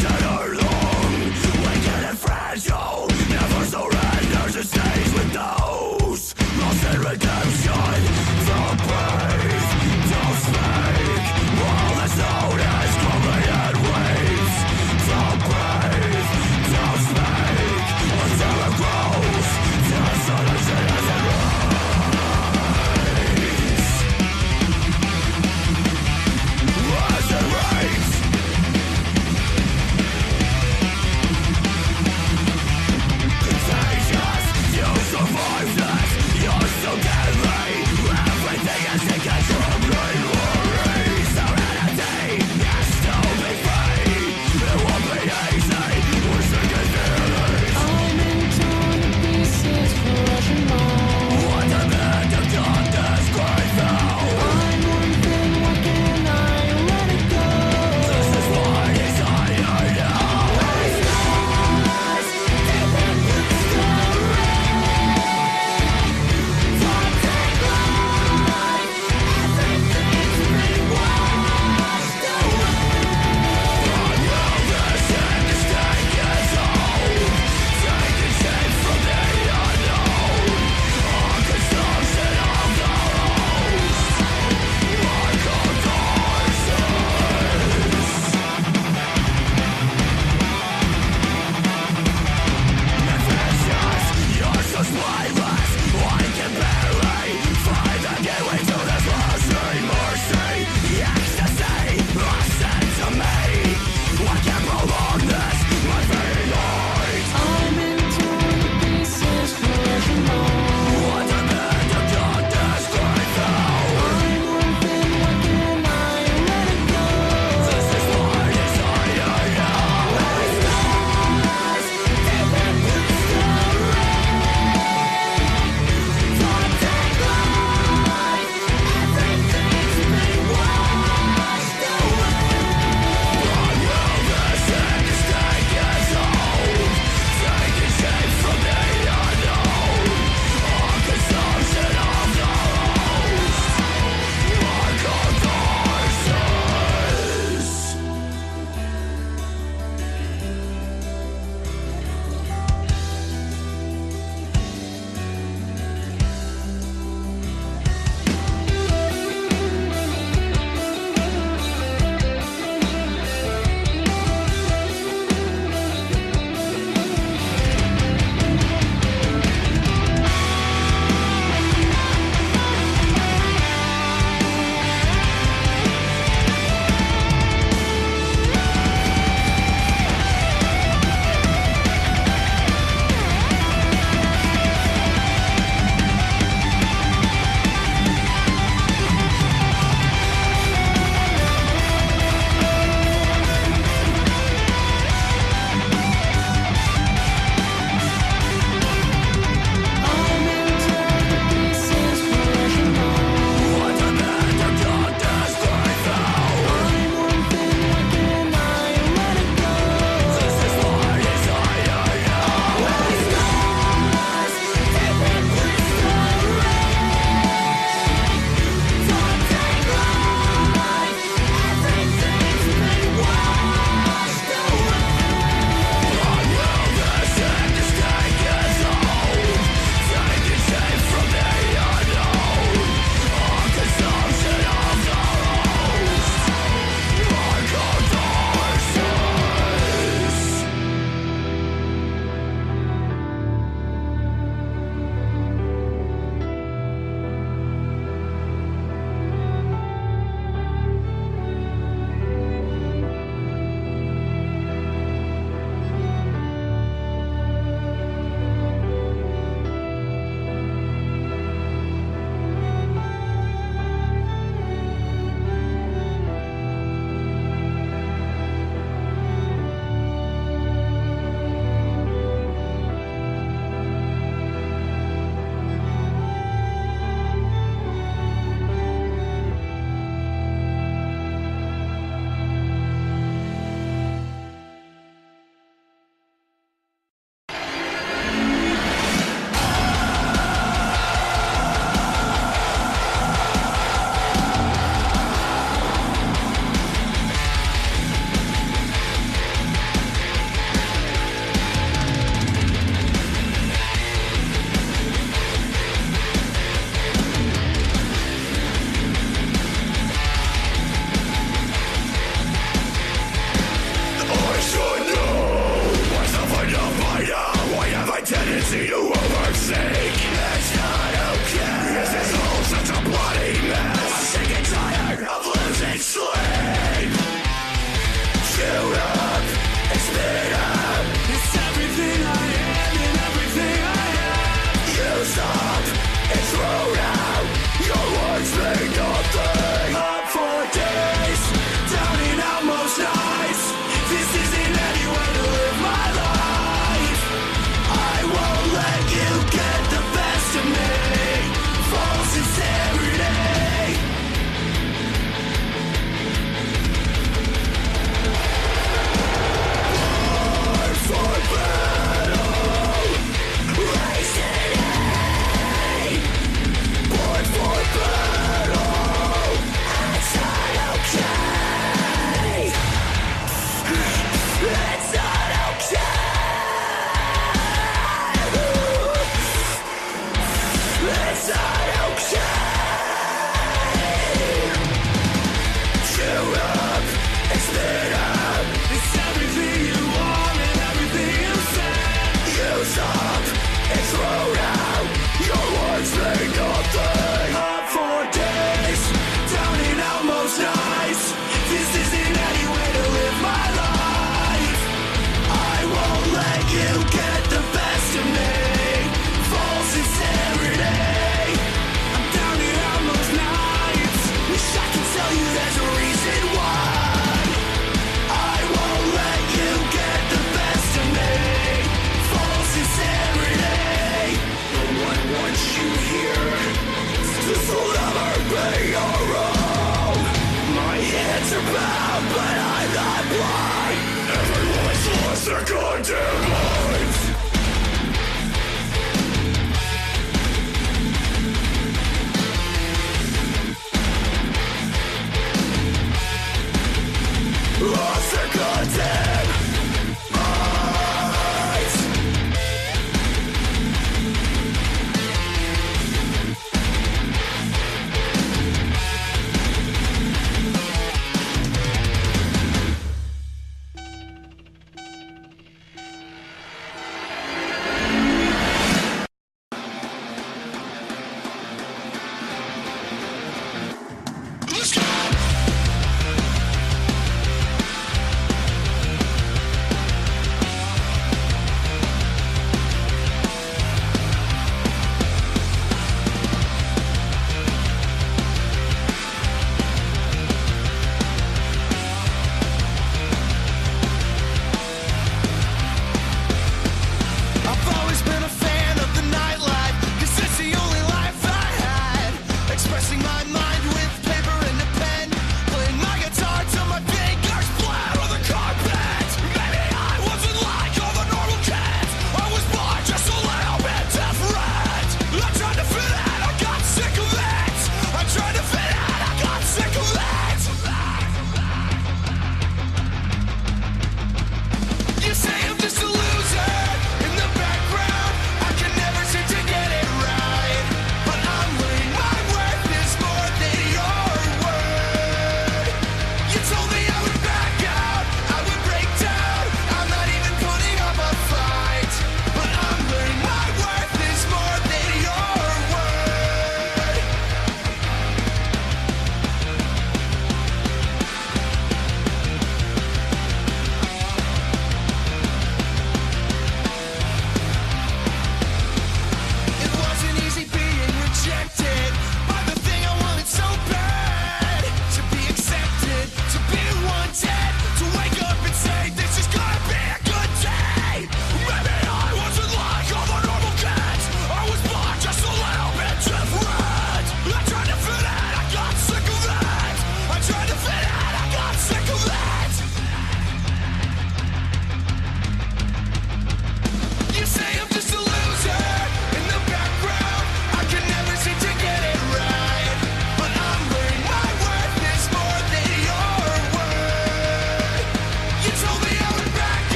Shatter long, wicked and fragile, never surrenders and stays with those lost in redemption. Don't breathe, don't speak, while the zone is crumbling in waves. Don't breathe, don't speak, until it grows.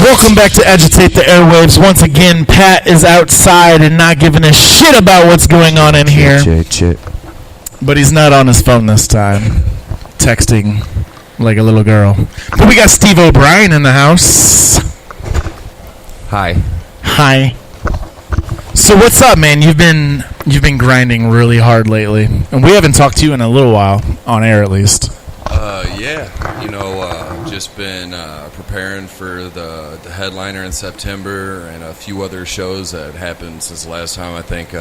Welcome back to Agitate the Airwaves. Once again, Pat is outside and not giving a shit about what's going on in here. Shit. But he's not on his phone this time, texting like a little girl. But we got Steve O'Brien in the house. Hi. So what's up, man? You've been You've been grinding really hard lately, and we haven't talked to you in a little while, on air at least. Just been preparing for the headliner in September and a few other shows that happened since the last time. I think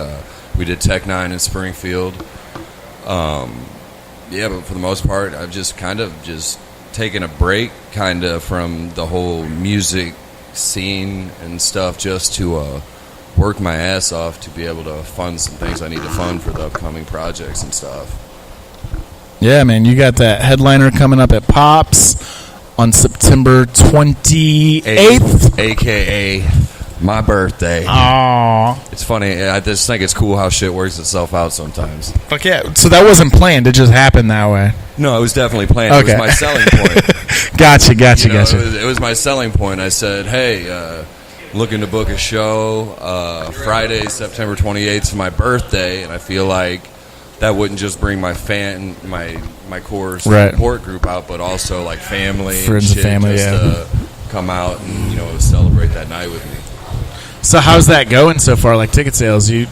we did Tech 9 in Springfield. But for the most part, I've just kind of just taken a break kind of from the whole music scene and stuff just to work my ass off to be able to fund some things I need to fund for the upcoming projects and stuff. Yeah, man, you got that headliner coming up at Pops on September 28th. A.K.A. my birthday. Aww. It's funny. I just think it's cool how shit works itself out sometimes. Fuck yeah. So that wasn't planned. It just happened that way. No, it was definitely planned. Okay. It was my selling point. Gotcha. It was my selling point. I said, hey, looking to book a show Friday, September 28th is my birthday, and I feel like that wouldn't just bring my core support group out, but also like family, friends, and shit, family, to come out and celebrate that night with me. So how's that going so far? Like ticket sales, you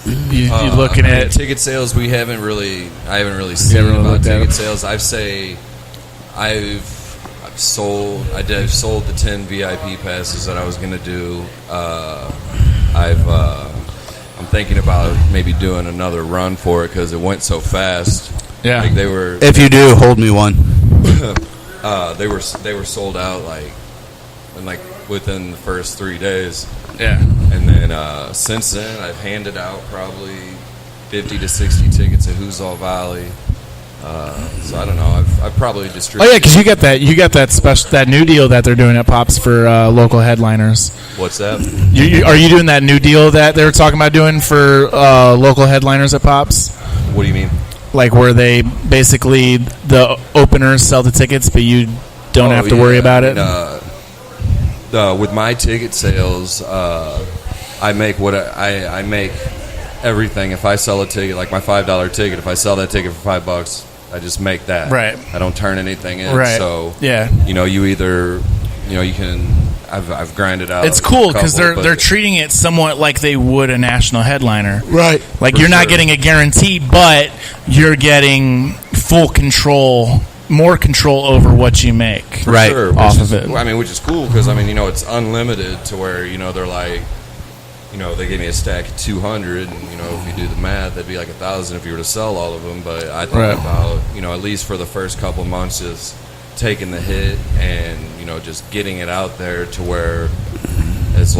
looking at ticket sales? I haven't really seen about ticket sales. I've sold the 10 VIP passes that I was gonna do. I'm thinking about maybe doing another run for it because it went so fast. Yeah. Like they were. If you do, hold me one. They were sold out within the first 3 days. Yeah. And then since then, I've handed out probably 50 to 60 tickets at Who's All Valley. So I don't know. I've probably distributed. Oh yeah, because you got that special, that new deal that they're doing at Pops for local headliners. What's that? Are you doing that new deal that they were talking about doing for local headliners at Pops? What do you mean? Like where they basically the openers sell the tickets, but you don't have to worry about it. With my ticket sales, I make I make everything. If I sell a ticket, like my $5 ticket, if I sell that ticket for $5, I just make that. Right. I don't turn anything in. Right. So yeah, you either you can. I've grinded out. It's cool because they're treating it somewhat like they would a national headliner. Right. Like you're not getting a guarantee, but you're getting full control. More control over what you make, right? Sure, off of it. Which is cool because it's unlimited to where they're like, they gave me a stack of 200, and if you do the math, that'd be like 1,000 if you were to sell all of them. But I think about at least for the first couple months, just taking the hit and just getting it out there to where, as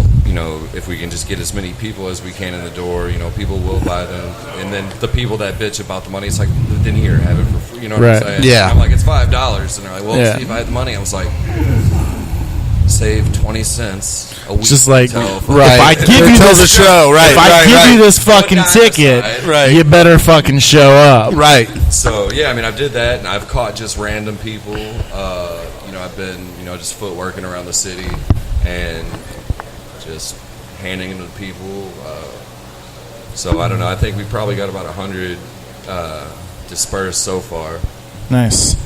if we can just get as many people as we can in the door, people will buy them. And then the people that bitch about the money, it's like, then here, have it for free. You know what I'm saying? Yeah. And I'm like, it's $5, and they're like, well, see, if I had the money, I was like, save 20 cents a week. Just like, if I give you this show, right? If I give you this fucking ticket, you better fucking show up, right? So yeah, I did that, and I've caught just random people. I've been just footworking around the city and just handing them to people. So I don't know. I think we probably got about 100 dispersed so far. Nice.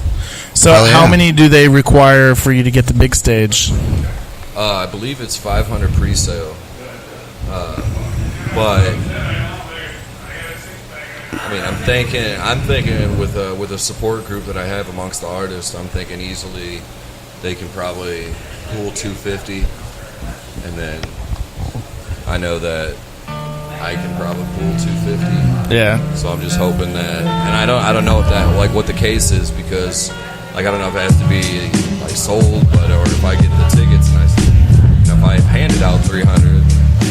So how many do they require for you to get the big stage? I believe it's 500 pre-sale. But I'm thinking with a support group that I have amongst the artists, I'm thinking easily they can probably pull 250, and then I know that I can probably pull 250. Yeah. So I'm just hoping that, and I don't know if that what the case is, because I don't know if it has to be sold, or if I get the tickets and if I handed out 300.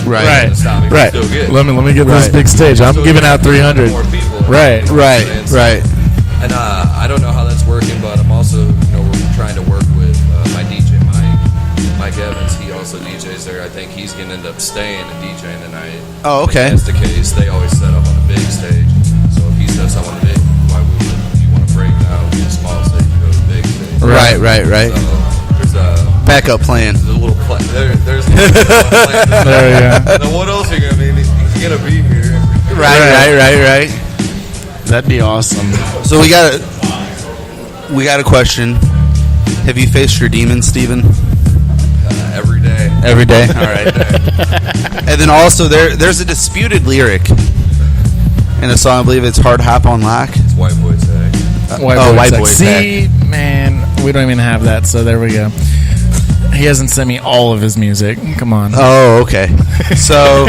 Right. Stop me from still getting. Let me get this big stage. I'm giving out 300. More people. Right. And I don't know how that's working, but I'm also we're trying to work with my DJ Mike Evans. He also DJs there. I think he's gonna end up staying and DJing tonight. Oh, okay. If that's the case, they always set up on a big stage. So if he sets up on a big, why would you want to break down a small stage and go to the big stage? Right. So there's a backup plan. There's a little plan. There's a little plan. There you go. Then what else are you gonna be? He's gonna be here. Right. That'd be awesome. So we got a question. Have you faced your demons, Steven? Every day. Every day. All right. And then also there's a disputed lyric And the song, I believe it's Hard Hop on Lock. It's White Boy Tag. White Boy See, man, we don't even have that, so there we go. He hasn't sent me all of his music. Come on. Oh, okay. So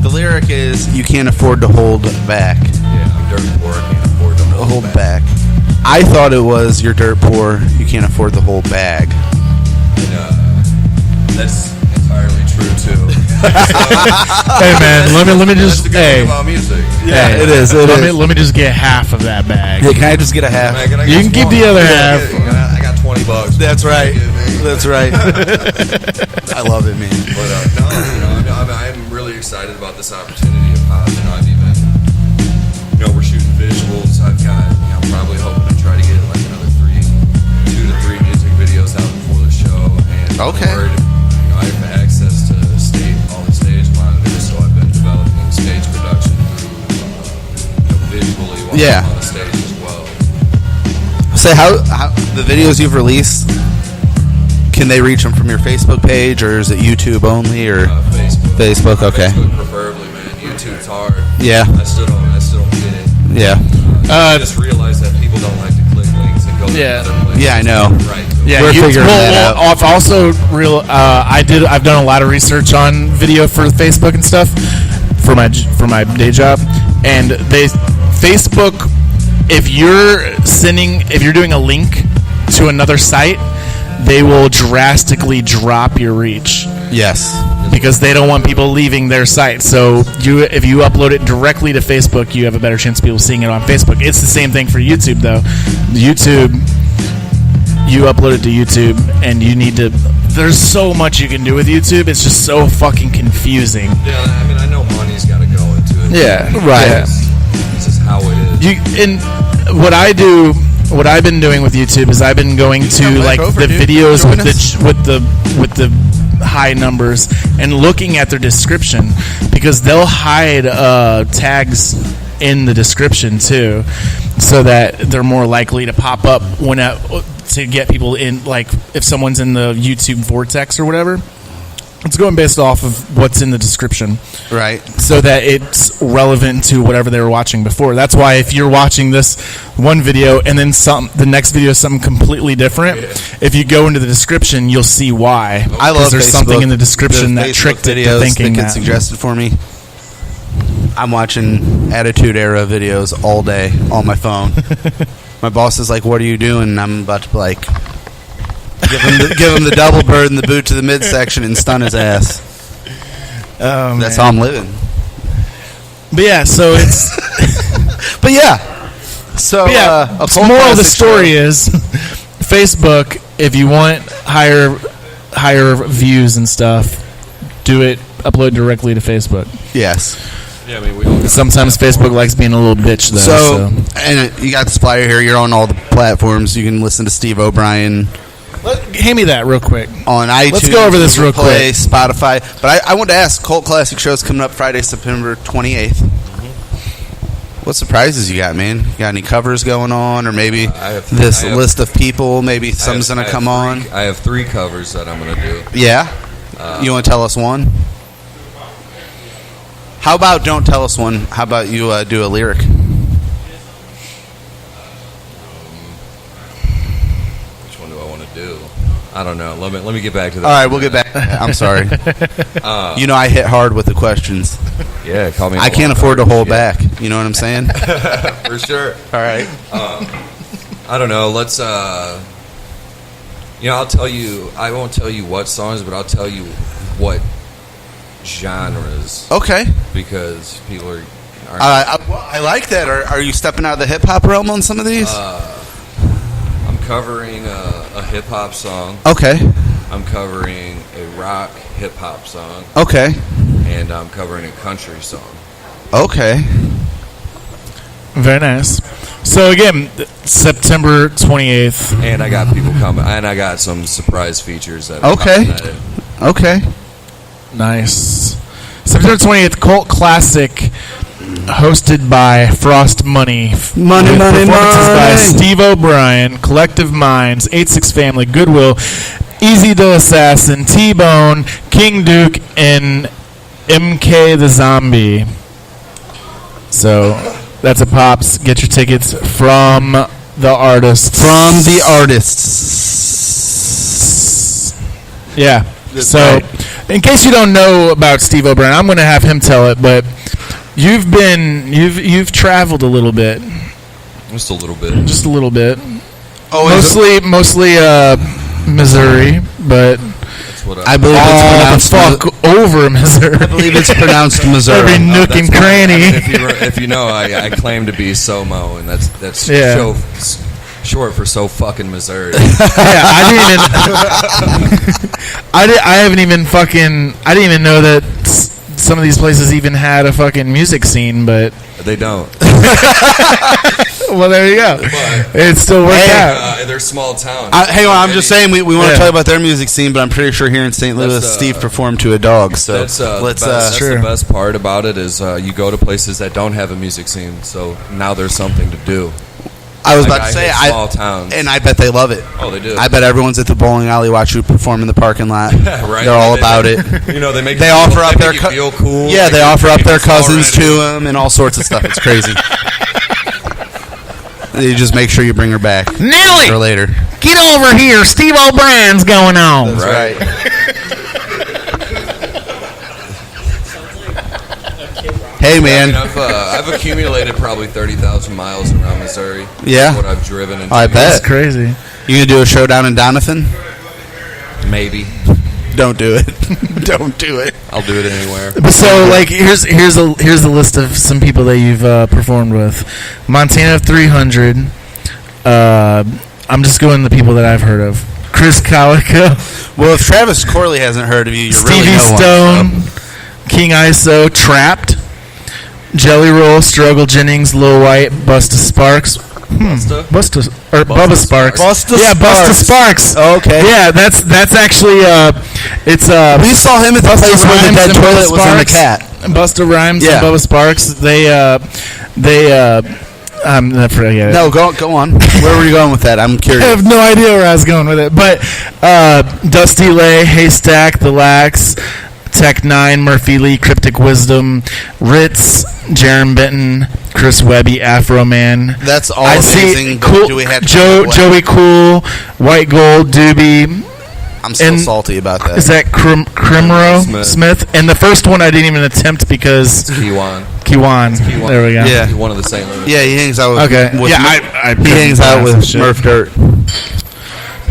the lyric is, you can't afford to hold back. Yeah, I'm dirt poor, I can't afford to hold back. I thought it was, you're dirt poor, you can't afford the whole bag. That's entirely true too. Hey man, let me just that's the good thing about music. Yeah, hey, it is. Let me just get half of that bag. Yeah, can I just get a half? You can keep the other half. I got $20. That's right. That's right. I love it, man. But no, I'm really excited about this opportunity of how I've even, we're shooting visuals. I've got, I'm probably hoping to try to get like another 2 to 3 music videos out before the show. And okay. I have access to all the stage monitors, so I've been developing stage production visually while I'm on the stage as well. So how the videos you've released, can they reach them from your Facebook page, or is it YouTube only, or Facebook? Okay. Facebook preferably, man. YouTube's hard. Yeah. I still don't get it. Yeah. I just realized that people don't like to click links and go to other places. Yeah, I know. Right. Yeah, we're figuring that out. I've also I've done a lot of research on video for Facebook and stuff for my day job, and Facebook, if you're doing a link to another site, they will drastically drop your reach. Yes. Because they don't want people leaving their site. So if you upload it directly to Facebook, you have a better chance of people seeing it on Facebook. It's the same thing for YouTube, though. YouTube, you upload it to YouTube, and there's so much you can do with YouTube. It's just so fucking confusing. Yeah, I know money's got to go into it. Yeah, right. Yeah. It's just how it is. What I've been doing with YouTube is I've been going to like the videos with the high numbers and looking at their description, because they'll hide tags in the description too, so that they're more likely to pop up to get people in. Like if someone's in the YouTube vortex or whatever, it's going based off of what's in the description, right? So that it's relevant to whatever they were watching before. That's why if you're watching this one video and then the next video is something completely different, if you go into the description, you'll see why. I love there's Facebook, something in the description that tricked it to thinking that suggested for me. I'm watching Attitude Era videos all day on my phone. My boss is like, "What are you doing?" And I'm about to give him the double bird and the boot to the midsection and stun his ass. That's how I'm living. But yeah, so it's. But yeah, so moral of the story is, Facebook. If you want higher views and stuff, upload directly to Facebook. Yes. Yeah, we all sometimes Facebook likes being a little bitch, though. So and you got the supplier here. You're on all the platforms. You can listen to Steve O'Brien. Hand me that real quick. On iTunes. Let's go over this real quick. Spotify. But I wanted to ask, Cult Classic Show's coming up Friday, September 28th. What surprises you got, man? You got any covers going on? Or maybe list of people? Maybe someone's going to come on? I have 3 covers that I'm going to do. Yeah? You want to tell us one? How about don't tell us one? How about you do a lyric? I don't know. Let me get back to that. All right, we'll get back. I'm sorry. I hit hard with the questions. Yeah, call me. I can't afford to hold back. You know what I'm saying? For sure. All right. I don't know. Let's. I'll tell you. I won't tell you what songs, but I'll tell you what genres. Okay. Because people are. I like that. Are you stepping out of the hip hop realm on some of these? I'm covering a hip hop song. Okay. I'm covering a rock hip hop song. Okay. And I'm covering a country song. Okay. Very nice. So again, September 28th. And I got people coming. And I got some surprise features that. Okay. Nice. September 28th, Cult Classic, hosted by Frost Money. Money. By Steve O'Brien, Collective Minds, 86 Family, Goodwill, Easy the Assassin, T-Bone, King Duke, and MK the Zombie. So That's a Pops. Get your tickets from the artists. From the artists. Yeah. So, in case you don't know about Steve O'Brien, I'm going to have him tell it. But you've traveled a little bit. Just a little bit. Just a little bit. Oh, mostly Missouri, but I believe it's pronounced fuck over Missouri. I believe it's pronounced Missouri. Every nook and cranny. If you know, I claim to be SoMo, and that's Yeah. short for so fucking Missouri. I didn't even know that some of these places even had a fucking music scene, but they don't. Well, there you go. It still worked out. They're small towns. Hang on, I'm just saying we want to talk about their music scene, but I'm pretty sure here in St. Louis, Steve performed to a dog. So that's the best part about it is you go to places that don't have a music scene, so now there's something to do. I was about to say, small towns, and I bet they love it. Oh, they do. I bet everyone's at the bowling alley watch you perform in the parking lot. Right? They're all about it. You know, they offer up their feel cool. Yeah, they offer up their cousins to them and all sorts of stuff. It's crazy. You just make sure you bring her back. Nelly, for later. Get over here. Steve O'Brien's going on. That's right. Hey, man. I mean, I've accumulated probably 30,000 miles around Missouri. Yeah. That's what I've driven. And I bet. That's crazy. You gonna do a show down in Doniphan? Maybe. Don't do it. Don't do it. I'll do it anywhere. So, like, here's a list of some people that you've performed with. Montana 300. I'm just going the people that I've heard of. Chris Calico. Well, if Travis Corley hasn't heard of you, you're Stevie really no Stone. one, so. King ISO. Trapped. Jelly Roll. Struggle Jennings. Lil White. Busta Sparks. Bubba Sparks. Busta Sparks. Oh, okay. Yeah, that's actually it's we saw him at the place where the dead toilet was in the cat. Busta Rhymes and Bubba Sparks. They I forget it. No, go on. Where were you going with that? I'm curious. I have no idea where I was going with it. But Dusty Lay, Haystack, The Lax, Tech 9, Murphy Lee, Cryptic Wisdom, Ritz, Jerem Benton, Chris Webby, Afro Man. That's all I amazing. See cool, do we have Joey Cool, White Gold, Doobie. I'm still salty about that. Is that Crimro Smith? And the first one I didn't even attempt because Kiwan. There we go. Yeah, he's one of the St. Louis. Yeah, he hangs out with. Okay. With he hangs out with Murph Dirt.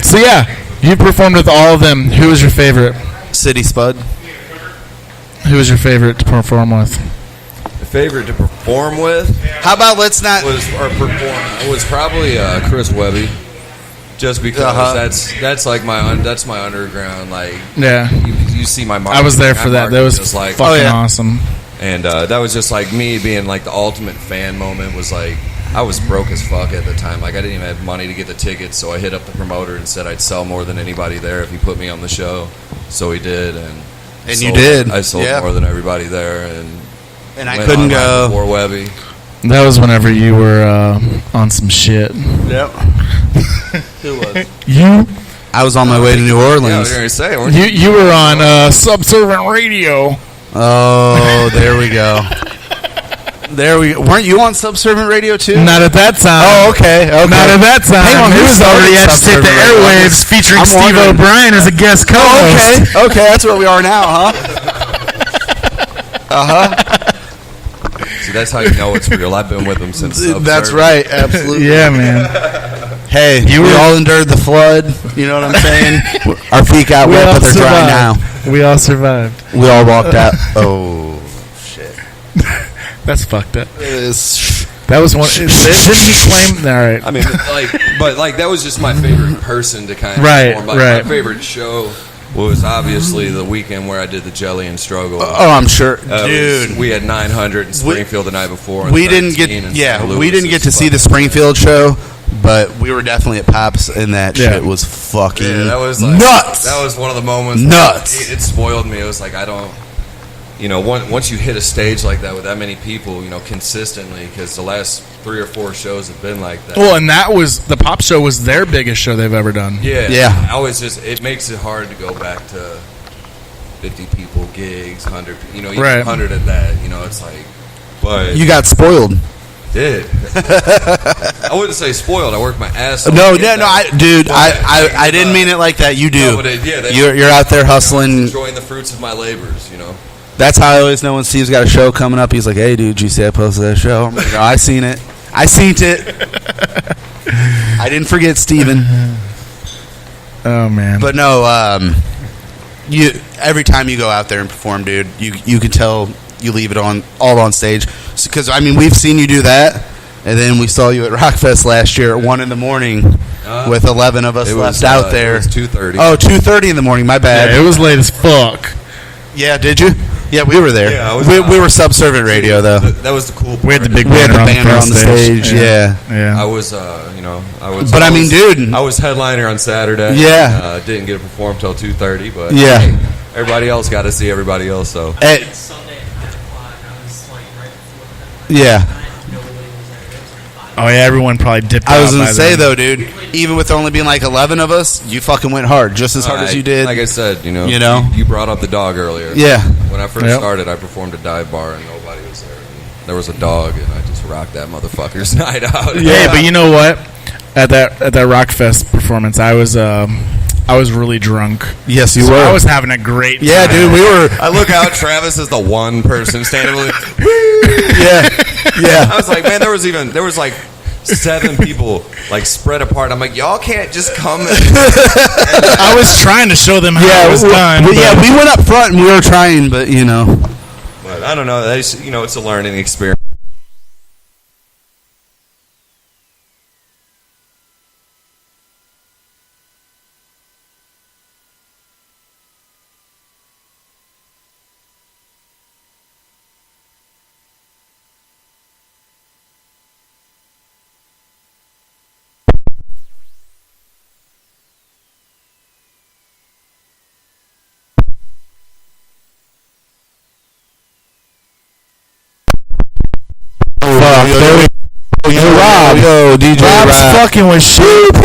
So yeah, you performed with all of them. Who was your favorite? City Spud. Who was your favorite to perform with? Favorite to perform with? How about let's not It was probably Chris Webby, just because that's like my underground. Like you see my marketing. I was there for that. That was like fucking awesome. And that was just like me being like the ultimate fan moment. Was like I was broke as fuck at the time. Like I didn't even have money to get the tickets, so I hit up the promoter and said I'd sell more than anybody there if he put me on the show. So he did, and you did. I sold more than everybody there, and I couldn't go. Before Webby. That was whenever you were on some shit. Yep. Who was? You. I was on my way to New Orleans. Yeah, I was going to say, weren't you? You were on Subservient Radio. Oh, there we go. Weren't you on Subservient Radio too? Not at that time. Oh, okay. Not at that time. Hang on, it was already Agitate the Airwaves featuring Steve O'Brien as a guest co-host. Okay, that's where we are now, huh? See, that's how you know it's real. I've been with them since. That's right, absolutely. Yeah, man. Hey, we all endured the flood. You know what I'm saying? Our feet got wet, but they're dry now. We all survived. We all walked out. Oh shit, that's fucked up. It is. That was one. Didn't he claim? All right. I mean, but that was just my favorite person to kind of perform. Right. My favorite show was obviously the weekend where I did the Jelly and Struggle. Oh, I'm sure, dude. We had 900 in Springfield the night before. We didn't get to see the Springfield show, but we were definitely at Pops, and that shit was fucking that was like, nuts. That was one of the moments. Nuts. It spoiled me. It was like I don't. Once you hit a stage like that with that many people, consistently, because the last 3 or 4 shows have been like that. Well, and that was the Pop Show was their biggest show they've ever done. Yeah. I always it makes it hard to go back to 50 people gigs, 100. Even 100 at that. It's like, but you got spoiled. did. I wouldn't say spoiled. I worked my ass off. No, I didn't mean it like that. You do. No, You're out there hustling. Enjoying the fruits of my labors, you know. That's how I always know when Steve's got a show coming up. He's like, "Hey, dude, did you see I posted that show?" I'm like, "Oh, I seen it. I didn't forget Steven." Oh man. But no, you every time you go out there and perform, dude, you can tell you leave it all on stage. Because I mean, we've seen you do that, and then we saw you at Rockfest last year at 1 a.m. with 11 of us left out there. It was 2:30. Oh, 2:30 in the morning. My bad. Yeah, it was late as fuck. Yeah, did you? Yeah, we were there. Yeah, we were Subservient Radio though. That was the cool part. We had the big We had the banner banner on the stage. Yeah. I was, But I mean, dude, I was headliner on Saturday. Yeah. Didn't get to perform till 2:30, but yeah, hey, everybody else got to see everybody else. So yeah. Oh yeah, everyone probably dipped out. I was gonna by say then. though, dude, even with only being like 11 of us, you fucking went hard, just as hard as you did. Like I said, you brought up the dog earlier. Yeah. When I first started, I performed a dive bar and nobody was there. There was a dog, and I just rocked that motherfucker's night out. Yeah, but you know what? At that Rockfest performance, I was really drunk. Yes, you So were. I was having a great time. Yeah, dude, we were. I look out. Travis is the one person standing. Yeah. I was like, man, there was like 7 people like spread apart. I'm like, y'all can't just come. I was trying to show them how it was done. We went up front and we were trying, but But I don't know. It's a learning experience. Yo, DJ Rob's Rob. fucking with shit.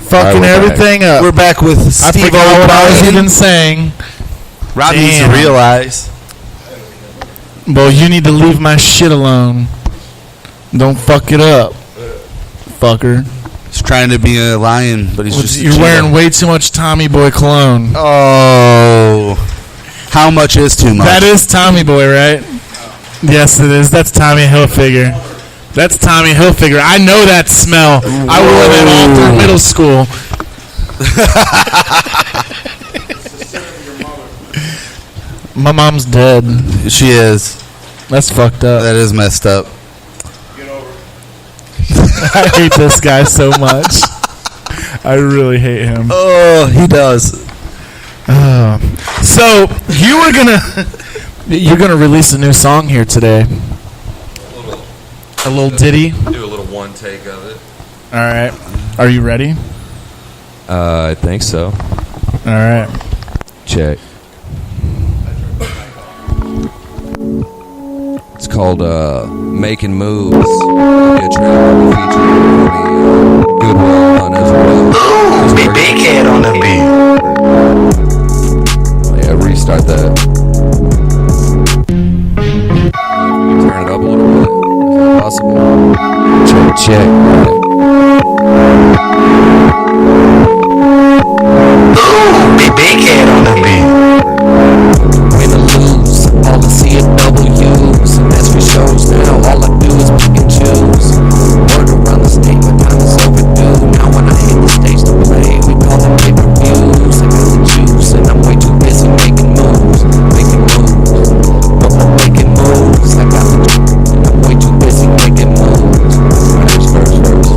Fucking everything up. We're back with I Steve forgot what I was O'Brien. even saying. Rob needs to Damn. realize. Well, you need to leave my shit alone. Don't fuck it up, fucker. He's trying to be a lion, but he's just a You're cheetah. wearing way too much Tommy Boy cologne. Oh. How much is too much? That is Tommy Boy, right? Yes, it is. That's Tommy Hilfiger. That's Tommy Hilfiger. I know that smell. I wore that all through middle school. My mom's dead. She is. That's fucked up. That is messed up. I hate this guy so much. I really hate him. Oh, he does. So you're gonna release a new song here today. A little ditty. Do a little one take of it. All right. Are you ready? I think so. All right. Check. It's called Making Moves. It'll be a track that we feature the Goodwill on as well. Ooh, big head on the beat. Oh, yeah, restart that. Turn it up a little bit. Is that possible? Check. Ooh, big head on the beat. Win or lose, all I see is W's, and that's for shows now. All I do is pick and choose. Word around the state, my time is overdue. Now when I hit the stage to play, we call them pay-per-views. I got the juice, and I'm way too busy making moves. Making moves. I got the juice, and I'm way too busy making moves. Verse.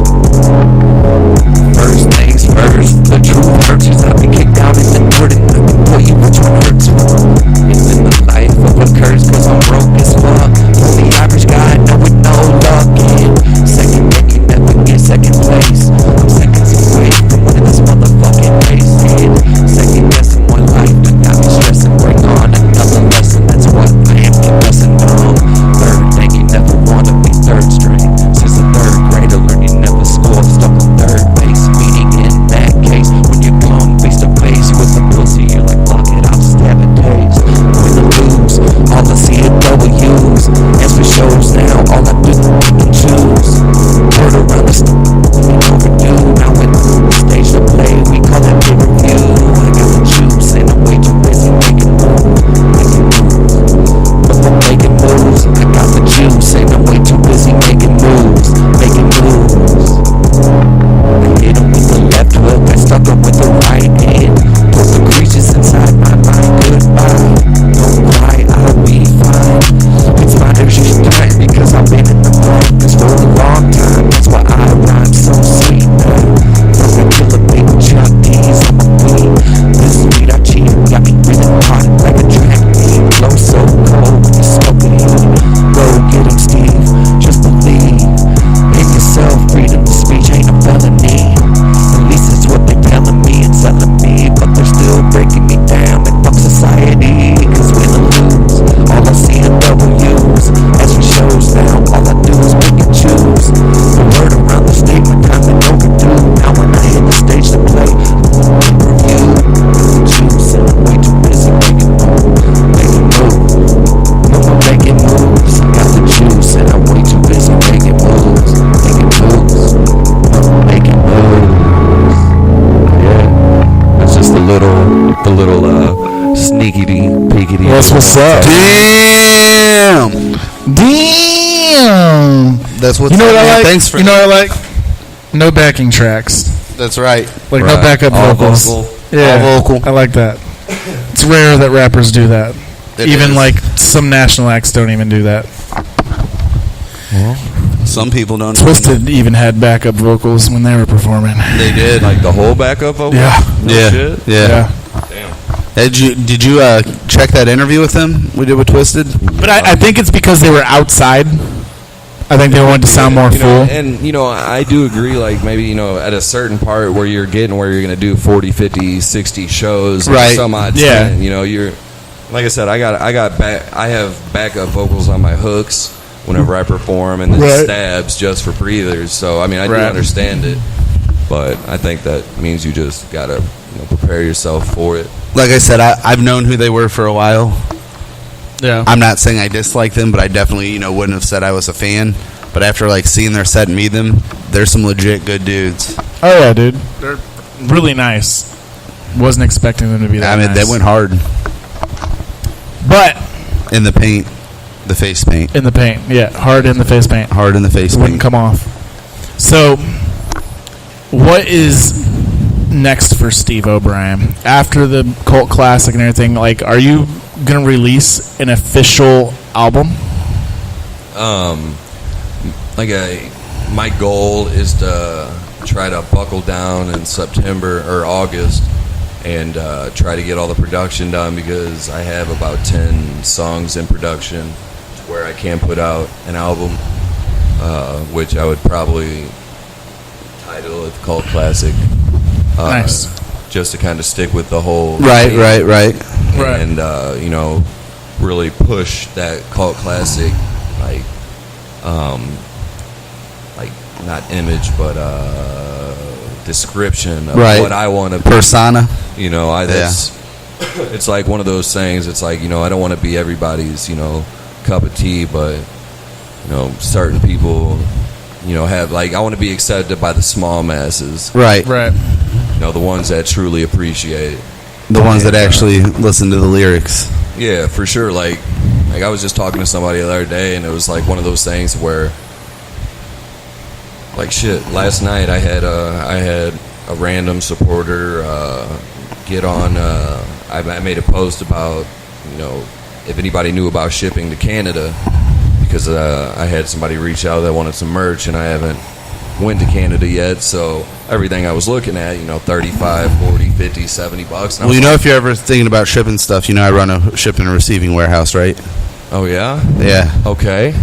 Sneaky peekity. What's up? Damn. That's what's you know up, what I man. like. Thanks for you know what I like. No backing tracks. That's right. Like no backup All vocals. vocal. Yeah, All vocal. I like that. It's rare that rappers do that. It even is. like some national acts don't even do that. Some people don't. Twisted even had backup vocals when they were performing. They did. Like the whole backup vocal? Yeah. No Yeah. shit? Yeah. Damn. Did you check that interview with him we did with Twisted? But I think it's because they were outside. I think they wanted to sound more You know, full. and, I do agree, like, maybe, at a certain part where you're getting where you're going to do 40, 50, 60 shows. and Right. Some odd Yeah. 10, you're, like I said, I have backup vocals on my hooks whenever I perform and then Right. stabs just for breathers. So, I mean, I do Right. understand it. But I think that means you just got to prepare yourself for it. Like I said, I've known who they were for a while. Yeah. I'm not saying I dislike them, but I definitely, wouldn't have said I was a fan. But after seeing their set and meet them, they're some legit good dudes. Oh yeah, dude. They're really nice. Wasn't expecting them to be that I mean, nice. they went hard But in the paint, the face paint, in the paint, yeah, hard in the face paint. hard in the face It wouldn't paint. come off. So, what is next for Steve O'Brien after the cult classic and everything? Like, are you gonna release an official album? My goal is to try to buckle down in September or August and try to get all the production done, because I have about 10 songs in production where I can put out an album, which I would probably title it Cult Classic. Nice. Just to kind of stick with the whole Right. and really push that Cult Classic, like not image but description of Right. what I want to Persona. It's like one of those things. It's like, I don't want to be everybody's cup of tea, but certain people have, like, I want to be accepted by the small masses, Right. the ones that truly appreciate The ones that actually listen to the lyrics. Yeah, for sure. Like I was just talking to somebody the other day, and it was like one of those things where, like, shit. Last night I had a random supporter get on. I made a post about if anybody knew about shipping to Canada, because I had somebody reach out that wanted some merch, and I haven't went to Canada yet. So everything I was looking at, $35, $40, $50, $70. Well, if you're ever thinking about shipping stuff, I run a shipping and receiving warehouse, right? Oh yeah, Yeah. okay.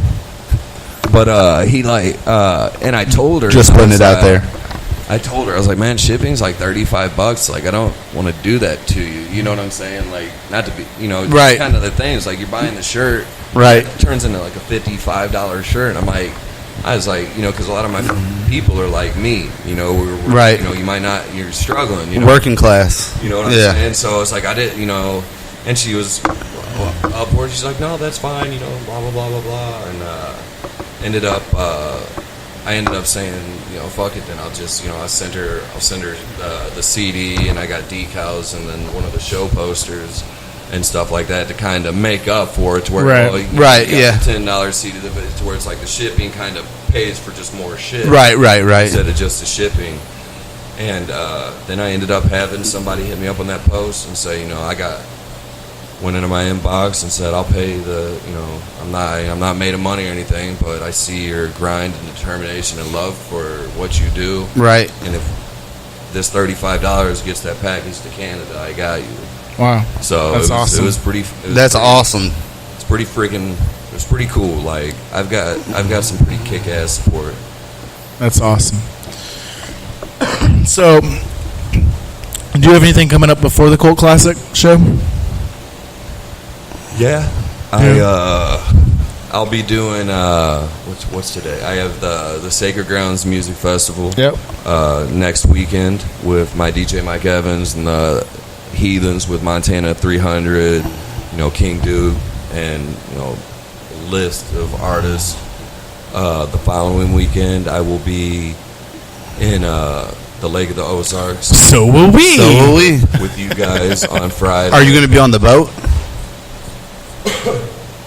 But and I told her, Just putting it out there. I told her, I was like, man, shipping's like $35. Like, I don't want to do that to you. You know what I'm saying? Like, not to be, Right. kind of the thing. It's like you're buying the shirt, Right. it turns into like a $55 shirt. And I was like, because a lot of my people are like me, we're Right. you might not, you're struggling, Working class. You know what I'm Yeah. saying? So it's like, I did, and she was upward. She's like, no, that's fine, blah, blah, blah, blah, blah. And I ended up saying, fuck it, then I'll just, I'll send her the CD, and I got decals and then one of the show posters and stuff like that to kind of make up for it, to where Right. you Right, got yeah. the $10 CD to where it's like the shipping kind of pays for just more shit, Right. instead of just the shipping. And then I ended up having somebody hit me up on that post and say, went into my inbox and said, I'll pay the, I'm not made of money or anything, but I see your grind and determination and love for what you do. Right. And if this $35 gets that package to Canada, I got you. Wow. So That's awesome. It was pretty. That's awesome. It's pretty freaking. It was pretty cool. Like, I've got some pretty kick-ass support. That's awesome. So, do you have anything coming up before the Cult Classic show? Yeah. I'll be doing what's today? I have the Sacred Grounds Music Festival. Yep. Next weekend with my DJ Mike Evans and the Heathens with Montana 300, King Duke, and a list of artists. The following weekend I will be in the Lake of the Ozarks. So will we. So will we. With you guys on Friday. Are you going to be on the boat?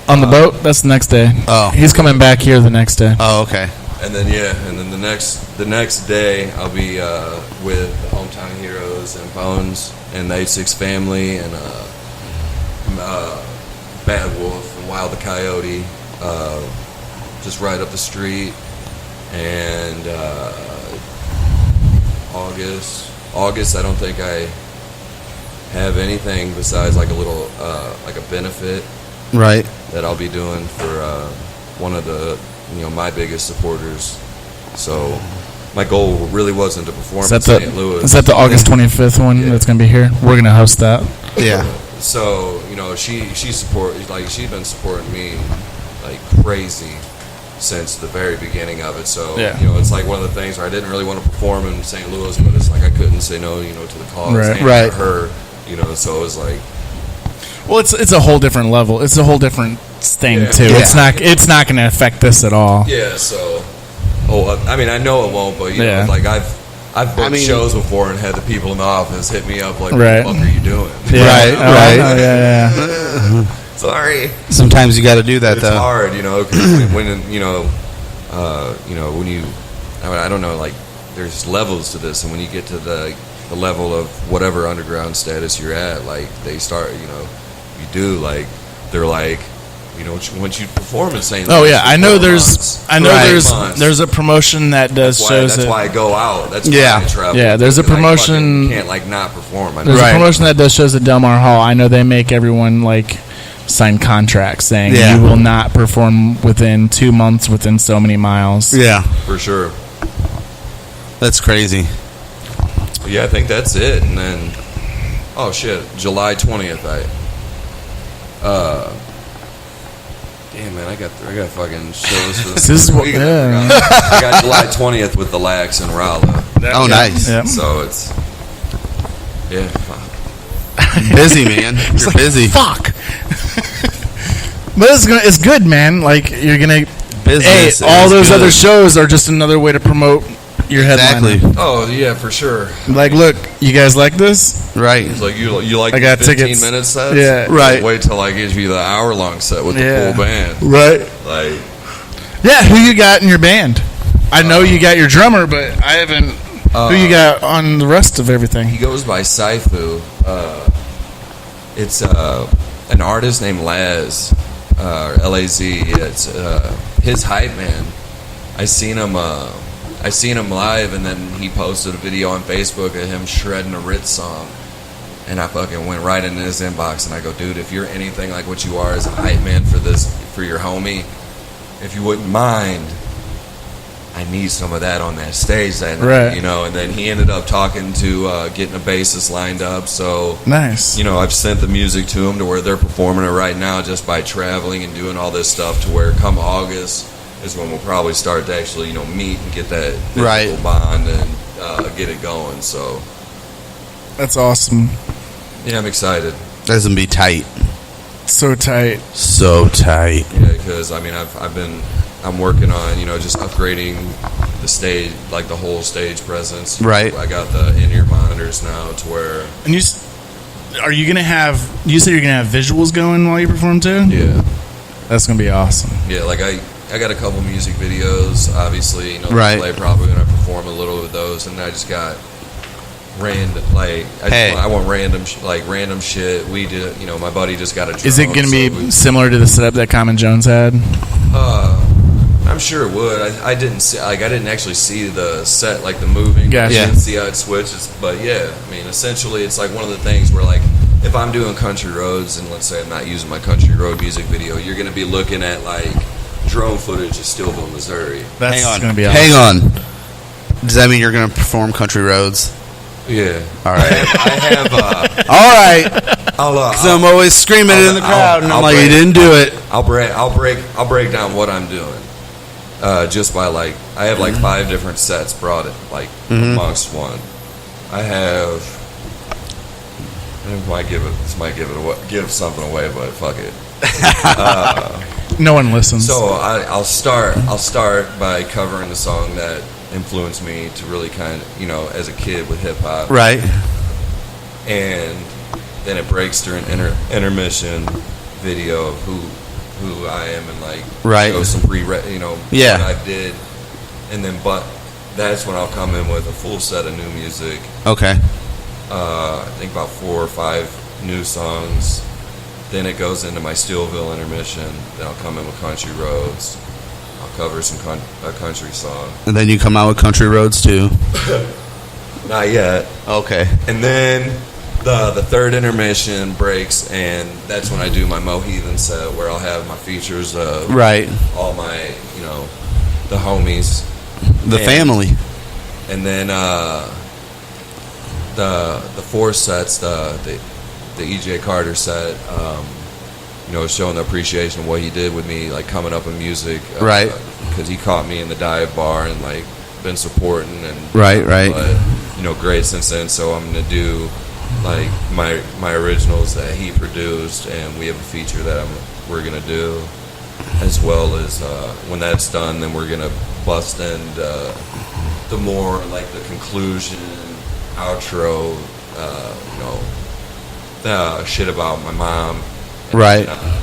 On the boat? That's the next day. Oh. He's coming back here the next day. Oh, okay. And then the next day I'll be with Hometown Heroes and Bones and the 86 family and Bad Wolf and Wild the Coyote, just right up the street. And August I don't think I have anything besides like a little like a benefit, right, that I'll be doing for one of the my biggest supporters. So my goal really wasn't to perform in St. Louis. Is that the August 25th one that's going to be here? We're going to host that. Yeah. So she's been supporting me like crazy since the very beginning of it. So it's like one of the things where I didn't really want to perform in St. Louis, but it's like I couldn't say no, to the cause and to her, So it was like, well, it's a whole different level. It's a whole different thing too. Yeah. It's not going to affect this at all. Yeah. So, I mean, I know it won't, but know, like I've booked shows before and had the people in the office hit me up like, "What the fuck are you doing?" Yeah. Right. Yeah. Sorry. Sometimes you got to do that, it's though. It's hard, cause when when you, I don't know, like there's levels to this, and when you get to the level of whatever underground status you're at, like they start, they're like, once you perform in St. Louis. Oh yeah, I know there's a promotion that does shows. That's why I go out. That's why I travel. Yeah, there's a promotion. Can't not perform. There's a promotion that does shows at Del Mar Hall. I know they make everyone sign contracts saying you will not perform within 2 months within so many miles. Yeah, for sure. That's crazy. Yeah, I think that's it. And then, July 20th. Damn, man, I got fucking shows for this. This is what. Yeah. I got July 20th with the Lax and Rala. Oh, nice. Yep. So it's busy, man. You're busy. Fuck. But it's good, man. Like you're gonna. Business. Hey, all those other shows are just another way to promote your headliner. Exactly. Oh yeah, for sure. Like, look, you guys like this? Right. It's like you like I got 15-minute sets? Yeah. Right. Wait till I give you the hour-long set with the full band. Right. Like. Yeah, who you got in your band? I know you got your drummer, but I haven't. Who you got on the rest of everything? He goes by Saifu. It's an artist named Laz, L-A-Z. It's his hype man. I seen him live, and then he posted a video on Facebook of him shredding a Ritz song, and I fucking went right into his inbox, and I go, dude, if you're anything like what you are as a hype man for your homie, if you wouldn't mind, I need some of that on that stage that night, and then he ended up talking to getting a bassist lined up, so nice. I've sent the music to him to where they're performing it right now just by traveling and doing all this stuff, to where come August is when we'll probably start to actually, meet and get that physical bond and get it going. So that's awesome. Yeah, I'm excited. That's gonna be tight. So tight. So tight. Yeah, because I'm working on just upgrading the stage, like the whole stage presence. Right. I got the in-ear monitors now to where. And you said you're gonna have visuals going while you perform too? Yeah. That's gonna be awesome. Yeah, like I got a couple music videos, obviously, right. I'm probably gonna perform a little with those, and I just got random, I want random shit. We did, my buddy just got a drone. Is it gonna be similar to the setup that Common Jones had? I'm sure it would. I didn't see, I didn't actually see the set, the moving. Gotcha. I didn't see how it switches, but yeah, I mean, essentially, it's one of the things where if I'm doing country roads, and let's say I'm not using my country road music video, you're gonna be looking at drone footage of Stillville, Missouri. That's Hang on. Gonna be awesome. Hang on. Does that mean you're going to perform country roads? Yeah. All right. I have. All right. Because I'm always screaming it in the crowd, and I'm like, you didn't do it. I'll break down what I'm doing. Just by I have 5 different sets brought it amongst one. I have. This might give something away, but fuck it. no one listens. So I'll start by covering the song that influenced me to really kind of, you know, as a kid with hip hop. Right. And then it breaks during intermission video of who I am and like show some what I did, and then that's when I'll come in with a full set of new music. Okay. I think about 4 or 5 new songs. Then it goes into my Steelville intermission. Then I'll come in with Country Roads. I'll cover a country song. And then you come out with Country Roads too. Not yet. Okay. And then the third intermission breaks, and that's when I do my Mo Heathen set, where I'll have my features of all my, you know, the homies, the family. And then the 4 sets, the E.J. Carter set, you know, showing the appreciation of what he did with me, like coming up in music, because he caught me in the dive bar and like been supporting and but, you know, great since then. So I'm gonna do like my originals that he produced, and we have a feature that we're gonna do, as well as when that's done, then we're gonna bust in the more like the conclusion, outro, you know, the shit about my mom. And right. Then,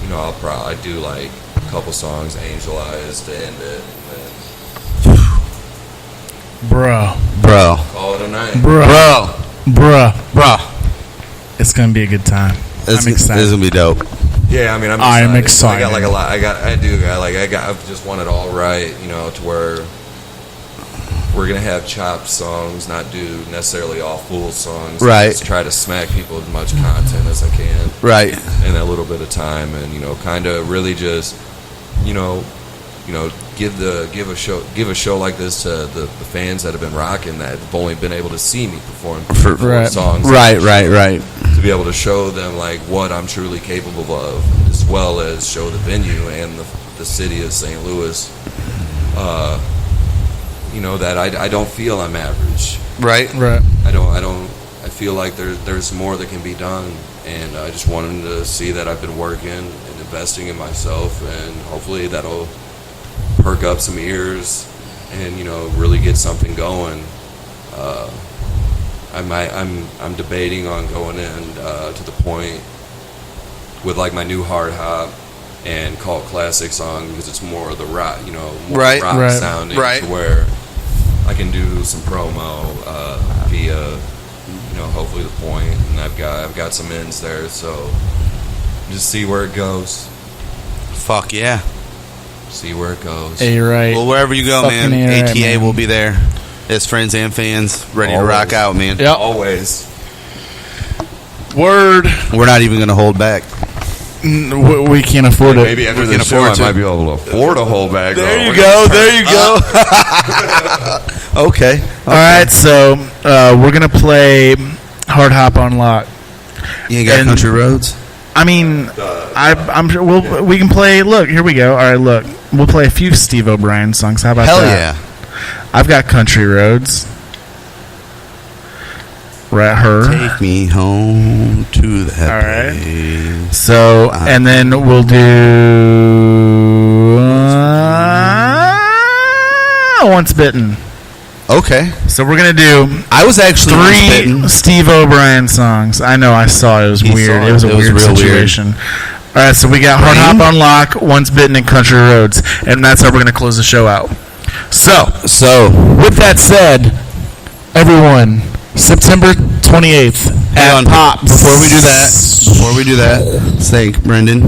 you know, I do like a couple songs, Angel Eyes, to end it. Bro. Call it a night. Bruh. It's gonna be a good time. I'm excited. It's gonna be dope. Yeah, I mean, I'm excited. I got like a lot. I just want it all right, you know, to where we're gonna have chopped songs, not do necessarily all full songs. Right. Just try to smack people as much content as I can. Right. In a little bit of time, and you know, kind of really just, you know, give a show like this to the fans that have been rocking, that have only been able to see me perform for songs. Right. To be able to show them like what I'm truly capable of, as well as show the venue and the city of St. Louis, you know, that I don't feel I'm average. Right. I feel like there's more that can be done, and I just want them to see that I've been working and investing in myself, and hopefully that'll perk up some ears and, you know, really get something going. I'm debating on going in to the point with like my new hard hop and call it classic song, because it's more of the rock, you know, more rock sounding, to where I can do some promo via, you know, hopefully the point, and I've got some ends there, so just see where it goes. Fuck yeah. See where it goes. Hey, you're right. Well, wherever you go, Fucking man, ATA man. will be there as friends and fans, ready to rock out, man. Yep. Always. Word. We're not even going to hold back. We can't afford it. Maybe after the show, I might be able to afford a whole bag. There you go. Okay. All right, so we're gonna play Hard Hop on Lock. You ain't got Country Roads? I mean, I'm sure we can play. Look, here we go. All right, look, we'll play a few Steve O'Brien songs. How about that? Hell yeah! I've got Country Roads. Right, her. Take me home to that place. So, and then we'll do Once Bitten. Okay. So we're gonna do. I was actually 3 Steve O'Brien songs. I know. I saw it. It was weird. It was a weird situation. All right. So we got Hard Hop on Lock, Once Bitten, and Country Roads, and that's how we're gonna close the show out. So with that said, everyone, September 28th at Pops. Before we do that, let's thank Brendan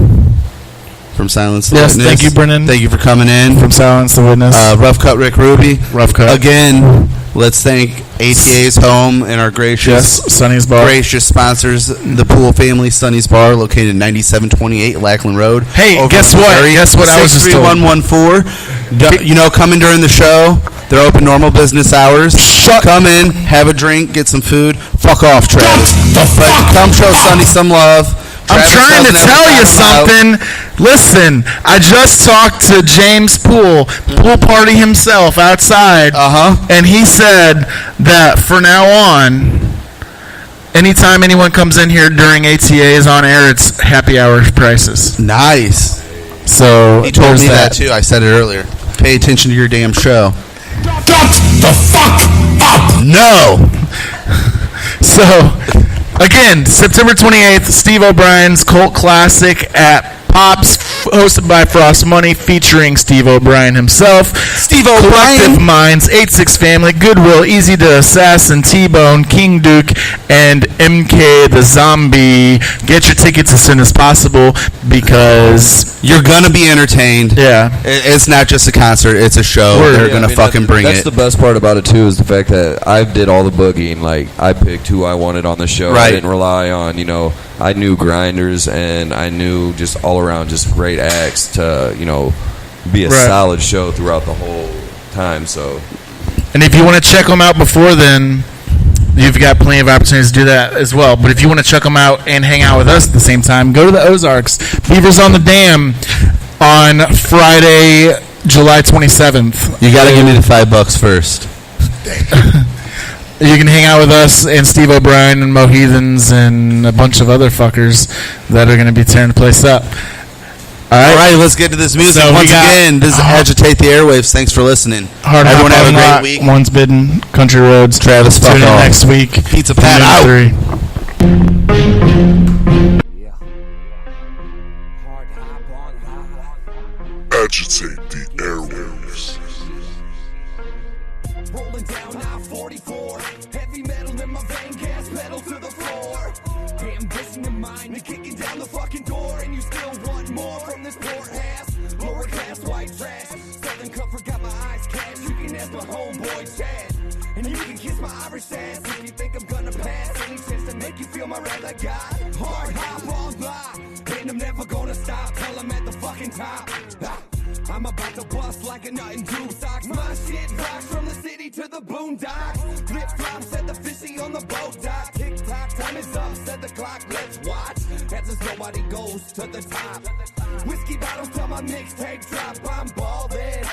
from Silence the Witness. Yes, thank you, Brendan. Thank you for coming in. From Silence the Witness. Rough Cut Rick Ruby. Rough Cut. Again, let's thank ATA's Home and our gracious Sonny's Bar. Gracious sponsors, the Pool Family Sonny's Bar, located 9728 Lackland Road. Hey, guess what? I was just told. 63114. You know, coming during the show. They're open normal business hours. Come in, have a drink, get some food. Fuck off, Travis. But come show Sonny some love. I'm trying to tell you something. Listen, I just talked to James Pool party himself outside. And he said that for now on, anytime anyone comes in here during ATA is on air, it's happy hour prices. Nice. So he told there's me that too. I said it earlier. Pay attention to your damn show. Shut the fuck up! No. So again, September 28th, Steve O'Brien's Cult Classic at Pops, hosted by Frost Money, featuring Steve O'Brien himself. Steve O'Brien. Collective Minds, 8-6 Family, Goodwill, Easy to Assassin, T-Bone, King Duke, and MK the Zombie. Get your tickets as soon as possible because you're gonna be entertained. Yeah, it's not just a concert; it's a show. They're gonna fucking bring that's it. That's the best part about it too, is the fact that I did all the boogieing. Like, I picked who I wanted on the show. Right. I didn't rely on, I knew grinders and I knew just all around just great acts to, be a solid show throughout the whole time. So, and if you want to check them out before then, you've got plenty of opportunities to do that as well. But if you want to check them out and hang out with us at the same time, go to the Ozarks, Beavers on the Dam, on Friday, July 27th. You got to give me the $5 first. You can hang out with us and Steve O'Brien and Moheathans and a bunch of other fuckers that are going to be tearing the place up. All right, let's get to this music. So Once again, this is Agitate the Airwaves. Thanks for listening. Everyone have a great week. One's Bidden, Country Roads. Travis, fuck Tune in off. next week. Pizza Pat out. 3. Agitate the airwaves. Rolling down I-44, heavy metal in my vein, gas pedal to the floor. Ambition in mind, and kicking down the fucking door, and you still want more from this poor ass. Lower class white trash, Southern Comfort got my eyes cast. You can ask my homeboy Chad, and you can kiss my Irish ass if you think I'm gonna pass. Any chance to make you feel my wrath I got? Hard hop on by, and I'm never gonna stop till I'm at the fucking top. I'm about to bust like a nut and do socks. My shit rocks from the city to the boondocks. Flip flop, set the fishy on the boat dock. Tick tock, time is up, set the clock, let's watch. As nobody goes to the top. Whiskey bottles till my mixtape drop. I'm ballin',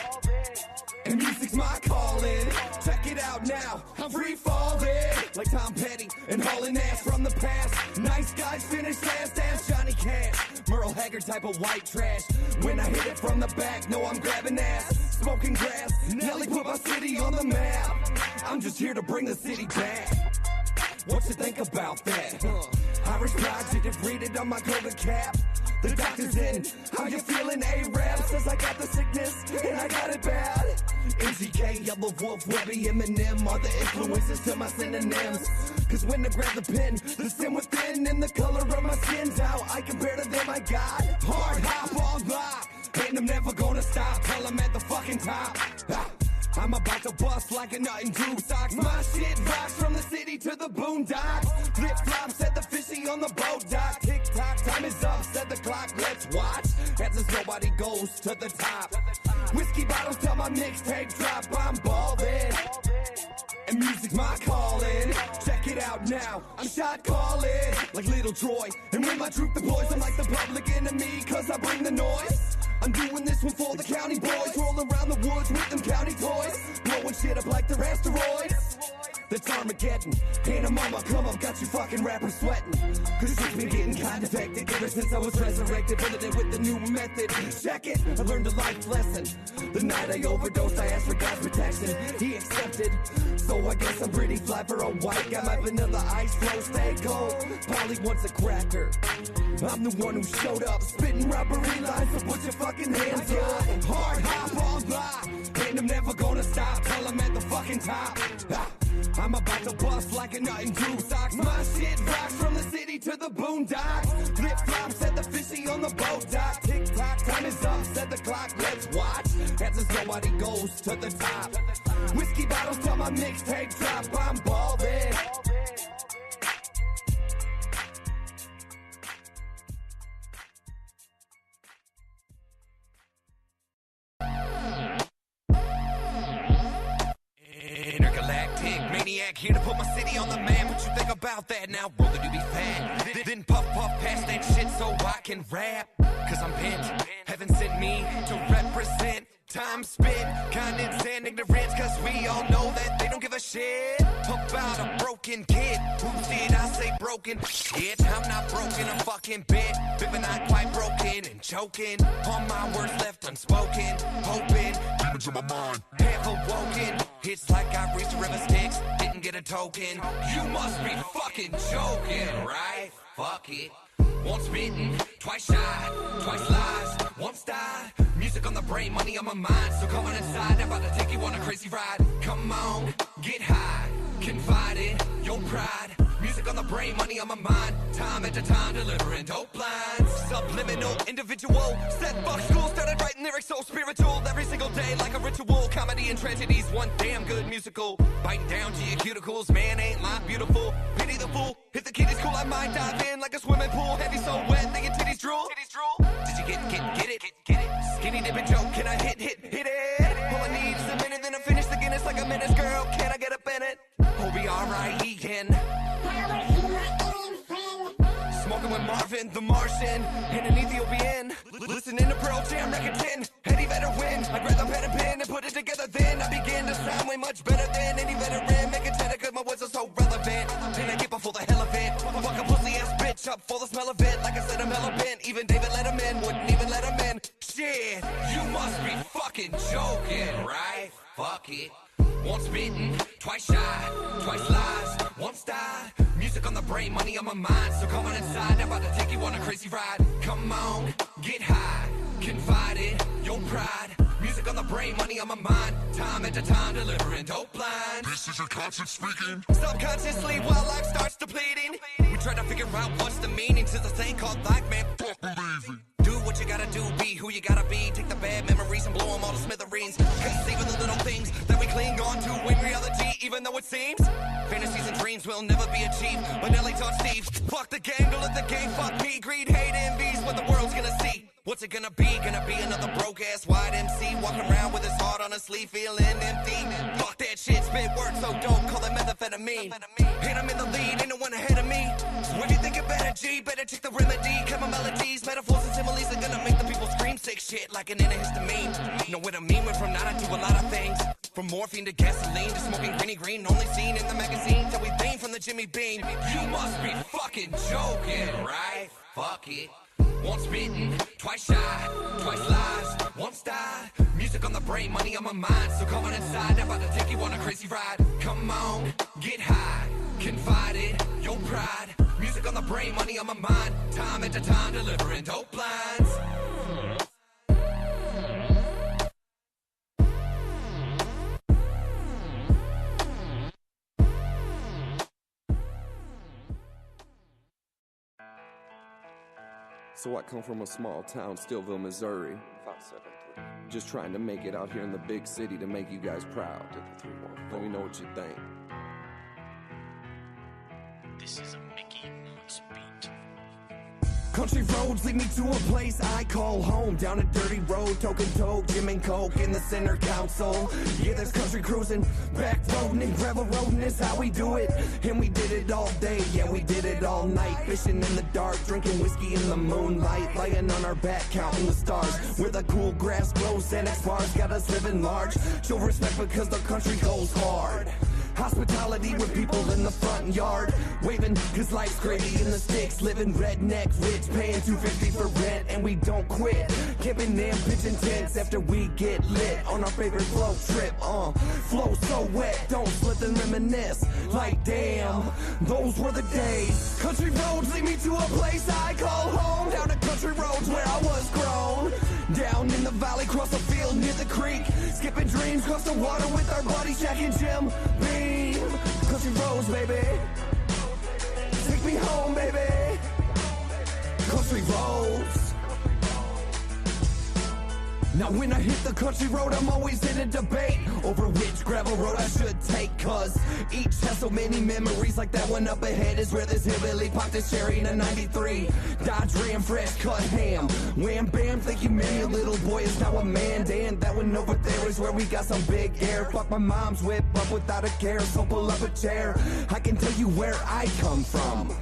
and music's my calling. Check it out now, I'm free falling. Like Tom Petty and hauling ass from the past. Nice guys finish last, ass Johnny Cash. Merle Haggard type of white trash. When I hit it from the back, no, I'm grabbing ass. Smoking grass, Nelly put my city on the map. I'm just here to bring the city back. What you think about that? Irish pride, you can read it on my golden cap. The doctor's in, how you feeling, A-Rap? Says I got the sickness, and I got it bad. MGK, Yellow Wolf, Webby, Eminem are the influences to my synonyms. Cause when I grab the pen, the sin within and the color of my skin's how I compare to them I got. Hard hop all lock, and I'm never gonna stop till I'm at the fucking top. I'm about to bust like a nut and do socks. My shit rocks from the city to the boondocks. Flip flop, set the fishy on the boat dock. Tick tock, time is up, set the clock, let's watch. As nobody goes to the top. Whiskey bottles till my mixtape drop. I'm ballin', and music's my calling. Check it out now, I'm shot calling like Little Troy. And when my troop deploys, I'm like the public enemy, cause I bring the noise. I'm doing this one for the county boys, rolling around the woods with them county toys, blowing shit up like they're asteroids. That's Armageddon, and I'm on my come up, got you fucking rappers sweating. Cause it's been getting kind of hectic ever since I was resurrected, filling it with the new method. Check it, I learned a life lesson. The night I overdosed, I asked for God's protection. He accepted, so I guess I'm pretty fly for a white guy. My vanilla ice flow stay cold. Polly wants a cracker. I'm the one who showed up, spitting rubbery lines, so put your fucking hands up. Hard hop all block, and I'm never gonna stop till I'm at the fucking top. I'm about to bust like a nut and do socks. My shit rocks from the city to the boondocks. Flip flop, set the fishy on the boat dock. Tick tock, time is up, set the clock, let's watch. As nobody goes to the top. Whiskey bottles till my mixtape drop. I'm ballin'. Intergalactic maniac here to put my city on the map. What you think about that now? Roll the doobie fat. Then puff past that shit so I can rap. Cause I'm bent. Heaven sent me to represent time spent kindness and ignorance, cause we all know that they don't give a shit about a broken kid. Who did I say broken? Shit, I'm not broken a fucking bit, but not quite broken and choking on my words left unspoken, hoping demons in my mind have awoken. It's like I reached the river Styx, didn't get a token. You must be fucking joking, right? Fuck it. Once bitten, twice shy, twice lies, once died. Music on the brain, money on my mind. So come on inside, I'm about to take you on a crazy ride. Come on, get high, confide in your pride. Music on the brain, money on my mind. Time after time, delivering dope lines. Subliminal, individual. Set fuck school, started writing lyrics so spiritual. Every single day like a ritual. Comedy and tragedies, one damn good musical. Biting down to your cuticles, man, ain't life beautiful. Pity the fool, if the kid is cool, I might dive in like a swimming pool. Heavy so wet, thinking titties drool. Did you get it? Skinny dipping joke, can I hit it? All I need is a minute, then I finish the Guinness like a menace, girl. Can I get up in it? Hope we alright, Egan. Smoking with Marvin, the Martian, and an Ethiopian. Listening to Pearl Jam, record 10. Eddie better win. I grab the pen and pen and put it together. Then I begin to sound way much better than any veteran. Make it tenor, cause my words are so relevant. Then I get before the hell of it. Fuck a pussy ass bitch up for the smell of it. Like I said, I'm hella bent. Even David let him in, wouldn't even let him in. Shit, you must be fucking joking, right? Fuck it. Once bitten, twice shy, twice lies, once died. Music on the brain, money on my mind. So come on inside, I'm about to take you on a crazy ride. Come on, get high, confide in your pride. Music on the brain, money on my mind. Time after time, delivering dope lines. This is your conscience speaking. Subconsciously, while life starts depleting, we try to figure out what's the meaning to the thing called life, man. Fuck believe it. Do what you gotta do, be who you gotta be. Take the bad memories and blow them all to smithereens. Cause even the little things that we cling on to in reality, even though it seems fantasies and dreams will never be achieved. But Nelly taught Steve, fuck the game, don't let the game fuck me. Greed, hate, envy's what the world's gonna see. What's it gonna be? Gonna be another broke-ass white MC walking around with his heart on his sleeve, feeling empty. Fuck that shit, spit words so dope, call it methamphetamine. And I'm in the lead, ain't no one ahead of me. So if you think it better, G, better check the remedy. Cut my melodies, metaphors and similes are gonna make the people scream sick shit like an antihistamine. Know what I mean? Went from nada to a lot of things. From morphine to gasoline to smoking greeny green, only seen in the magazines that we beam from the Jimmy Beam. You must be fucking joking, right? Fuck it. Once bitten, twice shy, twice lies, once died. Music on the brain, money on my mind. So come on inside, I'm about to take you on a crazy ride. Come on, get high, confide in your pride. Music on the brain, money on my mind. Time after time, delivering dope lines. So I come from a small town, Stillville, Missouri. Just trying to make it out here in the big city to make you guys proud. Let me know what you think. This is a Mickey Mouse beat. Country roads lead me to a place I call home. Down a dirty road, token toke, Jim and Coke in the center console. Yeah, there's country cruising, back roading and gravel roading is how we do it. And we did it all day, yeah, we did it all night. Fishing in the dark, drinking whiskey in the moonlight. Laying on our back, counting the stars. Where the cool grass grows and bars got us living large. Show respect because the country goes hard. Hospitality with people in the front yard, waving cause life's crazy in the sticks. Living redneck rich, paying $2.50 for rent, and we don't quit. Camping and pitching tents after we get lit on our favorite flow trip. Flow so wet, don't slip and reminisce. Like damn, those were the days. Country roads lead me to a place I call home. Down the country roads where I was grown. Down in the valley, cross a field near the creek. Skipping dreams, cross the water with our buddies Jack and Jim Beam. Country roads, baby. Take me home, baby. Country roads. Now when I hit the country road, I'm always in a debate over which gravel road I should take. Cause each has so many memories, like that one up ahead is where this hillbilly popped his cherry in a 93 Dodge Ram, fresh cut ham. Wham bam, thank you man, your little boy is now a man. Dan, that one over there is where we got some big air. Fuck my mom's whip up without a care, so pull up a chair. I can tell you where I come from.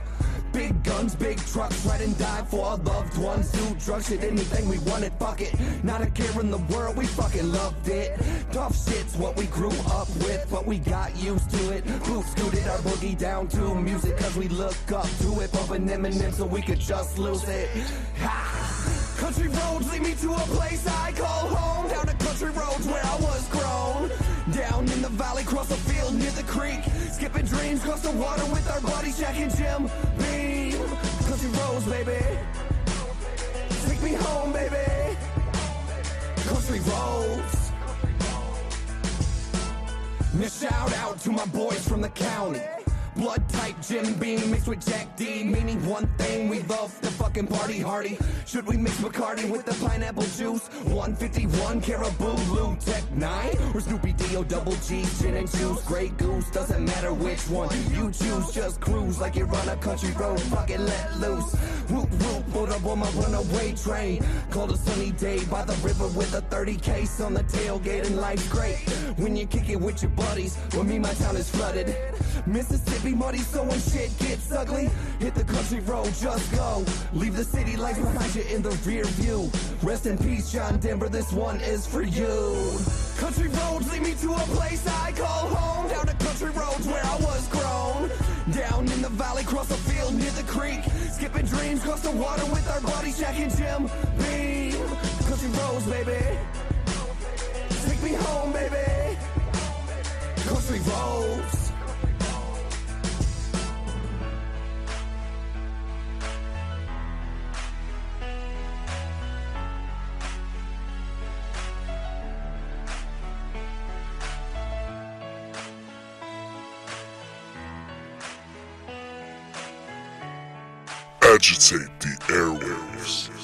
Big guns, big trucks, ride and die for our loved ones. Do drugs, shit, anything we wanted, fuck it. Not a care in the world, we fucking loved it. Tough shit's what we grew up with, but we got used to it. Boot scooted our boogie down to music, cause we look up to it. Bumping Eminem so we could just lose it. Ha! Country roads lead me to a place I call home. Down the country roads where I was grown. Down in the valley, cross a field near the creek. Skipping dreams, cross the water with our buddies, Jack and Jim Beam. Country roads, baby. Take me home, baby. Country roads. Now shout out to my boys from the county. Blood type Jim Beam mixed with Jack D. Meaning one thing, we love the fucking party hardy. Should we mix Bacardi with the pineapple juice? 151 Caribou Blue Tech 9 or Snoopy D-O double G gin and juice. Grey Goose, doesn't matter which one you choose. Just cruise like you're on a country road, fucking let loose. Whoop whoop, put up on my runaway train. Called a sunny day by the river with a 30 case on the tailgate, and life's great when you kick it with your buddies. Well, me, my town is flooded. Mississippi muddy, so when shit gets ugly, hit the country road, just go. Leave the city lights behind you in the rear view. Rest in peace, John Denver, this one is for you. Country roads lead me to a place I call home. Down the country roads where I was grown. Down in the valley, cross a field near the creek. Skipping dreams, cross the water with our buddies, Jack and Jim Beam. Country roads, baby. Take me home, baby. Country roads. Agitate the airwaves.